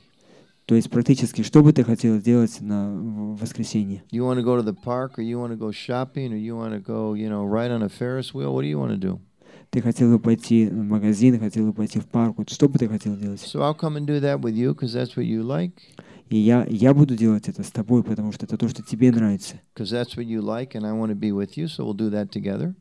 То есть практически, что бы ты хотел сделать в воскресенье? You want to go to the park, or you want to go shopping, or you want to go, ride on a Ferris wheel? What do you want to do? Ты хотел бы пойти в магазин, хотел бы пойти в парк. Вот что бы ты хотел делать? So I'll come and do that with you, because that's what you like. И я буду делать это с тобой, потому что это то, что тебе нравится. Because that's what you like, and I want to be with you, so we'll do that together.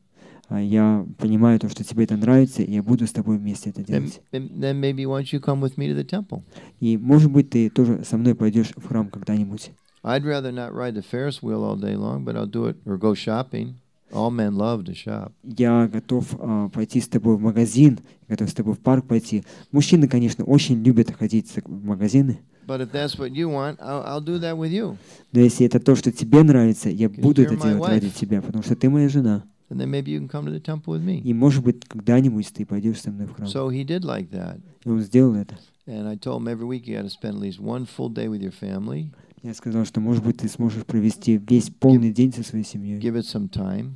Я понимаю то, что тебе это нравится, и я буду с тобой вместе это делать. Then maybe why don't you come with me to the temple? И может быть ты тоже со мной пойдешь в храм когда-нибудь. I'd rather not ride the Ferris wheel all day long, but I'll do it, or go shopping. All men love to shop. Я готов пойти с тобой в магазин, готов с тобой в парк пойти. Мужчины, конечно, очень любят ходить в магазины. But if that's what you want, I'll do that with you. Но если это то, что тебе нравится, я буду это you're my делать ради wife. тебя, потому что ты моя жена. And then maybe you can come to the temple with me. И, может быть, когда-нибудь ты пойдешь со мной в храм. So he did like that. И он сделал это. And I told him every week you got to spend at least one full day with your family. Я сказал, что, может быть, ты сможешь провести весь полный день со своей семьей, Give it some time.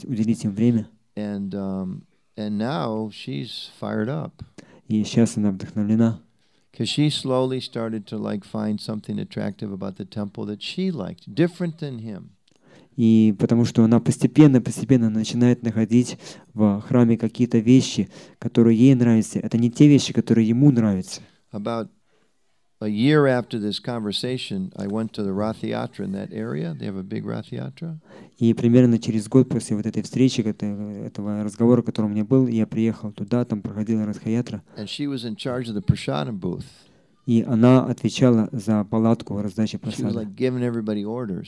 уделить им время. And now she's fired up. И сейчас она вдохновлена. Because she slowly started to find something attractive about the temple that she liked, different than him. И потому что она постепенно начинает находить в храме какие-то вещи, которые ей нравятся. Это не те вещи, которые ему нравятся. About a year after this conversation, I went to the Rath Yatra in that area. They have a big Rath Yatra. И примерно через год после вот этой встречи, этого разговора, который у меня был, я приехал туда, там проходила Радха-ятра. And she was in charge of the prasadam booth. И она отвечала за палатку раздачи She was просада. giving everybody orders.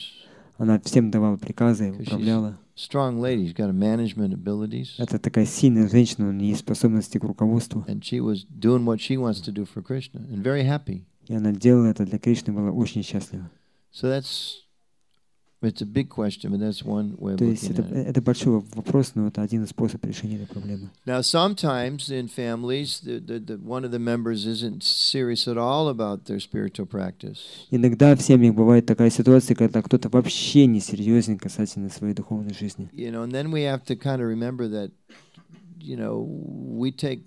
Она всем давала приказы, управляла. Strong lady, she's got management abilities. Это такая сильная женщина, у нее есть способности к руководству. And she was doing what she wants to do for Krishna and very happy. И она делала это для Кришны, была очень счастлива. So it's a big question, but that's one way of То есть looking at it. это большой вопрос, но это один из способов решения этой проблемы. Now, sometimes in families, one of the members isn't serious at all about their spiritual practice. Иногда в семьях бывает такая ситуация, когда кто-то вообще не серьезен касательно своей духовной жизни. And then we have to kind of remember that, we take.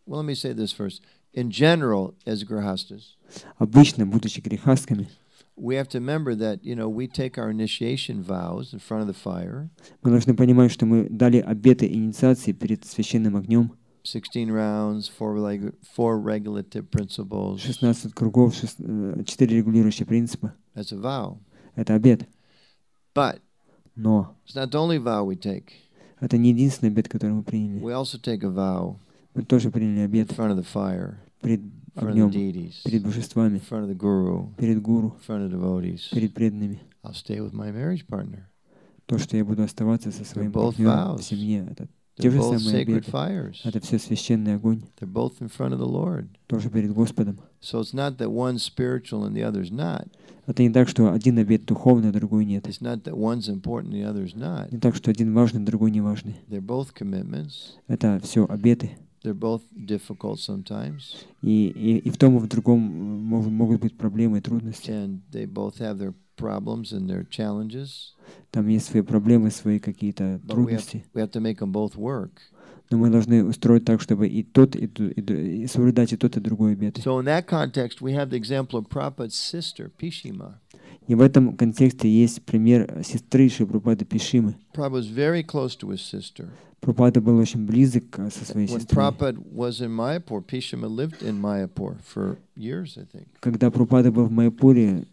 Well, let me say this first. In general, as grihasthas, Обычно, будучи грихастками, we have to remember that, we take our initiation vows in front of the fire. мы должны понимать, что мы дали обеты инициации перед священным огнем. 16 rounds, four regulative principles. 16 кругов, 4 регулирующие принципа. That's a vow. Это обет. But Но it's not the only vow we take. это не единственный обет, который мы приняли. We also take a vow Мы тоже приняли in обет front of the fire, перед in front of the огнем, deities, перед божествами, in front of the guru, перед гуру, in front of devotees. перед преданными. I'll stay with my marriage partner. То, что я буду оставаться со своим They're both партнером vows. в семье, это те They're же both самые sacred обеты. fires. Это все священный огонь, They're both in front of the Lord. тоже перед Господом. So it's not that one's spiritual and the other's not. Это не так, что один обет духовный, а другой нет. It's not that one's important and the other's not. Не так, что один важный, другой не важный. They're both commitments. Это все обеты. They're both difficult sometimes. И в том, и в другом могут быть проблемы и трудности. And they both have their problems and their challenges. Там есть свои проблемы, свои какие-то But трудности. we have to make them both work. Но мы должны устроить так, чтобы и тот, и соблюдать и тот, и другой обеты. So in that context, we have the example of Prabhupada's sister, Pishima. И в этом контексте есть пример сестры Шри Прабхупады Пишимы. Prabhupada was very close to his sister. Прабхупада был очень близок со своей When сестрой. Prabhupada was in Mayapur, Pishima lived in Mayapur for years, I think. Когда Прабхупада был в Майяпуре,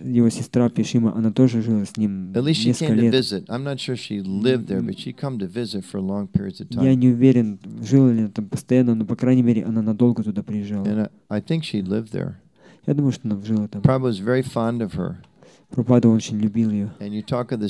его сестра Пишима, она тоже жила с ним At least she несколько came to лет. visit. I'm not sure she lived there, but she come to visit for long periods of Я time. не уверен, жила ли она там постоянно, но, по крайней мере, она надолго туда приезжала. And I think she lived there. Я думаю, что она жила там. Prabhupada was very fond of her. Прабхупада очень любил ее. And you talk with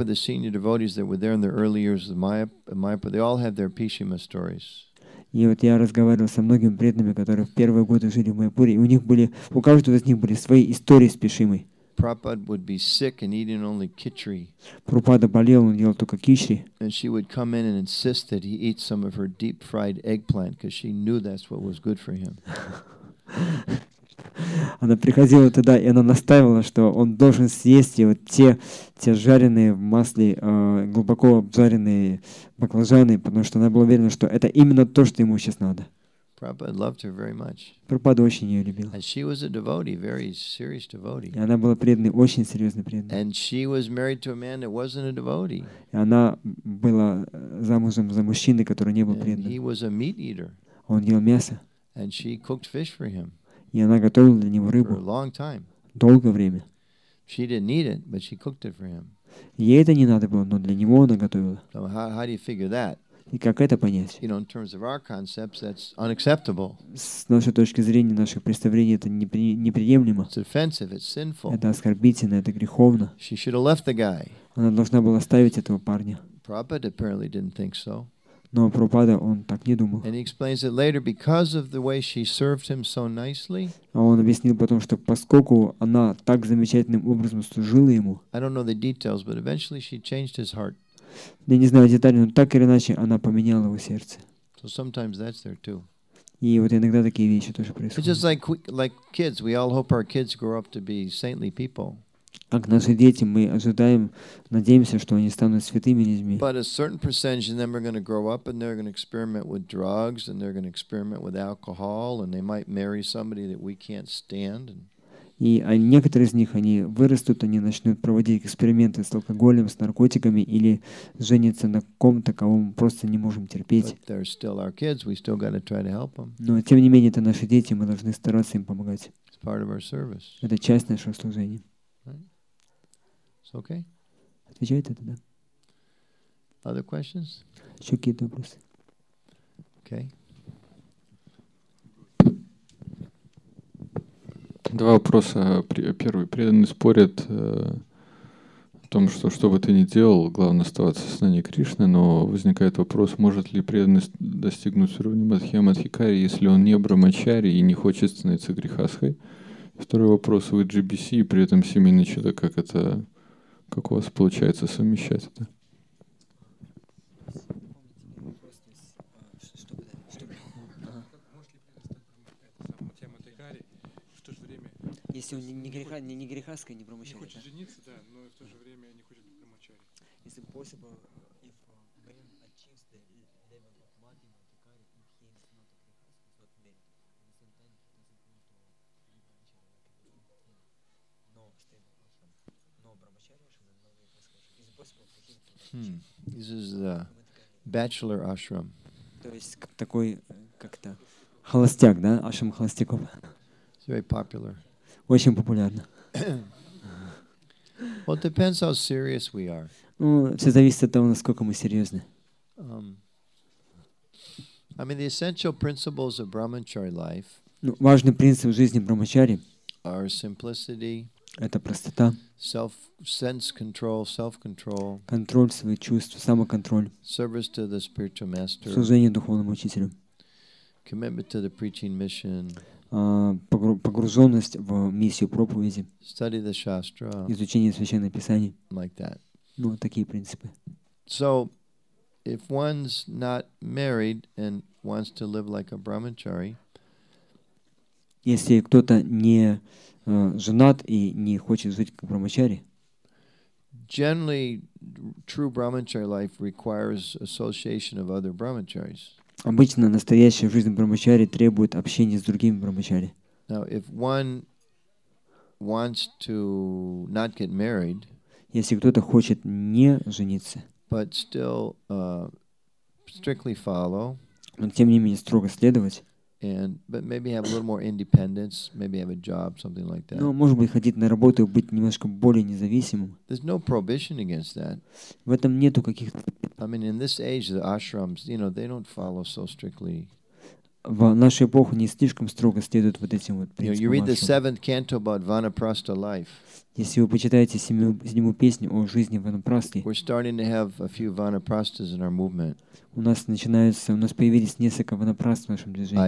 the senior devotees that were there in the early years of Mayapur. They all have their Pishima stories. И вот я разговаривал со многими преданными, которые в первые годы жили в Майяпуре, и у каждого из них были свои истории с Пишимой. Prabhupada would be sick and eating only khichdi. Прабхупада болел, он ел только кичри. And she would come in and insist that he eat some of her deep-fried eggplant because she knew that's what was good for him. Она приходила туда, и она настаивала, что он должен съесть и вот те жареные в масле, глубоко обжаренные баклажаны, потому что она была уверена, что это именно то, что ему сейчас надо. Prabhupada loved her very much. Прабхупада очень ее любил. And she was a devotee, very serious devotee. И она была преданной, очень серьезной преданной. And she was married to a man that wasn't a devotee. И она была замужем за мужчиной, который не был And he преданным. was a meat eater. Он ел мясо, And she cooked fish for him и она готовила для него for a рыбу long time. долгое время. She didn't eat it, but she cooked it for him. Ей это не надо было, но для него она готовила. So how do you figure that? И как это понять? You know, in terms of our concepts, that's unacceptable. С нашей точки зрения, наших представлений, это неприемлемо. It's offensive. It's sinful. Это оскорбительно, это греховно. She should have left the guy. Она должна была оставить этого парня. Prabhupada apparently didn't think so. Но Прабхупада, он так не думал. And he explains it later because of the way she served him so nicely. А он объяснил потом, что поскольку она так замечательным образом служила ему, I don't know the details, but eventually she changed his heart. я не знаю деталей, но так или иначе она поменяла его сердце. So sometimes that's there too. И вот иногда такие вещи тоже It's происходят. just like kids. We all hope our kids grow up to be saintly people. Как наши дети, мы ожидаем, надеемся, что они станут святыми людьми. But a certain percentage of them are going to grow up and they're going to experiment with drugs and they're going to experiment with alcohol and they might marry somebody that we can't stand. И некоторые из них, они вырастут, они начнут проводить эксперименты с алкоголем, с наркотиками или женятся на ком-то, кого мы просто не можем терпеть. But they're still our kids. We still got to try to help them. Но тем не менее, это наши дети, мы должны стараться им помогать. It's part of our service. Это часть нашего служения. It's okay. Отвечает это, да? Other questions? Еще какие-то вопросы? Okay. Два вопроса. Первый. Преданные спорят о том, что бы ты ни делал, главное оставаться в сознании Кришны, но возникает вопрос, может ли преданный достигнуть уровня Мадхья-Мадхикари, если он не брамачари и не хочет становиться грихастхой? Второй вопрос. Вы GBC и при этом семейный человек. Как у вас получается совмещать это? Если он не грехастка, не брамачари. Не хочет жениться, да, но в то же время не хочет быть брамачари. Если possible, if man achieves the level of Madhya-Madhikari, if he is not a grihastha, he's not married. At the same time, he doesn't want to be brahmachari like no stable ashram, no brahmachari ashram, and no grihastha ashram. Is it possible for him to This is the bachelor ashram. То есть такой как-то холостяк, да, ашрам холостяков. It's very popular. Очень популярно. Well, it depends how serious we are. Ну, все зависит от того, насколько мы серьезны. I mean, the essential principles of brahmachari life Ну, важный принцип жизни брамачари are simplicity, — это простота, sense control, self-control, контроль своих чувств, самоконтроль, service to the spiritual master, служение духовному учителю, commitment to the preaching mission, погруженность в миссию проповеди, study the shastra, изучение священных писаний. like that. Ну, такие принципы. So, if one's not married and wants to live like a brahmachari, Если кто-то не женат и не хочет жить как брамачари, generally, true brahmachari life requires association of other brahmacharis. обычно настоящая жизнь брамачари требует общения с другими брамачари. Now, if one wants to not get married, Если кто-то хочет не жениться, but still strictly follow, но тем не менее строго следовать, but maybe have a little more independence, maybe have a job, something like that. но, может быть, ходить на работу и быть немножко более независимым, There's no prohibition against that. в этом нету каких-то... I mean, in this age, the ashrams, they don't follow so strictly. В нашу эпоху не слишком строго следуют вот этим вот You read the принципам. 7th canto about vanaprastha life. Если вы почитаете седьмую песню о жизни ванапрасти, We're starting to have a few vanaprasthas in our movement. у нас появились несколько ванапраст в нашем движении.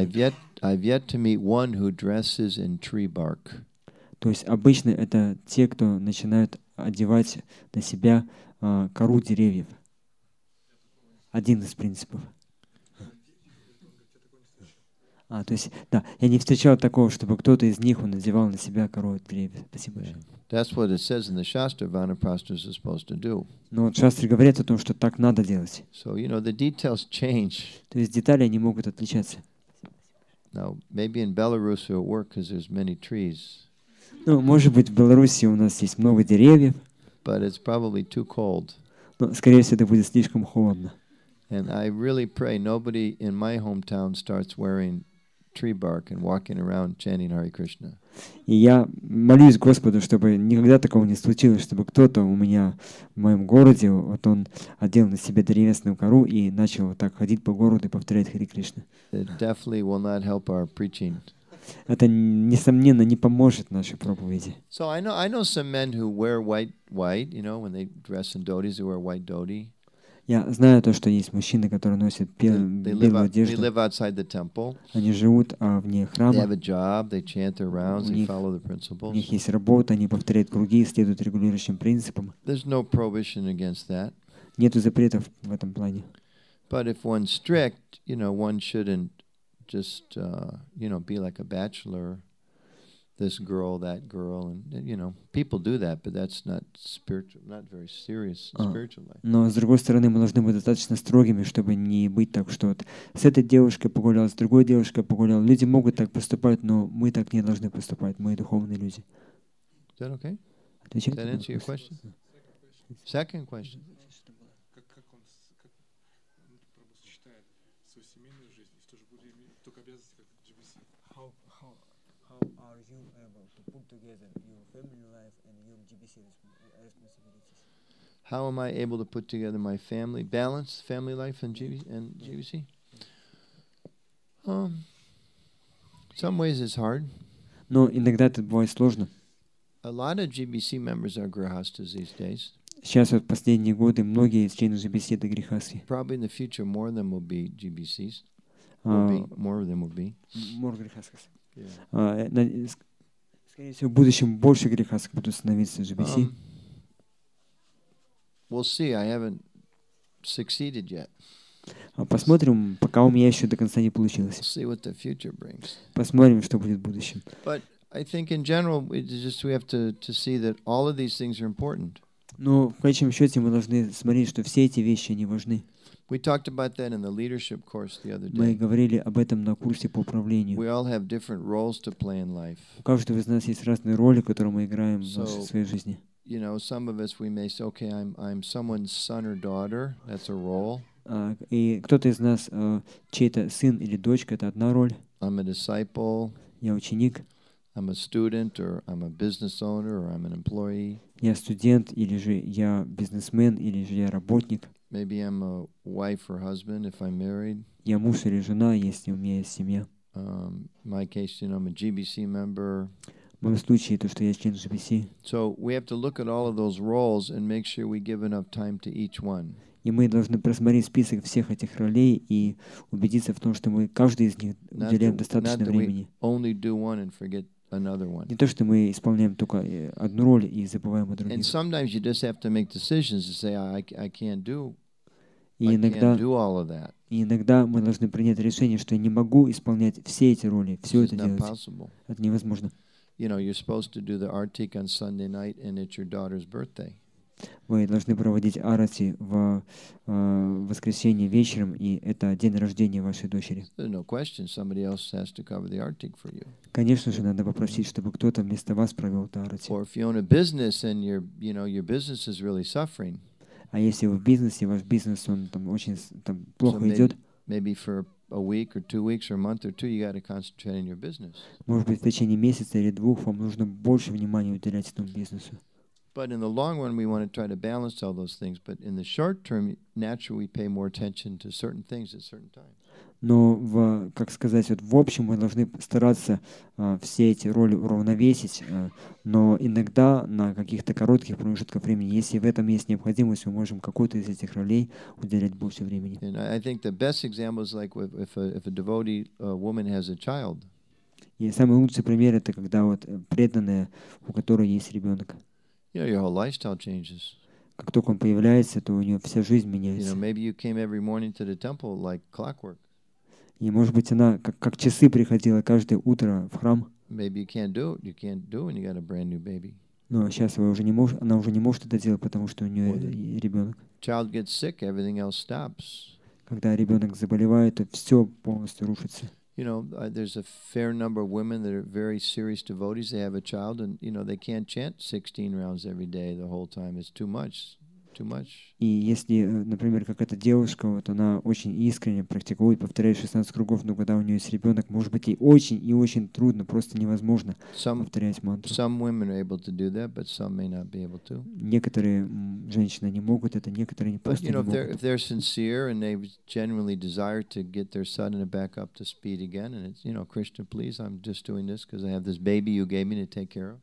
I've yet to meet one who dresses in tree bark. То есть обычно это те, кто начинают одевать на себя кору деревьев. Один из принципов. То есть, да, я не встречал такого, чтобы кто-то из них надевал на себя кору деревьев. Спасибо большое. That's what it says in the Shastra, vanaprasthas are supposed to do. Но вот шастры говорят о том, что так надо делать. So, the details change. То есть детали, они могут отличаться. Now, maybe in Belarus it'll work because there's many trees. Ну, может быть, в Беларуси у нас есть много деревьев, But it's probably too cold. но, скорее всего, это будет слишком холодно. And I really pray nobody in my hometown starts wearing tree bark and walking around chanting Hare Krishna. И я молюсь Господу, чтобы никогда такого не случилось, чтобы кто-то у меня в моем городе, вот он одел на себя древесную кору и начал вот так ходить по городу и повторять Харе Кришна. It definitely will not help our preaching. Это, несомненно, не поможет нашей проповеди. So I know some men who wear white, when they dress in dhotis, they wear white dhoti. Я знаю то, что есть мужчины, которые носят They белую live одежду. outside the temple. Они живут вне They have храма. a job. They chant their rounds. У They них, follow the у principles. них есть работа, они повторяют круги, следуют регулирующим принципам. There's no prohibition against that. Нету запретов в этом плане. But if one's strict, one shouldn't just, be like a bachelor, this girl, that girl, and people do that, but that's not spiritual, not very serious spiritual life. Но с другой стороны, мы должны быть достаточно строгими, чтобы не быть так, что вот с этой девушкой погулял, с другой девушкой погулял. Люди могут так поступать, но мы так не должны поступать. Мы духовные люди. Is that okay? Отвечать Does that на answer your вопрос? question? Second question. Как он сочетает свою семейную жизнь и в то же время только обязанности как GBC? How are you able to put together your family life and your GBC responsibilities? How am I able to put together my balance family life and GBC? Some ways it's hard. Но иногда это бывает сложно. A lot of GBC members are grihasthas these days. Сейчас вот последние годы многие члены GBC это грихастхи. Probably in the future more of them will be GBCs. More of them will be. More грихастхи. Yeah. Скорее всего, в будущем больше грихастхи будут становиться GBC. We'll see. I haven't succeeded yet. Посмотрим, пока у меня еще до конца не получилось. We'll see what the future brings. Посмотрим, что будет в будущем. But I think in general, we have to see that all of these things are important. Но в конечном счете мы должны смотреть, что все эти вещи они важны. We talked about that in the leadership course the other Мы day. говорили об этом на курсе по управлению. We all have different roles to play in life. У каждого из нас есть разные роли, которые мы играем в своей жизни. Some of us we may say, okay, I'm someone's son or daughter. That's a role. И кто-то из нас чей-то сын или дочка, это одна роль. I'm a disciple. Я ученик. I'm a student, or I'm a business owner, or I'm an employee. Я студент, или же я бизнесмен, или же я работник. Maybe I'm a wife or husband if I'm married. Я муж или жена, если у меня есть семья. In my case, I'm a GBC member. В моем случае, то, что я член GBC. So we have to look at all of those roles and make sure we give enough time to each one. И мы должны просмотреть список всех этих ролей и убедиться в том, что мы каждый из них уделяем достаточно времени. Only do one and forget another one. Не то, что мы исполняем только одну роль и забываем о других. And sometimes you just have to make decisions to say, I can't do И иногда all of that. мы должны принять решение, что я не могу исполнять все эти роли, все это делать. Это невозможно. You're supposed to do the artik on Sunday night, and it's your daughter's birthday. Вы должны проводить арати в воскресенье вечером, и это день рождения вашей дочери. There's no question somebody else has to cover the artik for you. Конечно же, надо попросить, чтобы кто-то вместо вас провел это арати. Or if you own a business and your business is really suffering. А если вы в бизнесе, ваш бизнес, он там очень плохо идет, maybe for a week or 2 weeks or a month or two, you got to concentrate on your business. Может быть, в течение месяца или двух вам нужно больше внимания уделять этому бизнесу. But in the long run, we want to try to balance all those things. But in the short term, naturally, we pay more attention to certain things at certain times. Но, как сказать, вот в общем мы должны стараться все эти роли уравновесить, но иногда на каких-то коротких промежутках времени, если в этом есть необходимость, мы можем какой-то из этих ролей уделять больше времени. And I think the best example is like if a devotee woman has a child. И самый лучший пример это когда вот преданная, у которой есть ребенок. Your whole lifestyle changes. Как только он появляется, то у нее вся жизнь меняется. Maybe you came every morning to the temple like clockwork. И, может быть, она как часы приходила каждое утро в храм. Maybe you can't do it. You can't do it when you got a brand new baby. Но сейчас она уже не может это делать, потому что у нее ребенок. Child gets sick, everything else stops. Когда ребенок заболевает, то все полностью рушится. There's a fair number of women that are very serious devotees. They have a child, and they can't chant 16 rounds every day the whole time. It's too much. И если, например, как эта девушка, вот она очень искренне практикует, повторяет 16 кругов, но когда у нее есть ребенок, может быть, ей очень и очень трудно, просто невозможно повторять мантру. Некоторые женщины не могут это, некоторые просто не могут. If they're sincere and they genuinely desire to get their sadhana back up to speed again, and it's, Krishna, please, I'm just doing this because I have this baby you gave me to take care of.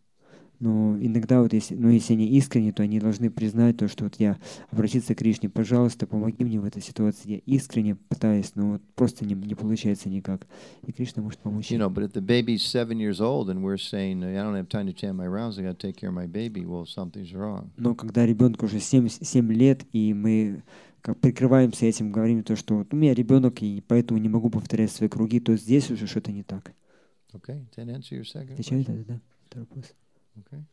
Но иногда вот если, ну, если они искренне, то они должны признать то, что вот я обратиться к Кришне, пожалуйста, помоги мне в этой ситуации. Я искренне пытаюсь, но вот просто не получается никак. И Кришна может помочь. You know, but if the baby's 7 years old and we're saying, I don't have time to chant my rounds, I got to take care of my baby, well, something's wrong. Но когда ребенку уже 7 лет, и мы как прикрываемся этим, говорим то, что вот у меня ребенок, и поэтому не могу повторять свои круги, то здесь уже что-то не так. Okay, did that answer your second Отвечаю, question? да? Второй вопрос. Okay.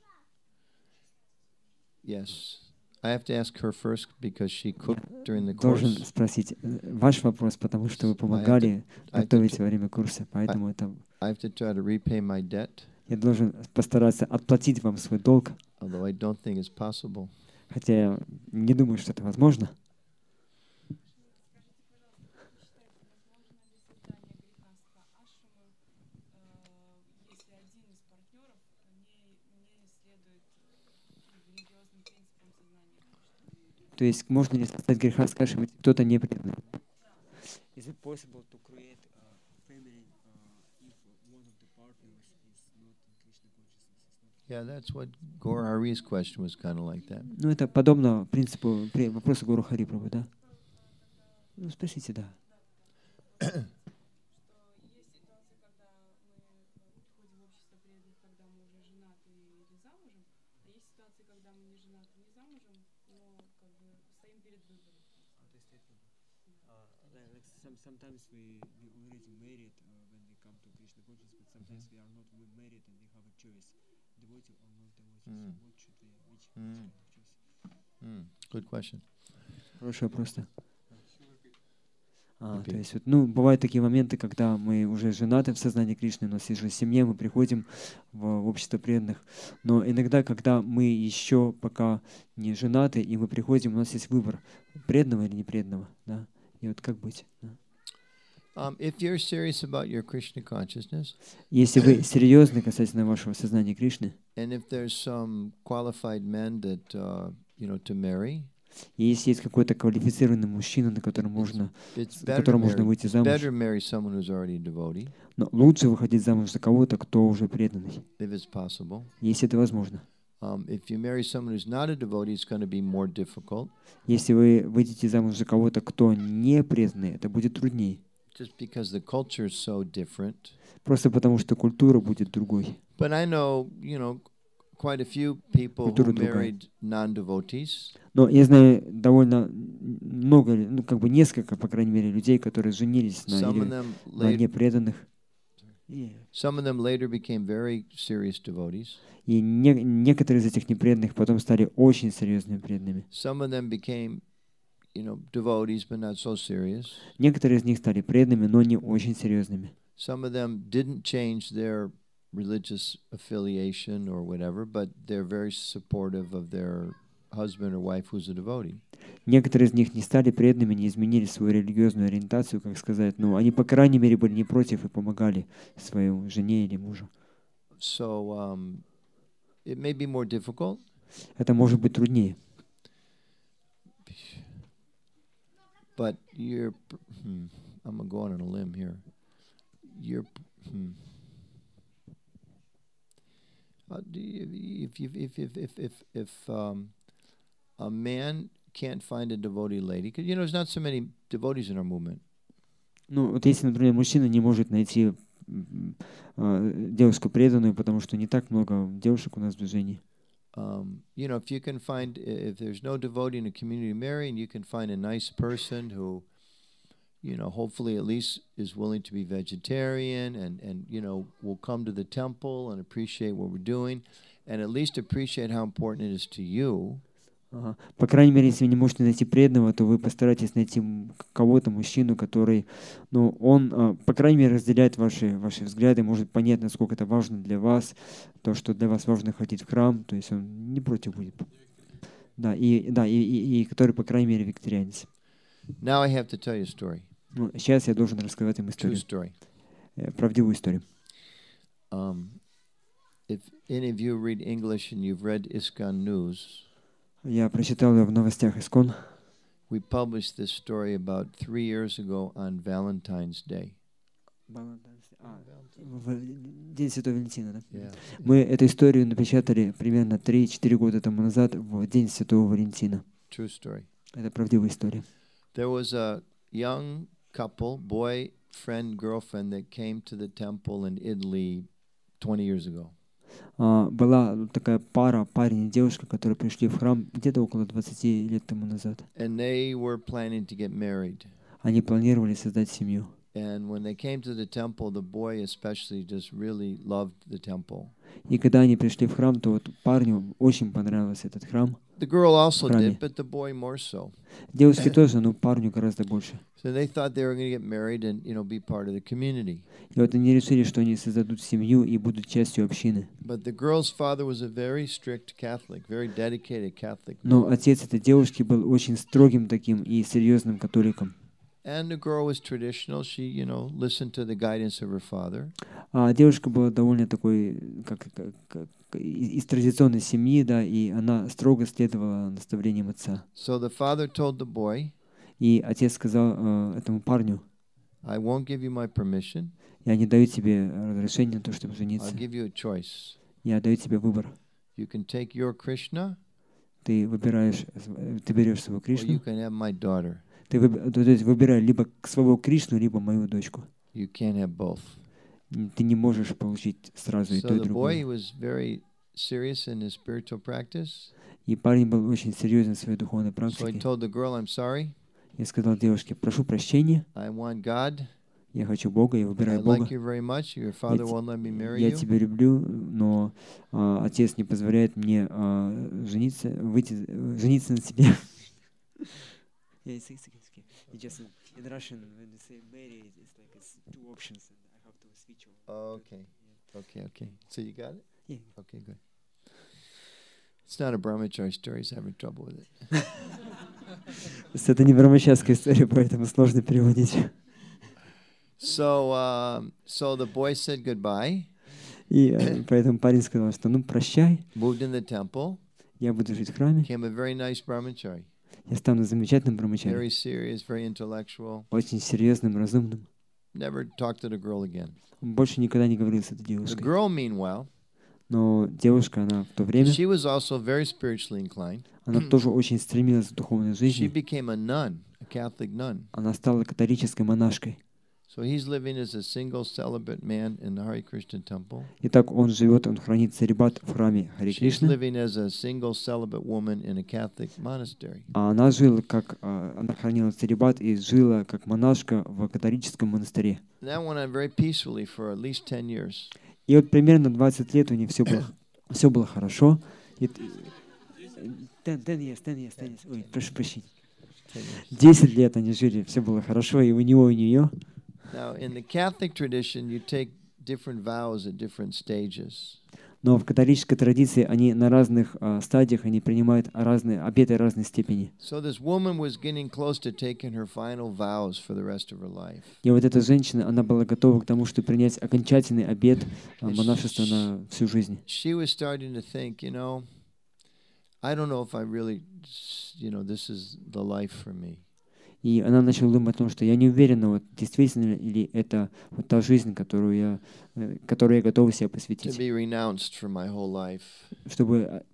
Yes. I have to ask her first because she cooked during the Должен course. спросить ваш вопрос, потому что вы помогали готовить во время курса, поэтому это I have to try to repay my debt, я должен постараться отплатить вам свой долг, although I don't think it's possible. хотя я не думаю, что это возможно. То есть можно ли создать грихастха ашрам, если кто-то не предан? Is it possible to create a family if one of the partners is not in Krishna consciousness? Yeah, that's what Gaur Hari's question was kind of like that. Ну, это подобно принципу вопроса Гуру Хари Прабху, да? Ну, спросите, да. Sometimes we already married when we come to Krishna consciousness, but sometimes we are not married and we have a choice, devotee or not devotee. So what should we, which kind of choice? Good question. Хороший вопрос, да. То есть, вот, ну, бывают такие моменты, когда мы уже женаты в сознании Кришны, у нас есть же семья, мы приходим в общество преданных. Но иногда, когда мы еще пока не женаты, и мы приходим, у нас есть выбор, преданного или непреданного, да. И вот как быть? Да? If you're serious about your Krishna consciousness, если вы серьезны касательно вашего сознания Кришны, and if there's some qualified men that to marry, и если есть какой-то квалифицированный мужчина, на котором можно, it's за которым можно выйти замуж, better marry someone who's already a devotee, но лучше выходить замуж за кого-то, кто уже преданный, if it's possible. если это возможно. If you marry someone who's not a devotee, it's going to be more difficult. Если вы выйдете замуж за кого-то, кто не преданный, это будет труднее. Just because the culture is so different. Просто потому что культура будет другой. But I know, quite a few people who married non-devotees. Но я знаю довольно много, ну как бы несколько, по крайней мере, людей, которые женились на непреданных. Some of them later became very serious devotees. И некоторые из этих непреданных потом стали очень серьезными преданными. Some of them became, devotees, but not so serious. Некоторые из них стали преданными, но не очень серьезными. Some of them didn't change their religious affiliation or whatever, but they're very supportive of their husband or wife who's a devotee. Некоторые из них не стали преданными, не изменили свою религиозную ориентацию, как сказать, но они, по крайней мере, были не против и помогали своей жене или мужу. So, it may be more difficult. Это может быть труднее. But I'm going to go on a limb here. If a man can't find a devotee lady, because there's not so many devotees in our movement. Ну, вот если, например, мужчина не может найти девушку преданную, потому что не так много девушек у нас в движении. If you can find, if there's no devotee in a community to marry, and you can find a nice person who, hopefully at least is willing to be vegetarian and will come to the temple and appreciate what we're doing, and at least appreciate how important it is to you. По крайней мере, если вы не можете найти преданного, то вы постарайтесь найти кого-то, мужчину, который, он, по крайней мере, разделяет ваши взгляды, может понять, насколько это важно для вас, то, что для вас важно ходить в храм, то есть он не против будет. И который, по крайней мере, вегетарианец. Now I have to tell you a story. Сейчас я должен рассказать им историю. True story. Правдивую историю. If any of you read English and you've read ISKCON News, я прочитал в новостях ISKCON. We published this story about 3 years ago on Valentine's Day. День Святого Валентина, да? Yeah. Мы эту историю напечатали примерно 3-4 года тому назад, в День Святого Валентина. True story. Это правдивая история. There was a young couple, boyfriend, girlfriend, that came to the temple in Italy 20 years ago. Была такая пара, парень и девушка, которые пришли в храм где-то около 20 лет тому назад. And they were planning to get married. Они планировали создать семью. And when they came to the temple, the boy especially just really loved the temple. И когда они пришли в храм, то вот парню очень понравился этот храм. The girl also Храме. did, but the boy more so. Девушке тоже, но парню гораздо больше. So they thought they were going to get married and, be part of the community. И вот они решили, что они создадут семью и будут частью общины. But the girl's father was a very strict Catholic, very dedicated Catholic. Но отец этой девушки был очень строгим таким и серьезным католиком. And the girl was traditional. She, listened to the guidance of her father. А девушка была довольно такой, как из традиционной семьи, да, и она строго следовала наставлениям отца. So the father told the boy, И отец сказал этому парню: I won't give you my permission. я не даю тебе разрешения на то, чтобы жениться. I'll give you a choice. Я даю тебе выбор. You can take your Krishna, Ты берешь своего or you Кришну. can have my daughter. Ты выбирай либо своего Кришну, либо мою дочку. You can't have both. Ты не можешь получить сразу и So то, и the boy другое. was very serious in his spiritual practice. И парень был очень серьезен в своей духовной So he практике. told the girl, I'm sorry. Я сказал девушке: прошу прощения, I want God. я хочу Бога, я I выбираю Бога. like you very much. Your father won't let me marry Я you. тебя люблю, но отец не позволяет мне жениться на тебе. In Russian, when they say marry, it's like it's two options, and I have to switch over. Okay. So you got it? Yeah. Okay, good. It's not a brahmachari story. He's having trouble with it. То есть это не брамачарская история, поэтому сложно переводить. So the boy said goodbye. И поэтому парень сказал, что прощай, Moved in the temple. я буду жить в храме, Became a very nice brahmachari. я стану замечательным брамачари, Very serious, very intellectual. очень серьезным, разумным. Never talked to the girl again. Он больше никогда не говорил с этой The девушкой. girl, meanwhile, Но девушка, она в то время, she was also very spiritually inclined. она тоже очень стремилась к духовной She жизни. became a nun, a Catholic nun. Она стала католической монашкой. So he's living as a single celibate man in the Hare Krishna temple. Итак, он хранит царибат в храме Харе She's Кришны. living as a single celibate woman in a Catholic monastery. А она хранила царибат и жила как монашка в католическом монастыре. And that went on very peacefully for at least 10 years. И вот примерно 20 лет у них все было хорошо. 10 years. Ой, прошу прощения. 10 лет они жили, все было хорошо и у него, и у нее. Now, in the Catholic tradition, you take different vows at different stages. Но в католической традиции они на разных стадиях они принимают обеты разной степени. So this woman was getting close to taking her final vows for the rest of her life. И вот эта женщина, она была готова к тому, чтобы принять окончательный обет монашества на всю жизнь. She was starting to think, I don't know if I really, this is the life for me. И она начала думать о том, что я не уверена, действительно ли это вот та жизнь, которой я готова себя To посвятить, be renounced for my whole life. чтобы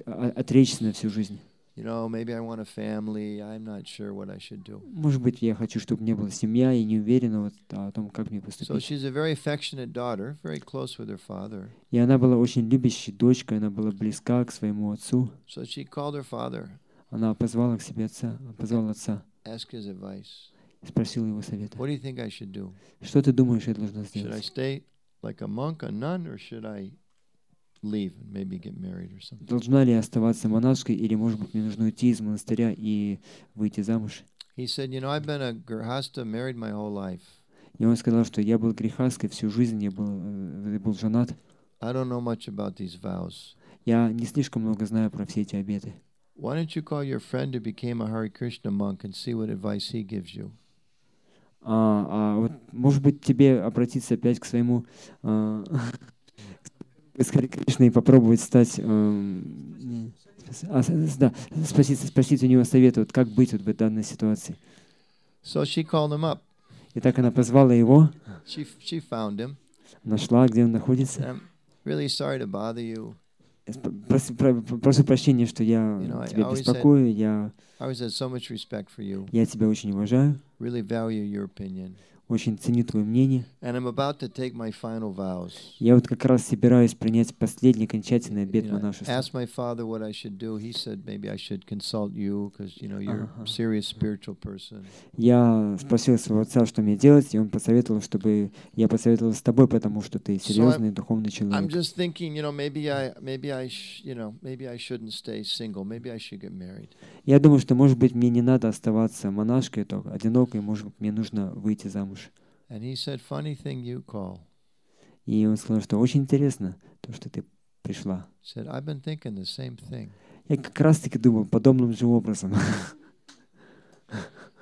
отречься на всю жизнь. Maybe I want a family. I'm not sure what I should do. Может быть, я хочу, чтобы у меня была семья, и не уверена о том, как мне So поступить. she's a very affectionate daughter, very close with her father. И она была очень любящей дочкой, она была близка к своему отцу. So she called her father, Она позвала к себе отца, asked his advice. спросила его совета. What do you think I should do? Что ты думаешь, я должна Should I сделать? stay like a monk, a nun, or should I leave and maybe get married or something? Должна ли я оставаться монашкой, или, может быть, мне нужно уйти из монастыря и выйти замуж? He said, I've been a grihastha, married my whole life. И он сказал, что я был грихасткой всю жизнь, я был женат. I don't know much about these vows. Я не слишком много знаю про все эти обеты. Why don't you call your friend who became a Hare Krishna monk and see what advice he gives you? Вот, может быть, тебе обратиться опять к своему Харе Кришне и попробовать стать... спросить у него совета, как быть в данной ситуации. So she called him up. И так она позвала его, She found him. нашла, где он находится. I'm really sorry to bother you. Прошу прощения, что я You know, I тебя always беспокою, я I always had so much respect for you. тебя очень уважаю, Really value your opinion. очень ценю твое мнение. And I'm about to take my final vows. Я вот как раз собираюсь принять последний окончательный обет монашества. Asked my father what I should do. He said maybe I should consult you because you know you're a serious spiritual person. Я спросил своего отца, что мне делать, и он посоветовал, чтобы я посоветовал с тобой, потому что ты серьезный духовный I'm человек. just thinking, you know, maybe I shouldn't stay single. Maybe I should get married. Я думаю, что, может быть, мне не надо оставаться монашкой, только одинокой, может быть, мне нужно выйти замуж. And he said, funny thing you call. И он сказал, что очень интересно, то, что ты пришла. Said, I've been thinking the same thing. Я как раз-таки думал подобным же образом.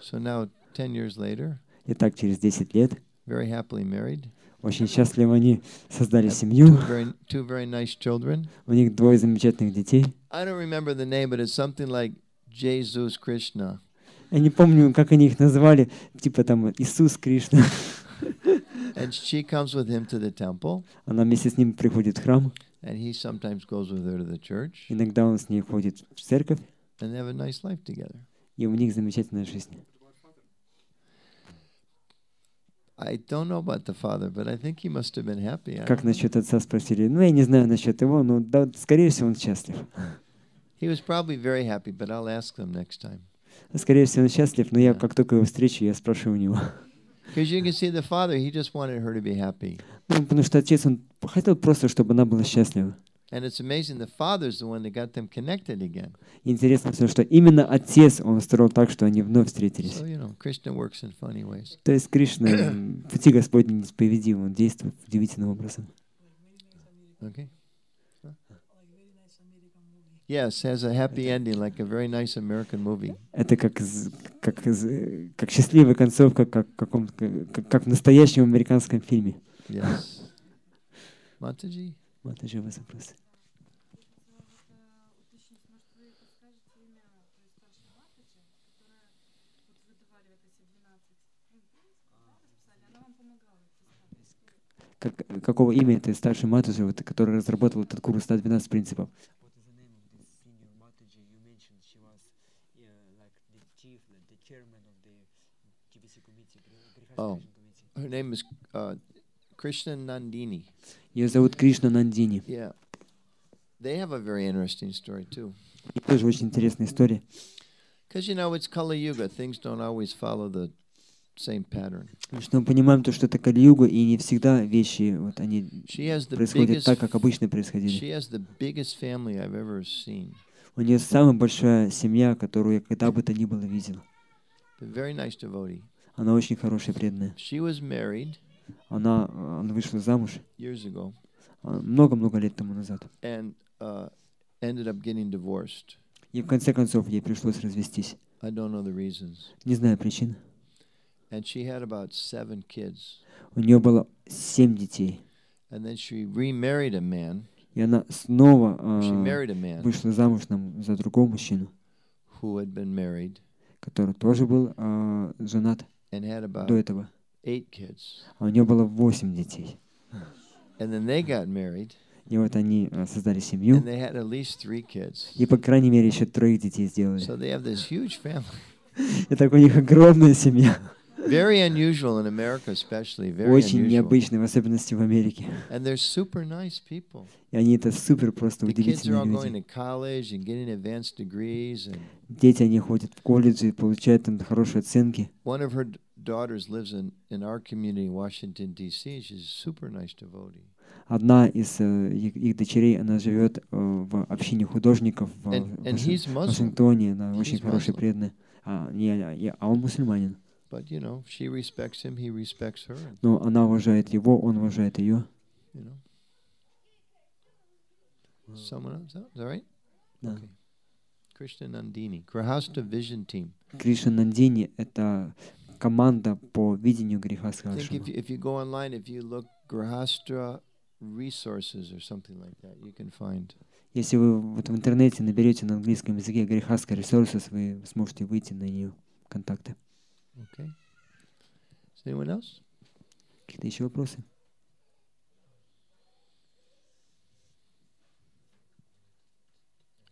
So now, 10 years later, Итак, через 10 лет, very happily married. очень счастливо они создали семью. Two very nice children. У них 2 замечательных детей. I don't remember the name, but it's something like Jesus Krishna. Я не помню, как они их назвали, типа там Иисус, Кришна. And she comes with him to the temple. Она вместе с ним приходит в храм. And he sometimes goes with her to the church. Иногда он с ней ходит в церковь. And they have a nice life together. И у них замечательная жизнь. I don't know about the father, but I think he must have been happy. Как насчет отца спросили? Ну, я не знаю насчет его, но да, скорее всего он счастлив. He was probably very happy, but I'll ask them next time. Скорее всего он счастлив, но я как только его встречу, я спрошу у него. Because you can see the father, he just wanted her to be happy. Ну, потому что отец, он хотел просто, чтобы она была счастлива. And it's amazing, the father's the one that got them connected again. Интересно все, что именно отец, он строил так, что они вновь встретились. So, you know, Krishna works in funny ways. То есть Кришна, пути Господни неисповедимы, он действует удивительным образом. Okay. Yes, has a happy ending, like a very nice American movie. Это как счастливая концовка, как в настоящем американском фильме. Yes. Mataji? Матаджи, у вас вопросы? Какого имя этой старшей матуши, вот, которая разработала этот курс 112 принципов? Oh, her name is Krishna Nandini. Ее зовут Кришна Нандини. Yeah. They have a very interesting story too. И тоже очень интересная история. Because you know, it's Kali Yuga. Things don't always follow the same pattern. Потому что мы понимаем то, что это Кали-юга, и не всегда вещи, вот они происходят так, как обычно происходили. She has the biggest family I've ever seen. У нее самая большая семья, которую я когда бы то ни было видел. A very nice devotee. Она очень хорошая, преданная. She was married. Она вышла замуж Years ago. Много-много лет тому назад. And ended up getting divorced. И в конце концов ей пришлось развестись. I don't know the reasons. Не знаю причин. And she had about 7 kids. У нее было 7 детей. And then she remarried a man. И она снова вышла замуж за другого мужчину, who had been married, который тоже был женат and had about до этого. 8 kids. А у нее было 8 детей. And then they got married. И вот они создали семью. And they had at least 3 kids. И по крайней мере еще 3 детей сделали. So they have this huge family. И так у них огромная семья. Very unusual in America, especially. Very Очень unusual. необычно, в особенности в Америке. And they're super nice people. И они это супер просто The kids are удивительные all going люди. to college and getting advanced degrees. And Дети, они ходят в колледж и получают там хорошие оценки. one of her daughters lives in our community in Washington, D.C. She's a super nice devotee. Одна из их дочерей, она живет в общине художников в And he's Muslim. Вашингтоне. Она очень He's хорошая, Muslim. преданная. А он мусульманин. But, you know, she respects him, he respects her. Но она уважает его, он уважает ее. You know. Someone else? Is that right? Да. Okay. Krishna Nandini, Grihastha Vision Team. Кришна Нандини — это команда по видению грихастха I think ашрама. if you go online, if you look Grihastha resources or something like that, you can find. Если вы вот в интернете наберете на английском языке грихастха resources, вы сможете выйти на ее контакты. Okay. Anyone else? Какие-то еще вопросы?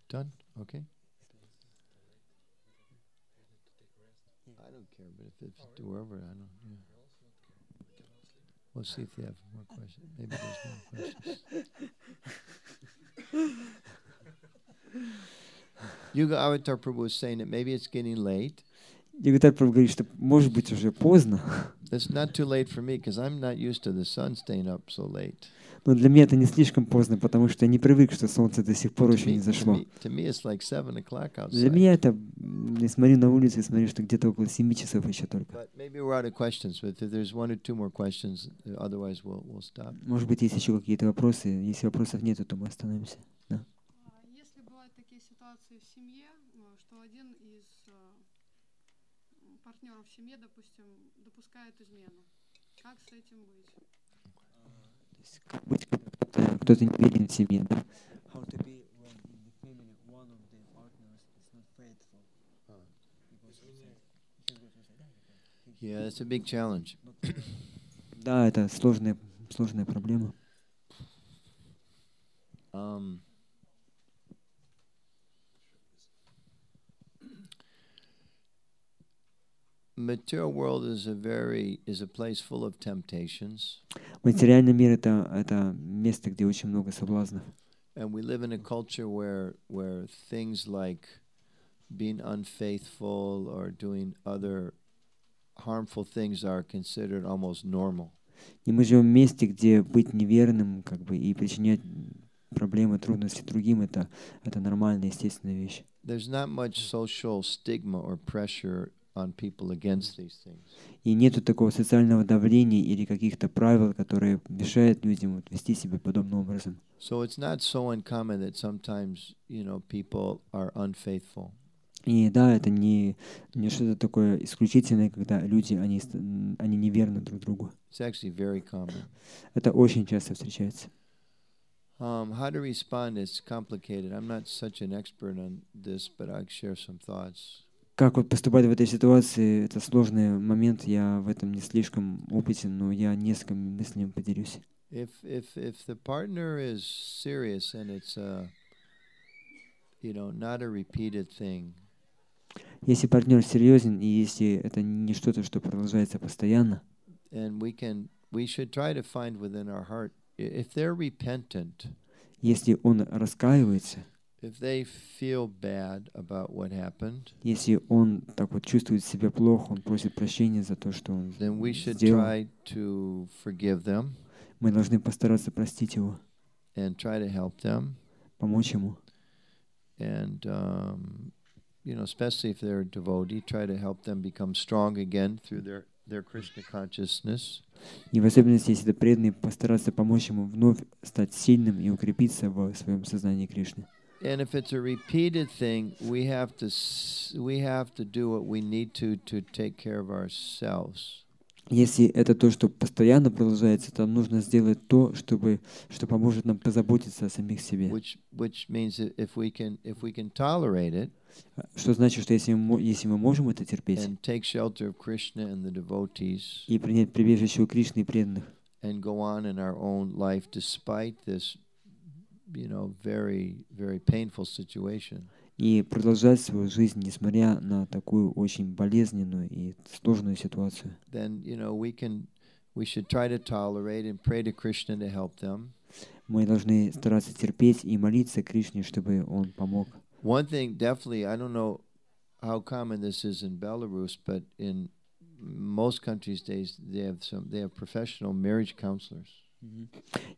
Done? Okay. I don't care, but if it's wherever, I don't. Yeah. We'll see if they have more questions. Maybe there's more questions. Yuga Avatar Prabhu was saying that maybe it's getting late. Дигитар Прабhu говорит, что может быть уже поздно. It's not too late for me because I'm not used to the sun staying up so late. Но для меня это не слишком поздно, потому что я не привык, что солнце до сих пор еще не зашло. To me it's like 7 o'clock outside. Для меня это, я смотрю на улицу и смотрю, что где-то около 7 часов еще только. But maybe we're out of questions. But if there's one or two more questions, otherwise we'll stop. Может быть, есть еще какие-то вопросы. Если вопросов нет, то мы остановимся. Да. Если бывают такие ситуации в семье, что один из партнеров в семье, допустим, допускает измену, как с этим быть? Как быть, когда кто-то не верен в семье, да? How to be when in the family one of the partners is not faithful? Yeah, that's a big challenge. Да, это сложная проблема. Material world is a place full of temptations. Материальный мир это место, где очень много соблазнов. And we live in a culture where things like being unfaithful or doing other harmful things are considered almost normal. И мы живем в месте, где быть неверным, как бы, и причинять проблемы, трудности другим, это нормальная, естественная вещь. There's not much social stigma or pressure on people against these things. И нету такого социального давления или каких-то правил, которые мешают людям вести себя подобным образом. So it's not so uncommon that sometimes, people are unfaithful. И да, это не что-то такое исключительное, когда люди, они неверны друг другу. It's actually very common. Это очень часто встречается. How to respond is complicated. I'm not such an expert on this, but I'll share some thoughts. Как вот поступать в этой ситуации, это сложный момент, я в этом не слишком опытен, но я несколькими мыслями поделюсь. If the partner is serious and it's not a repeated thing. Если партнер серьезен и если это не что-то, что продолжается постоянно, and we should try to find within our heart if they're repentant. Если он раскаивается, if they feel bad about what happened, если он так вот чувствует себя плохо, он просит прощения за то, что он then we should сделал, try to forgive them. Мы должны постараться простить его, and try to help them, помочь ему. And especially if they're a devotee, try to help them become strong again through their Krishna consciousness. И в особенности, если это преданный, постараться помочь ему вновь стать сильным и укрепиться в своем сознании Кришны. And if it's a repeated thing, we have to do what we need to take care of ourselves. Если это то, что постоянно продолжается, то нужно сделать то, что поможет нам позаботиться о самих себе. Which means that if we can tolerate it, что значит, что если мы можем это терпеть, and take shelter of Krishna and the devotees, и принять прибежище у Кришны и преданных, and go on in our own life despite this, very, very painful situation. И продолжать свою жизнь, несмотря на такую очень болезненную и сложную ситуацию. Then, we should try to tolerate and pray to Krishna to help them. Мы должны стараться терпеть и молиться Кришне, чтобы он помог. One thing, definitely, I don't know how common this is in Belarus, but in most countries, they have professional marriage counselors.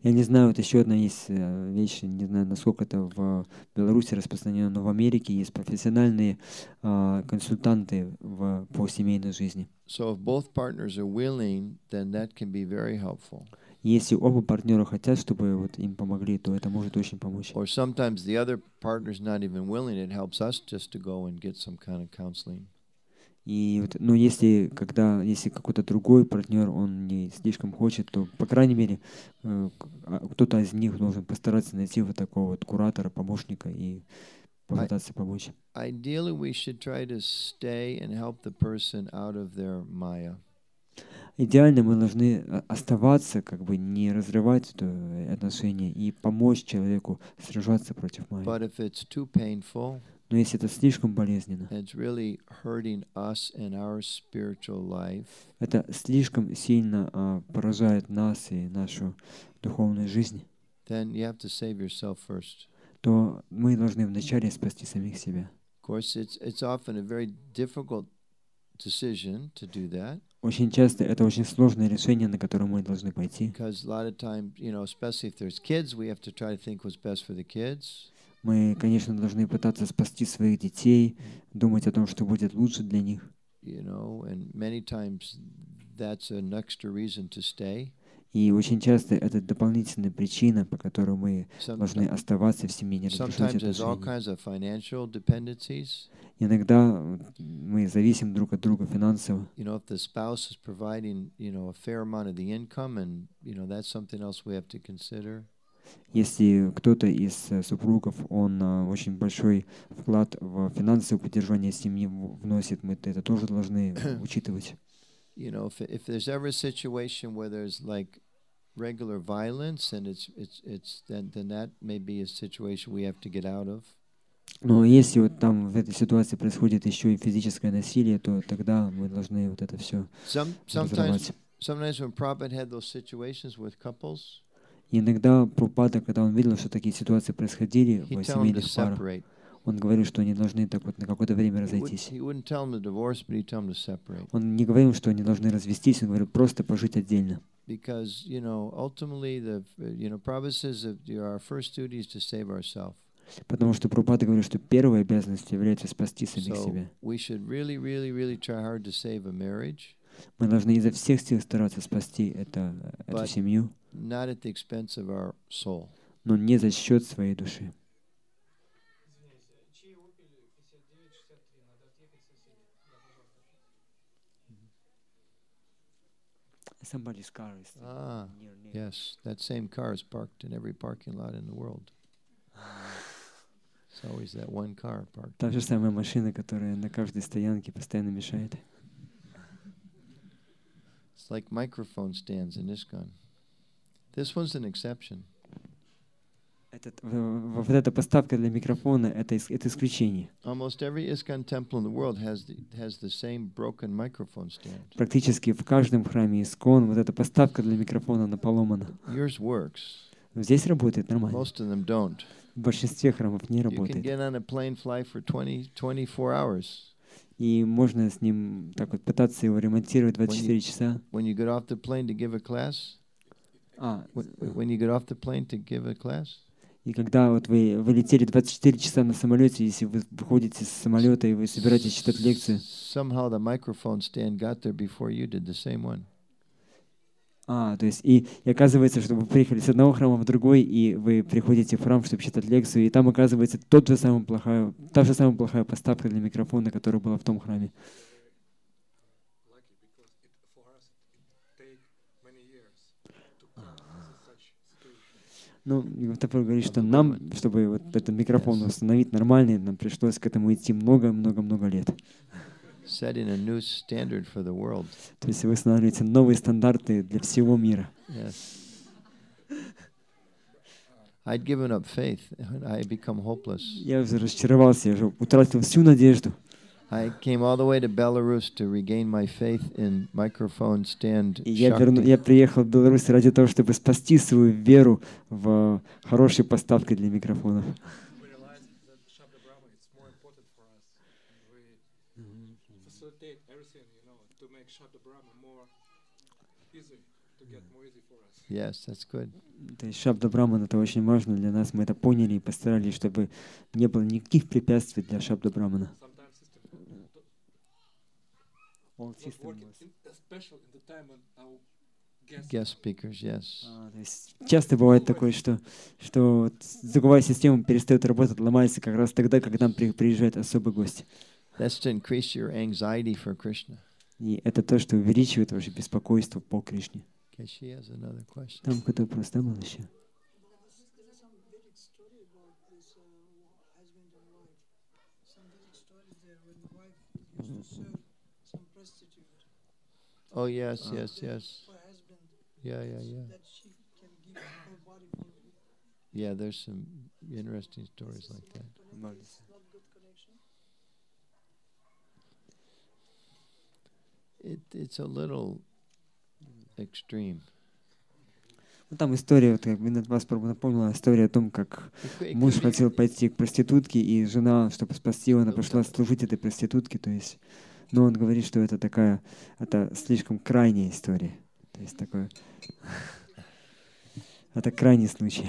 Я не знаю, вот еще одна есть вещь, не знаю, насколько это в Беларуси распространено, но в Америке есть профессиональные консультанты по семейной жизни. So if both partners are willing, then that can be very helpful. Если оба партнера хотят, чтобы вот им помогли, то это может очень помочь. Or sometimes the other partner's not even willing, it helps us just to go and get some kind of counseling. И вот, но если какой-то другой партнер, он не слишком хочет, то, по крайней мере, кто-то из них должен постараться найти вот такого вот куратора, помощника и попытаться помочь. Ideally, we should try to stay and help the person out of their maya. Идеально мы должны оставаться, как бы не разрывать это отношение и помочь человеку сражаться против майи. But if it's too painful, Но если это слишком болезненно, and it's really hurting us in our spiritual life, это слишком сильно поражает нас и нашу духовную жизнь, then you have to save yourself first. то мы должны вначале спасти самих себя. Of course, it's often a very difficult decision to do that. Очень часто это очень сложное решение, на которое мы должны пойти. Because a lot of times, especially if there's kids, we have to try to think what's best for the kids. Мы, конечно, должны пытаться спасти своих детей, думать о том, что будет лучше для них. And many times that's an extra reason to stay. И очень часто это дополнительная причина, по которой мы должны оставаться в семье, не разрушать отношения. Иногда мы зависим друг от друга финансово. If the spouse is providing, a fair amount of the income, and that's something else we have to consider. Если кто-то из супругов, он очень большой вклад в финансовое поддержание семьи вносит, мы это тоже должны учитывать. If there's ever a situation where there's like regular violence, and then that may be a situation we have to get out of. Но если вот там в этой ситуации происходит еще и физическое насилие, то тогда мы должны вот это все разорвать. Sometimes when Prabhupada had those situations with couples, иногда Прабхупада, когда он видел, что такие ситуации происходили в семейных парах, он говорил, что они должны так вот на какое-то время разойтись. Он не говорил, что они должны развестись, он говорил просто пожить отдельно. Because, ultimately, Prabhupada says that our first duty is to save ourselves. Потому что Прабхупада говорит, что первой обязанностью является спасти самих себя. We should really, really, really try hard to save a marriage. Мы должны изо всех сил стараться спасти эту семью, not at the expense of our soul. Но не за счет своей души. Somebody's car is near. Yes, that same car is parked in every parking lot in the world. It's always that one car parked. Та же самая машина, которая на каждой стоянке постоянно мешает. It's like microphone stands in ISKCON. This one's an exception. Вот эта поставка для микрофона это исключение. Almost every ISKCON temple in the world has the same broken microphone stand. Практически в каждом храме ISKCON вот эта поставка для микрофона она поломана. Yours works. Но здесь работает нормально. Most of them don't. В большинстве храмов не работает. You can get on a plane, fly for 24 hours. И можно с ним так вот пытаться его ремонтировать 24 часа. When you get off the plane to give a class. When you get off the plane to give a class. И когда вот вы летели 24 часа на самолете, если вы выходите с самолета и вы собираетесь читать лекцию, somehow the microphone stand got there before you did the same one. То есть и оказывается, что вы приехали с одного храма в другой, и вы приходите в храм, чтобы читать лекцию, и там оказывается та же самая плохая поставка для микрофона, которая была в том храме. Ну, Тапор говорит, что нам, чтобы вот этот микрофон установить нормальный, нам пришлось к этому идти много-много-много лет. Setting a new standard for the world. То есть вы устанавливаете новые стандарты для всего мира. Yes. I'd given up faith. I become hopeless. Я уже разочаровался, я уже утратил всю надежду. I came all the way to Belarus to regain my faith in microphone stand. Я приехал в Беларусь ради того, чтобы спасти свою веру в хорошие поставки для микрофонов. Yes, that's good. То есть Шабда Браман это очень важно для нас. Мы это поняли и постарались, чтобы не было никаких препятствий для Шабда Брамана. Guest speakers, yes. То есть часто бывает такое, что звуковая система перестает работать, ломается как раз тогда, когда нам приезжает особый гость. That's to increase your anxiety for Krishna. И это то, что увеличивает ваше беспокойство по Кришне. Okay, she has another question. Там какой-то вопрос, да, был еще? Oh, yes, yes, yes. for husband Yeah, yeah, yeah. that she can give her body for Yeah, there's some interesting stories like that. it's not good connection. It's a little extreme. Ну, там история, вот как вас напомнила история о том, как муж хотел пойти к проститутке, и жена, чтобы спасти его, она пошла служить этой проститутке, то есть, но он говорит, что это слишком крайняя история, то есть такое, это крайний случай.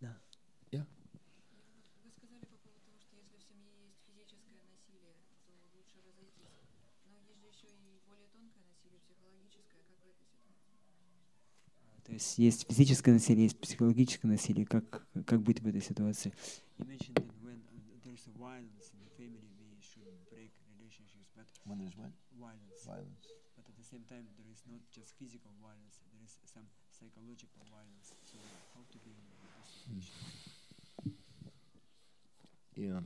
Вы сказали по поводу того, что если в семье есть физическое насилие, то лучше разойтись. Но есть же еще и более тонкое насилие, психологическое. Как в этой ситуации? То есть физическое насилие, есть психологическое насилие. Как быть в этой ситуации? You mentioned that when there's a violence in the family, we should break relationships. But When there's what? violence. But at the same time, there is not just physical violence. There is some psychological violence. So how to deal with this situation? Yeah.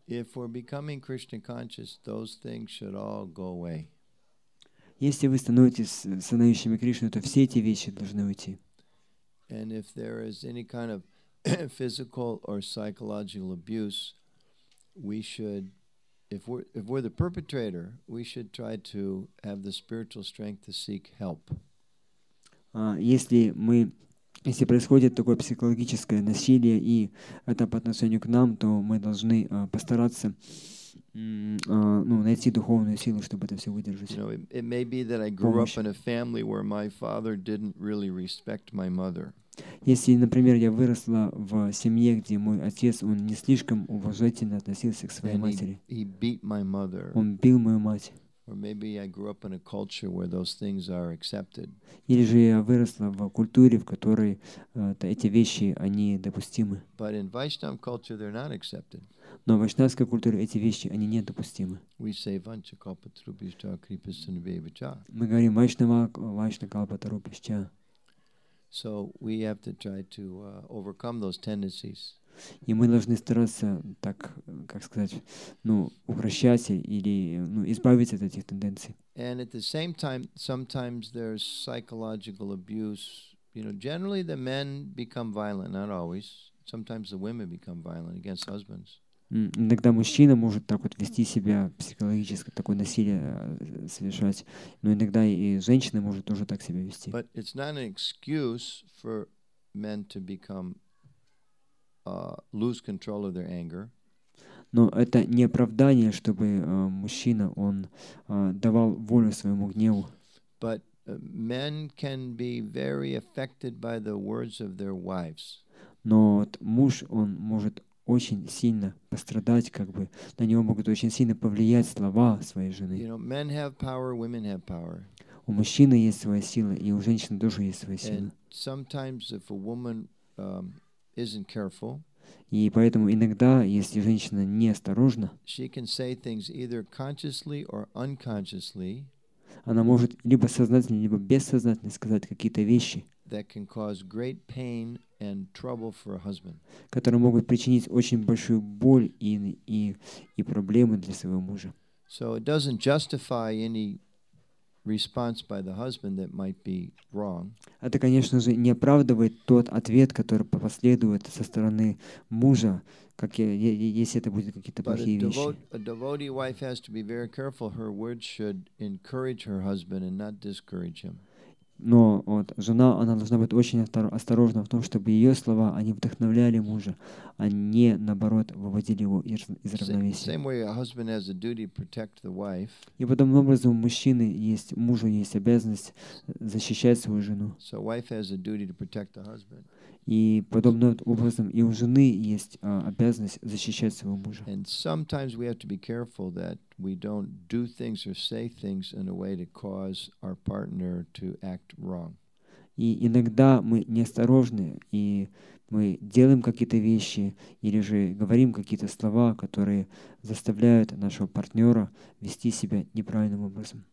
If we're becoming Krishna conscious, those things should all go away. Если вы становитесь сознающими Кришну, то все эти вещи должны уйти. And if there is any kind of physical or psychological abuse, we should, if we're the perpetrator, we should try to have the spiritual strength to seek help. Если происходит такое психологическое насилие, и это по отношению к нам, то мы должны постараться найти духовную силу, чтобы это все выдержать. You know, it may be that I grew up in a family where my father didn't really respect my mother. Если, например, я выросла в семье, где мой отец, он не слишком уважительно относился к своей матери. He beat my mother. Он бил мою мать. Or maybe I grew up in a culture where those things are accepted. Или же я выросла в культуре, в которой эти вещи, они допустимы. But in Vaishnava culture, they're not accepted. Но в вайшнавской культуре эти вещи, они недопустимы. We say vanchakalpatarubhishta kripasanubhavacha. Мы говорим вайшнава калпатарубхишча. So we have to try to overcome those tendencies. И мы должны стараться так, как сказать, упрощать или избавиться от этих тенденций. And at the same time, sometimes there's psychological abuse. You know, generally the men become violent, not always. Sometimes the women become violent against husbands. Иногда мужчина может так вот вести себя, психологическое такое насилие совершать, но иногда и женщина может тоже так себя вести. But it's not an excuse for men to become lose control of their anger. Но это не оправдание, чтобы мужчина, он давал волю своему гневу. But men can be very affected by the words of their wives. Но вот муж, он может очень сильно пострадать, на него могут очень сильно повлиять слова своей жены. You know, men have power, women have power. У мужчины есть своя сила, и у женщины тоже есть своя сила. And sometimes if a woman isn't careful, и поэтому иногда, если женщина неосторожна, she can say things either consciously or unconsciously, она может либо сознательно, либо бессознательно сказать какие-то вещи, that can cause great pain and trouble for a husband. которые могут причинить очень большую боль и проблемы для своего мужа. So it doesn't justify any response by the husband that might be wrong. Это, конечно же, не оправдывает тот ответ, который последует со стороны мужа, если это будут какие-то плохие вещи. A devotee wife has to be very careful. Her words should encourage her husband and not discourage him. Но вот жена, она должна быть очень осторожна в том, чтобы ее слова, они вдохновляли мужа, а не, наоборот, выводили его из равновесия. Same way a husband has a duty to protect the wife. И подобным образом мужу есть обязанность защищать свою жену. So wife has a duty to protect the husband. И подобным образом и у жены есть обязанность защищать своего мужа. And sometimes we have to be careful that we don't do things or say things in a way to cause our partner to act wrong. И иногда мы неосторожны, и мы делаем какие-то вещи или же говорим какие-то слова, которые заставляют нашего партнера вести себя неправильным образом.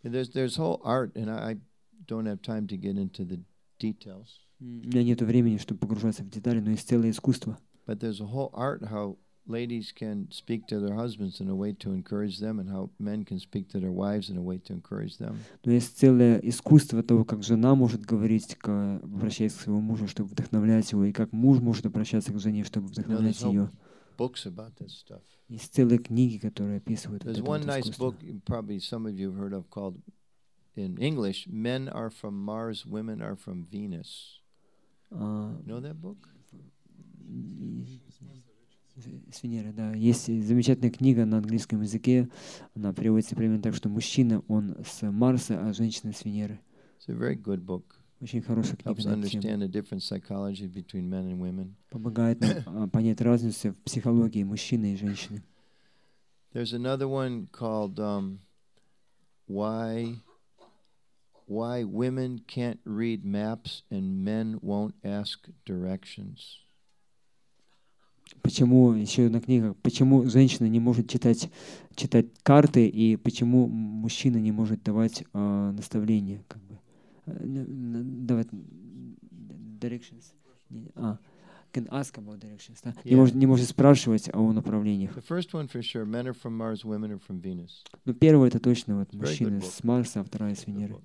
There's whole art, and I don't have time to get into the details. У меня нет времени, чтобы погружаться в детали, но есть целое искусство. But there's a whole art how ladies can speak to their husbands in a way to encourage them, and how men can speak to their wives in a way to encourage them. Но есть целое искусство того, как жена может говорить, обращаясь к своему мужу, чтобы вдохновлять его, и как муж может обращаться к жене, чтобы вдохновлять ее. Books about this stuff. Есть целые книги, которые описывают это There's one nice искусство. book, probably some of you have heard of, called, in English, Men Are From Mars, Women Are From Venus. Know that book? С Венеры, да. Есть замечательная книга на английском языке. Она переводится примерно так, что мужчина, он с Марса, а женщина с Венеры. It's a very good book. Очень хорошая книга Helps на эту тему. understand the different psychology between men and women. Помогает нам понять разницу в психологии мужчины и женщины. There's another one called Why Women Can't Read Maps and Men Won't Ask Directions. Почему, еще одна книга, почему женщина не может читать карты и почему мужчина не может давать наставления, как бы, давать directions. Can ask about directions, да? Не может спрашивать о направлениях. The first one for sure, men are from Mars, women are from Venus. Ну, первое это точно вот мужчины с Марса, а вторая с Венеры.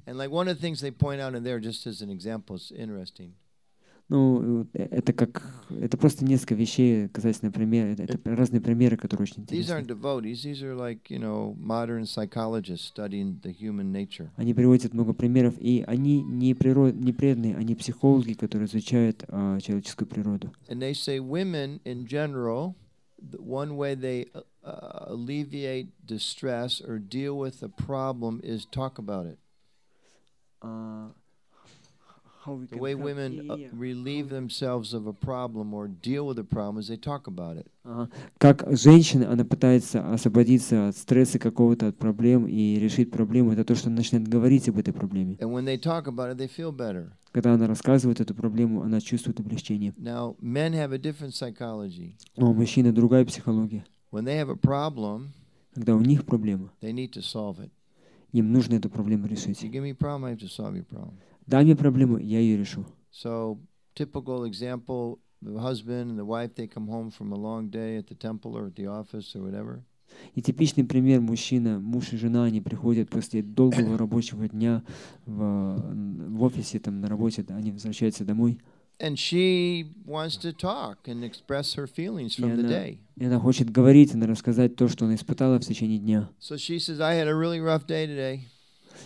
And like one of the things they point out in there, just as an example, is interesting. Ну, это просто несколько вещей, касательно примера, это разные примеры, которые очень These aren't интересны. devotees, these are like, modern psychologists studying the human nature. Они приводят много примеров, и они не преданные, они психологи, которые изучают человеческую природу. And they say women in general, the one way they alleviate distress or deal with a problem is talk about it. The way women relieve themselves of a problem or deal with a problem is they talk about it. Как женщина, она пытается освободиться от стресса какого-то, от проблем и решить проблему, это то, что она начинает говорить об этой проблеме. And when they talk about it, they feel better. Когда она рассказывает эту проблему, она чувствует облегчение. Now, men have a different psychology. Но у мужчины другая психология. When they have a problem, Когда у них проблема, they need to solve it. им нужно эту проблему решить. You give me a problem, I have to solve your problem. Дай мне проблему, я ее решу. So, typical example, the husband and the wife, they come home from a long day at the temple or at the office or whatever. И типичный пример мужчина, муж и жена, они приходят после долгого рабочего дня в офисе, там на работе, они возвращаются домой. And she wants to talk and express her feelings from the day. И она хочет говорить, она рассказать то, что она испытала в течение дня. So she says, I had a really rough day today.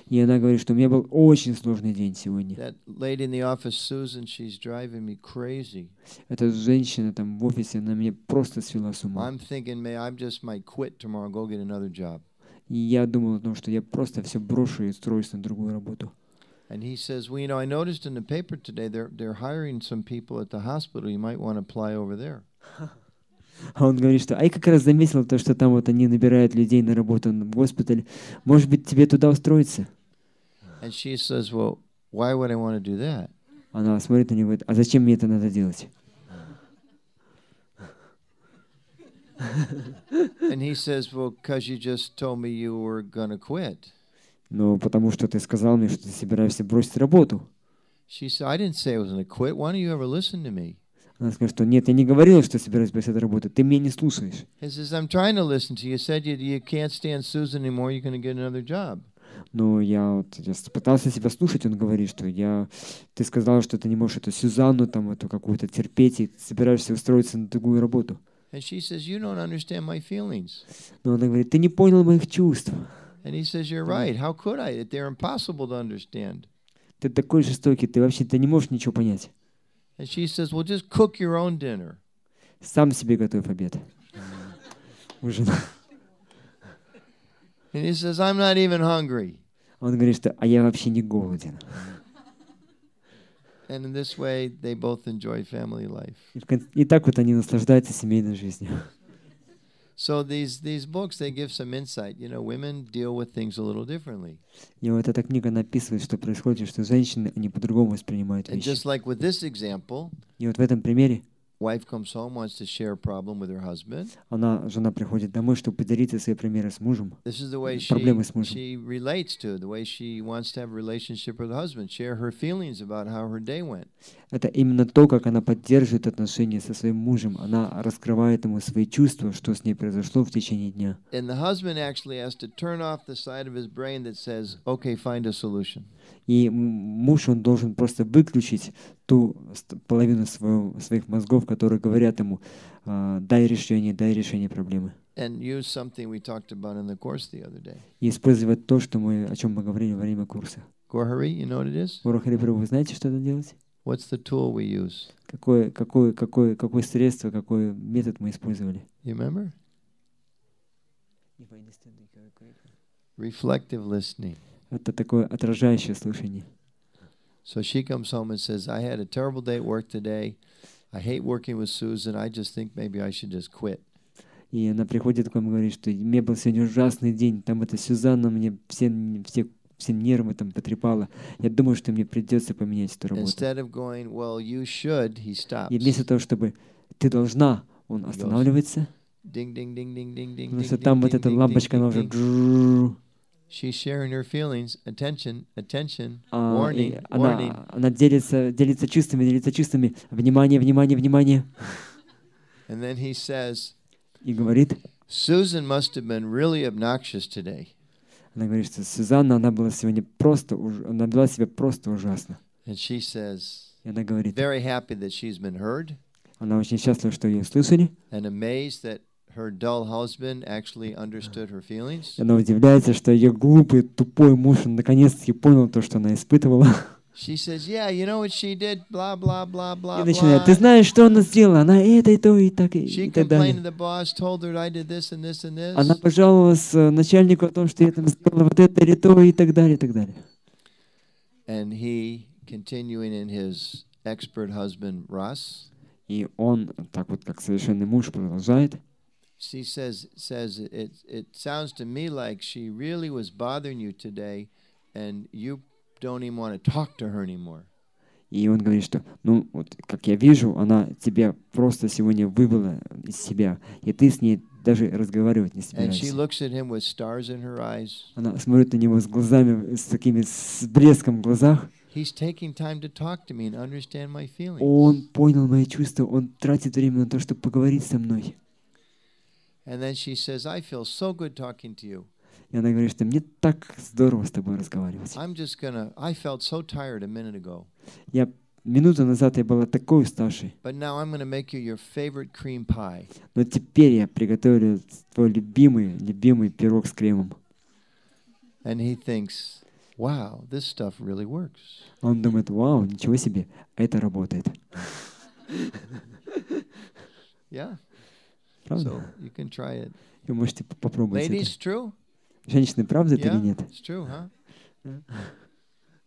И она говорит, что у меня был очень сложный день сегодня. That lady in the office, Susan, she's driving me crazy. Эта женщина там в офисе, она меня просто свела с ума. I'm thinking, I just might quit tomorrow, go get another job. И я думал о том, что я просто все брошу и устроюсь на другую работу. And he says, well, I noticed in the paper today they're hiring some people at the hospital. You might want to apply over there. А он говорит, что я как раз заметил то, что там вот они набирают людей на работу в госпиталь. Может быть, тебе туда устроиться? And she says, well, why would I want to do that? Она смотрит на него и говорит, а зачем мне это надо делать? And he says, well, because you just told me you were going to quit. Ну, потому что ты сказал мне, что ты собираешься бросить работу. She said, I didn't say I was going to quit. Why don't you ever listen to me? Она сказала, что нет, я не говорила, что собираюсь бросить работу. Ты меня не слушаешь. He says, I'm trying to listen to you. You said you can't stand Susan anymore. You're going to get another job. Но я пытался себя слушать, он говорит, что ты сказал, что ты не можешь эту Сюзанну, там, эту какую-то терпеть, и ты собираешься устроиться на другую работу. And she says, you don't understand my feelings. Но она говорит, ты не понял моих чувств. And he says, you're right. How could I? They're impossible to understand. Ты такой жестокий, ты вообще-то не можешь ничего понять. And she says, well, just cook your own dinner. Сам себе готовь обед. Ужин. And he says, I'm not even hungry. Он говорит, что я вообще не голоден. And in this way, they both enjoy family life. И так вот они наслаждаются семейной жизнью. So these books, they give some insight. Women deal with things a little differently. И вот эта книга написывает, что происходит, что женщины, они по-другому воспринимают And вещи. just like with this example, И вот в этом примере wife comes home, wants to share a problem with her husband. Жена приходит домой, чтобы поделиться своей примером с мужем. This is the way Проблемы с мужем. she relates to, the way she wants to have a relationship with her husband, share her feelings about how her day went. Это именно то, как она поддерживает отношения со своим мужем. Она раскрывает ему свои чувства, что с ней произошло в течение дня. And the husband actually has to turn off the side of his brain that says, "Okay, find a solution." И муж, он должен просто выключить ту половину своих мозгов, которые говорят ему, дай решение проблемы. And use something we talked about in the course the other day. И использовать то, о чем мы говорили во время курса. Gorhari, you know what it is? Горхари Прабху, вы знаете, что это делать? What's the tool we use? Какое средство, какой метод мы использовали? You remember? Reflective listening. Это такое отражающее слушание. So she comes home and says, I had a terrible day at work today. I hate working with Susan. I just think maybe I should just quit. И она приходит к вам и говорит, что у меня был сегодня ужасный день. Там эта Сюзанна мне все нервы там потрепала. Я думаю, что мне придется поменять эту работу. Instead of going, well, you should, he stops. И вместо того, чтобы ты должна, он останавливается. Ding, ding, ding, ding, ding, ding, Потому что ding, там ding, вот эта ding, лампочка, ding, она уже... ding. She's sharing her feelings. Attention, attention, warning, warning. Она делится чувствами. Внимание. And then he says, И говорит, Susan must have been really obnoxious today. она говорит, что Сюзанна, она вела себя просто ужасно. And she says, И она говорит, very happy that she's been heard, она очень счастлива, что ее услышали. and amazed that her dull husband actually understood her feelings. Она удивляется, что ее глупый, тупой муж наконец-таки понял то, что она испытывала. She says, yeah, you know what she did, blah, blah, blah, blah, И начинает, blah. ты знаешь, что она сделала? Она это, и то, и так, и She так complained to далее. the boss, told her I did this and this and this. Она пожаловалась начальнику о том, что я там сделала вот это, или то, и так далее, и так далее. And he, continuing in his expert husband, Russ, И он, так вот, как совершенный муж, продолжает. she says it sounds to me like she really was bothering you today, and you don't even want to talk to her anymore. И он говорит, что, ну, вот, как я вижу, она тебя просто сегодня вывела из себя, и ты с ней даже разговаривать не And she собираешься. looks at him with stars in her eyes. Она смотрит на него с глазами, с блеском в глазах. He's taking time to talk to me and understand my feelings. Он понял мои чувства, он тратит время на то, чтобы поговорить со мной. And then she says, I feel so good talking to you. И она говорит, что мне так здорово с тобой разговаривать. I felt so tired a minute ago. Минуту назад я была такой уставшей. But now I'm going to make you your favorite cream pie. Но теперь я приготовлю твой любимый пирог с кремом. And he thinks, wow, this stuff really works. Он думает, вау, ничего себе, это работает. Yeah. Правда? So you can try it. Вы можете попробовать Ladies, это. true? Женщины, правда это или Yeah, нет? it's true, huh?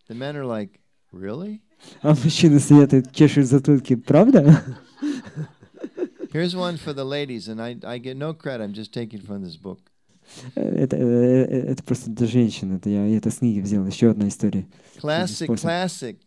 The men are like, really? А мужчины сидят и чешут затылки, правда? Here's one for the ladies, and I get no credit. I'm just taking from this book. Это просто для женщин. Я это с книги взял. Еще одна история. Classic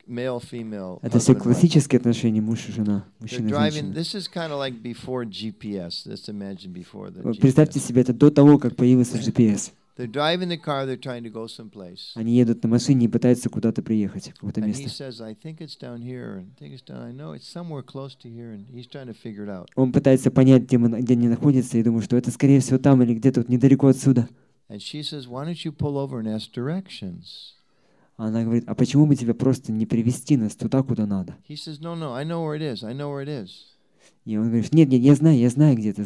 male-female. Это все классические отношения муж и жена, мужчина и женщина. This is kind of like before GPS. Let's imagine before the GPS. Представьте себе, это до того, как появился GPS. They're driving the car. They're trying to go someplace. Они едут на машине и пытаются куда-то приехать, в какое-то And he место. says, "I think it's down here, and I think it's down. I know it's somewhere close to here." And he's trying to figure it out. Он пытается понять, где они находятся, и думает, что это, скорее всего, там или где-то вот недалеко отсюда. And she says, "Why don't you pull over and ask directions?" Она говорит, а почему бы тебе просто не привести нас туда, куда надо? He says, "No, I know where it is. I know where it is." И он говорит, нет, я знаю где-то.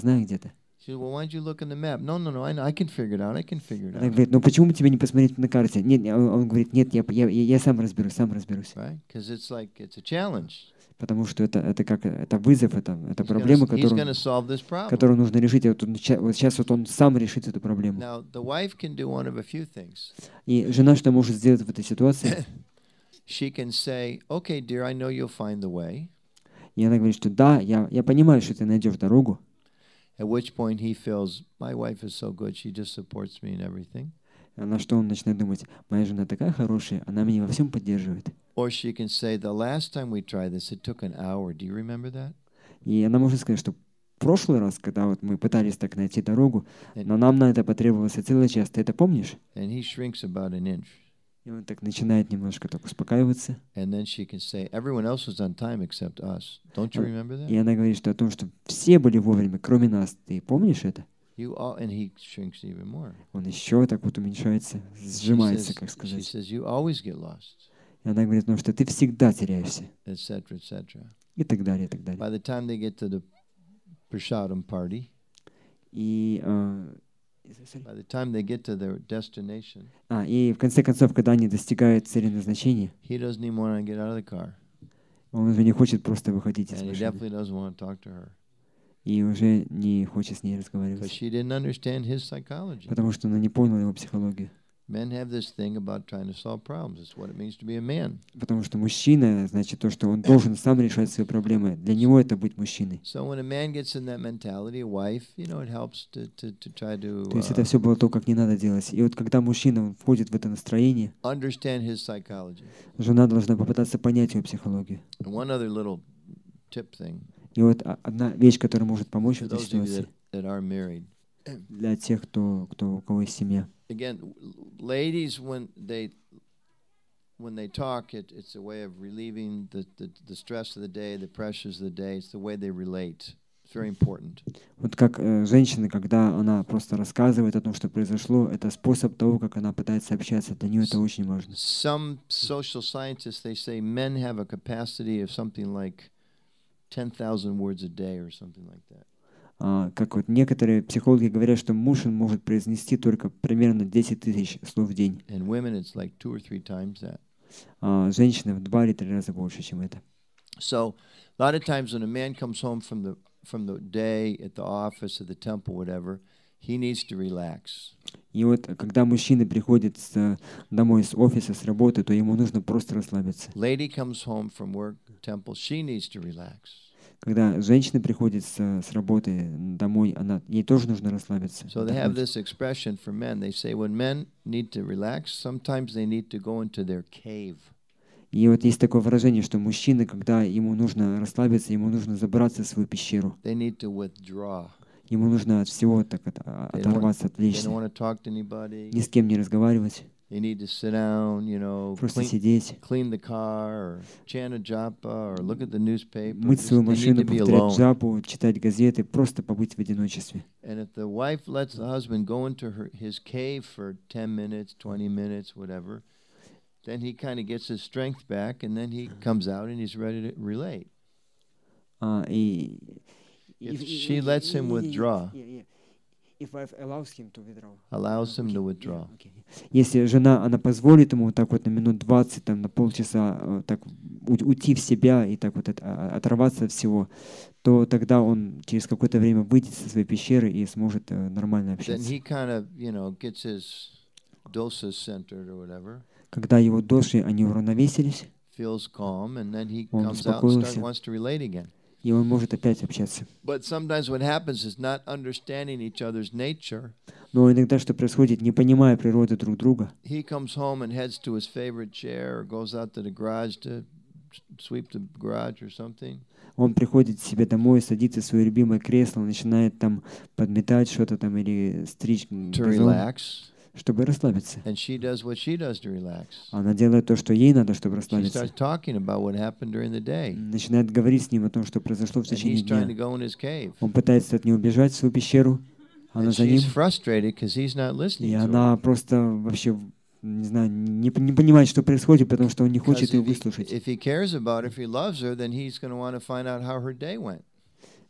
She says, "Well, why don't you look in the map?" No, I can figure it out. Она говорит, ну почему бы тебе не посмотреть на карте? Нет, он говорит, нет, я сам разберусь. Right? Because it's a challenge. Потому что это вызов, это проблема, которую нужно решить. Вот сейчас вот он сам решит эту проблему. Now, the wife can do one of a few things. И жена что может сделать в этой ситуации? She can say, "Okay, dear, I know you'll find the way." И она говорит, что да, я понимаю, что ты найдешь дорогу. At which point he feels, my wife is so good, she just supports me in everything. На что он начинает думать, моя жена такая хорошая, она меня во всем поддерживает. Or she can say, the last time we tried this, it took an hour. Do you remember that? И она может сказать, что в прошлый раз, когда вот мы пытались так найти дорогу, но нам на это потребовался целый час. Ты это помнишь? And he shrinks about an inch. И он так начинает немножко так успокаиваться. And then she can say, everyone else was on time except us. Don't you remember И that? она говорит, что о том, что все были вовремя, кроме нас. Ты помнишь это? And he shrinks even more. Он еще так вот уменьшается, сжимается, как She сказать. says, you always get lost, И она говорит, ну что ты всегда теряешься. etc., etc. И так далее, и так далее. By the time they get to the prasadam party, И, by the time they get to their destination, и в конце концов, когда они достигают цели назначения, he doesn't even want to get out of the car. он уже не хочет просто выходить из And he машины. definitely doesn't want to talk to her. И уже не хочет с ней Because разговаривать. she didn't understand his psychology. Потому что она не поняла его психологию. Men have this thing about trying to solve problems. It's what it means to be a man. Потому что мужчина, значит, то, что он должен сам решать свои проблемы. Для него это быть мужчиной. So when a man gets in that mentality, a wife, it helps to try to То есть это все было то, как не надо делать. И вот когда мужчина он входит в это настроение, understand his psychology. жена должна попытаться понять его психологию. And one other little tip thing И вот одна вещь, которая может помочь в for этой those of you ситуации that are married. для тех, у кого есть семья. Again, ladies, when they talk, it's a way of relieving the stress of the day, the pressures of the day. It's the way they relate. It's very important. Вот как женщина, когда она просто рассказывает о том, что произошло, это способ того, как она пытается общаться. Для нее это очень важно. Some social scientists, they say men have a capacity of something like 10,000 words a day or something like that. Как вот некоторые психологи говорят, что мужчина может произнести только примерно 10 тысяч слов в день. And women, it's like 2 or 3 times that. Женщины в 2 или 3 раза больше, чем это. So a lot of times when a man comes home from the day at the office, at the temple, whatever, he needs to relax. И вот когда мужчина приходит домой с офиса, с работы, то ему нужно просто расслабиться. Lady comes home from work, temple, she needs to relax. Когда женщина приходит с работы домой, ей тоже нужно расслабиться. So they have this expression for men. They say when men need to relax, sometimes they need to go into their cave. И вот есть такое выражение, что мужчина, когда ему нужно расслабиться, ему нужно забраться в свою пещеру. They need to withdraw. Ему нужно от всего так оторваться, отвлечься. They don't want to talk to anybody. Ни с кем не разговаривать. They need to sit down, Просто сидеть. clean the car, or chant a japa, or look at the newspaper. Мыть свою They need машину, to be повторять alone. джапу, читать газеты, просто побыть в одиночестве. And if the wife lets the husband go into his cave for 10 minutes, 20 minutes, whatever, then he kind of gets his strength back, and then he comes out and he's ready to relate. If she lets him withdraw, If wife allows him to withdraw. allows him to withdraw. Если жена, она позволит ему так вот на минут 20, там, на полчаса так уйти в себя и так вот оторваться от всего, то тогда он через какое-то время выйдет со своей пещеры и сможет нормально Then общаться. he kind of, gets his dosas centered or whatever, Когда его доши, они уравновесились, feels calm, and then he Он comes out and успокоился. wants to relate again. и он может опять общаться. But sometimes what happens is not understanding each other's nature. Но иногда что происходит, не понимая природы друг друга, He comes home and heads to his favorite chair or goes out to the garage to sweep the garage or something. он приходит к себе домой, садится в свое любимое кресло, начинает там подметать что-то там или стричь To газон, relax. чтобы расслабиться. And she does what she does to relax. Она делает то, что ей надо, чтобы She расслабиться. starts talking about what happened during the day. Начинает говорить с ним о том, что произошло в And течение he's trying to дня. go in his cave. Он пытается от нее убежать в свою пещеру, она And за ним, she's frustrated because he's not listening и to her. она просто вообще, не знаю, не понимает, что происходит, потому что он не Because хочет ее if выслушать. he cares about her, if he loves her, then he's going to want to find out how her day went.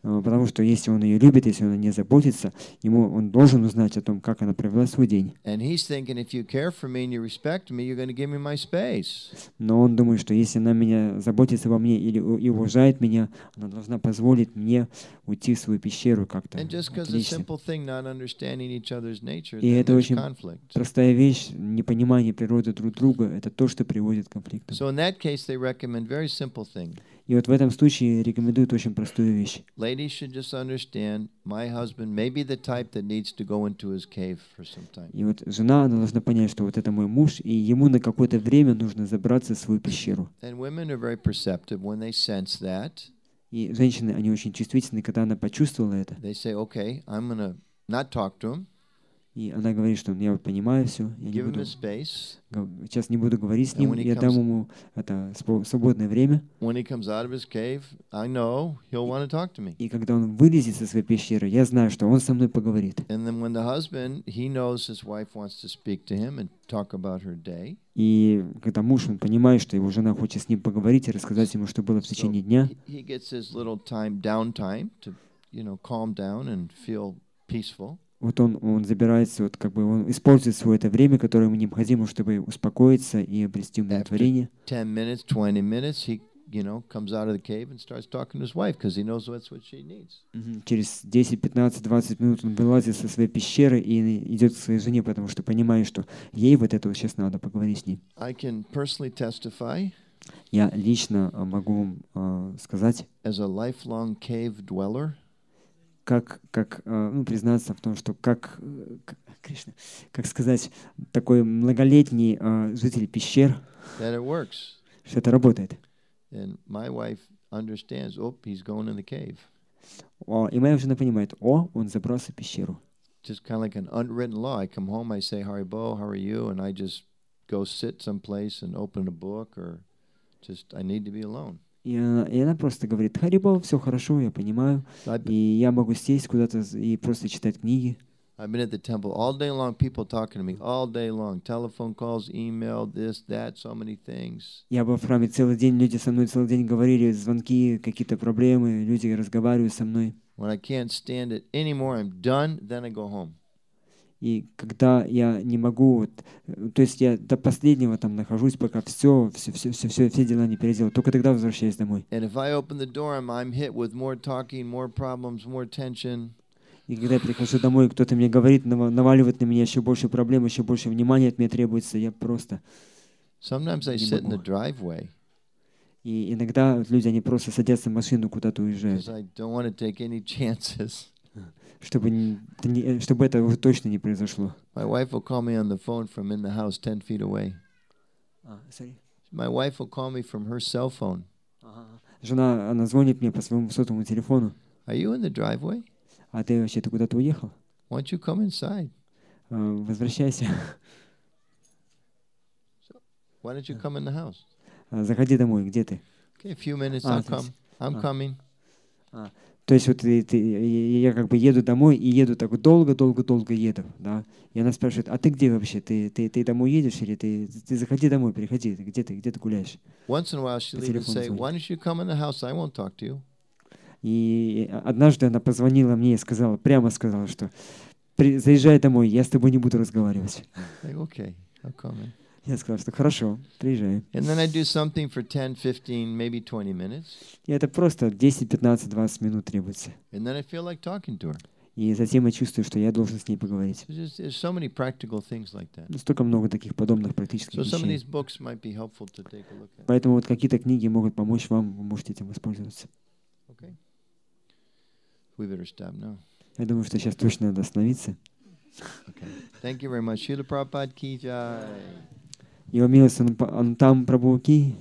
Потому что если он ее любит, если он о ней заботится, он должен узнать о том, как она провела свой день. And he's thinking, if you care for me and you respect me, you're going to give me my space. Но он думает, что если она меня заботится обо мне или и уважает меня, она должна позволить мне уйти в свою пещеру как-то. And just because a Отлично. simple thing, not understanding each other's nature, И then это there's очень conflict. простая вещь, непонимание природы друг друга, это то, что приводит к конфликтам. So in that case, they recommend very simple thing. И вот в этом случае рекомендуют очень простую вещь. Ladies should just understand my husband may be the type that needs to go into his cave for some time. И вот жена, она должна понять, что вот это мой муж, и ему на какое-то время нужно забраться в свою пещеру. And women are very perceptive when they sense that. И женщины, они очень чувствительны, когда она почувствовала это. They say, okay, I'm going to not talk to him, И она говорит, что я вот понимаю все, я не give him буду, his space. сейчас не буду говорить с And ним, when he я comes- дам ему это свободное время. When he comes out of his cave, I know he'll want to talk to me. И когда он вылезет со своей пещеры, я знаю, что он со мной поговорит. And then when the husband, he knows his wife wants to speak to him and talk about her day. И когда муж, он понимает, что его жена хочет с ним поговорить и рассказать ему, что было в течение дня, He gets his little downtime to, calm down and feel peaceful. вот он забирается, вот как бы он использует свое это время, которое ему необходимо, чтобы успокоиться и обрести умиротворение. 10 minutes, 20 minutes, he, comes out of the cave and starts talking to his wife because he knows that's what she needs. Через 10, 15, 20 минут он вылазит со своей пещеры и идет к своей жене, потому что понимает, что ей вот это вот сейчас надо поговорить с ней. I can personally testify Я лично могу сказать, as a lifelong cave dweller, как признаться в том, что Кришна, как сказать, такой многолетний житель пещер, that it works. что это работает. And my wife understands, he's going in the cave. И моя жена понимает, он забрался в пещеру. Just kind of like an unwritten law. I come home, I say, Haribo, how are you? And I just go sit someplace and open a book or just, I need to be alone. И она просто говорит, Харибо, все хорошо, я понимаю. И я могу сесть куда-то и просто читать книги. I've been at the temple all day long, people talking to me all day long. Telephone calls, email, this, that, so many things. Я был в храме целый день, люди со мной целый день говорили, звонки, какие-то проблемы, люди разговаривают со мной. When I can't stand it anymore, I'm done, then I go home. И когда я не могу, то есть я до последнего там нахожусь, пока все дела не переделаю, только тогда возвращаюсь домой. And if I open the door, I'm hit with more talking, more problems, more tension. И когда я прихожу домой, кто-то мне говорит, наваливает на меня еще больше проблем, еще больше внимания от меня требуется, я просто Sometimes I sit in the driveway И иногда люди, они просто садятся в машину, куда-то уезжают. because I don't want to take any chances. Чтобы это уже точно не произошло. My wife will call me on the phone from in the house 10 feet away. My wife will call me from her cell phone. Жена, она звонит мне по своему сотовому телефону. Are you in the driveway? А ты вообще-то куда-то уехал? Why don't you come inside? Возвращайся. Why don't you come in the house? Заходи домой, где ты? Okay, a few minutes, I'll come. I'm coming. То есть вот я как бы еду домой и еду так долго еду, да. И она спрашивает, а ты где вообще? Ты домой едешь или ты заходи домой, приходи, где ты гуляешь? Once in a while she'll even say, why don't you come in the house? I won't talk to you. И однажды она позвонила мне и прямо сказала, что заезжай домой, я с тобой не буду разговаривать. Like, okay, I'll come in. Я сказал, что хорошо, приезжай. And then I do something for 10, 15, maybe 20 minutes. И это просто 10, 15, 20 минут требуется. And then I feel like talking to her. И затем я чувствую, что я должен с ней поговорить. There's so many practical things like that. Столько много таких подобных практических So some of вещей. these books might be helpful to take a look at. Поэтому вот какие-то книги могут помочь вам, вы можете этим воспользоваться. Okay. We better stop now. Я думаю, что сейчас точно надо остановиться. Okay. Thank you very much. Srila Prabhupada ki jai. Его милость Ануттама Прабху ки.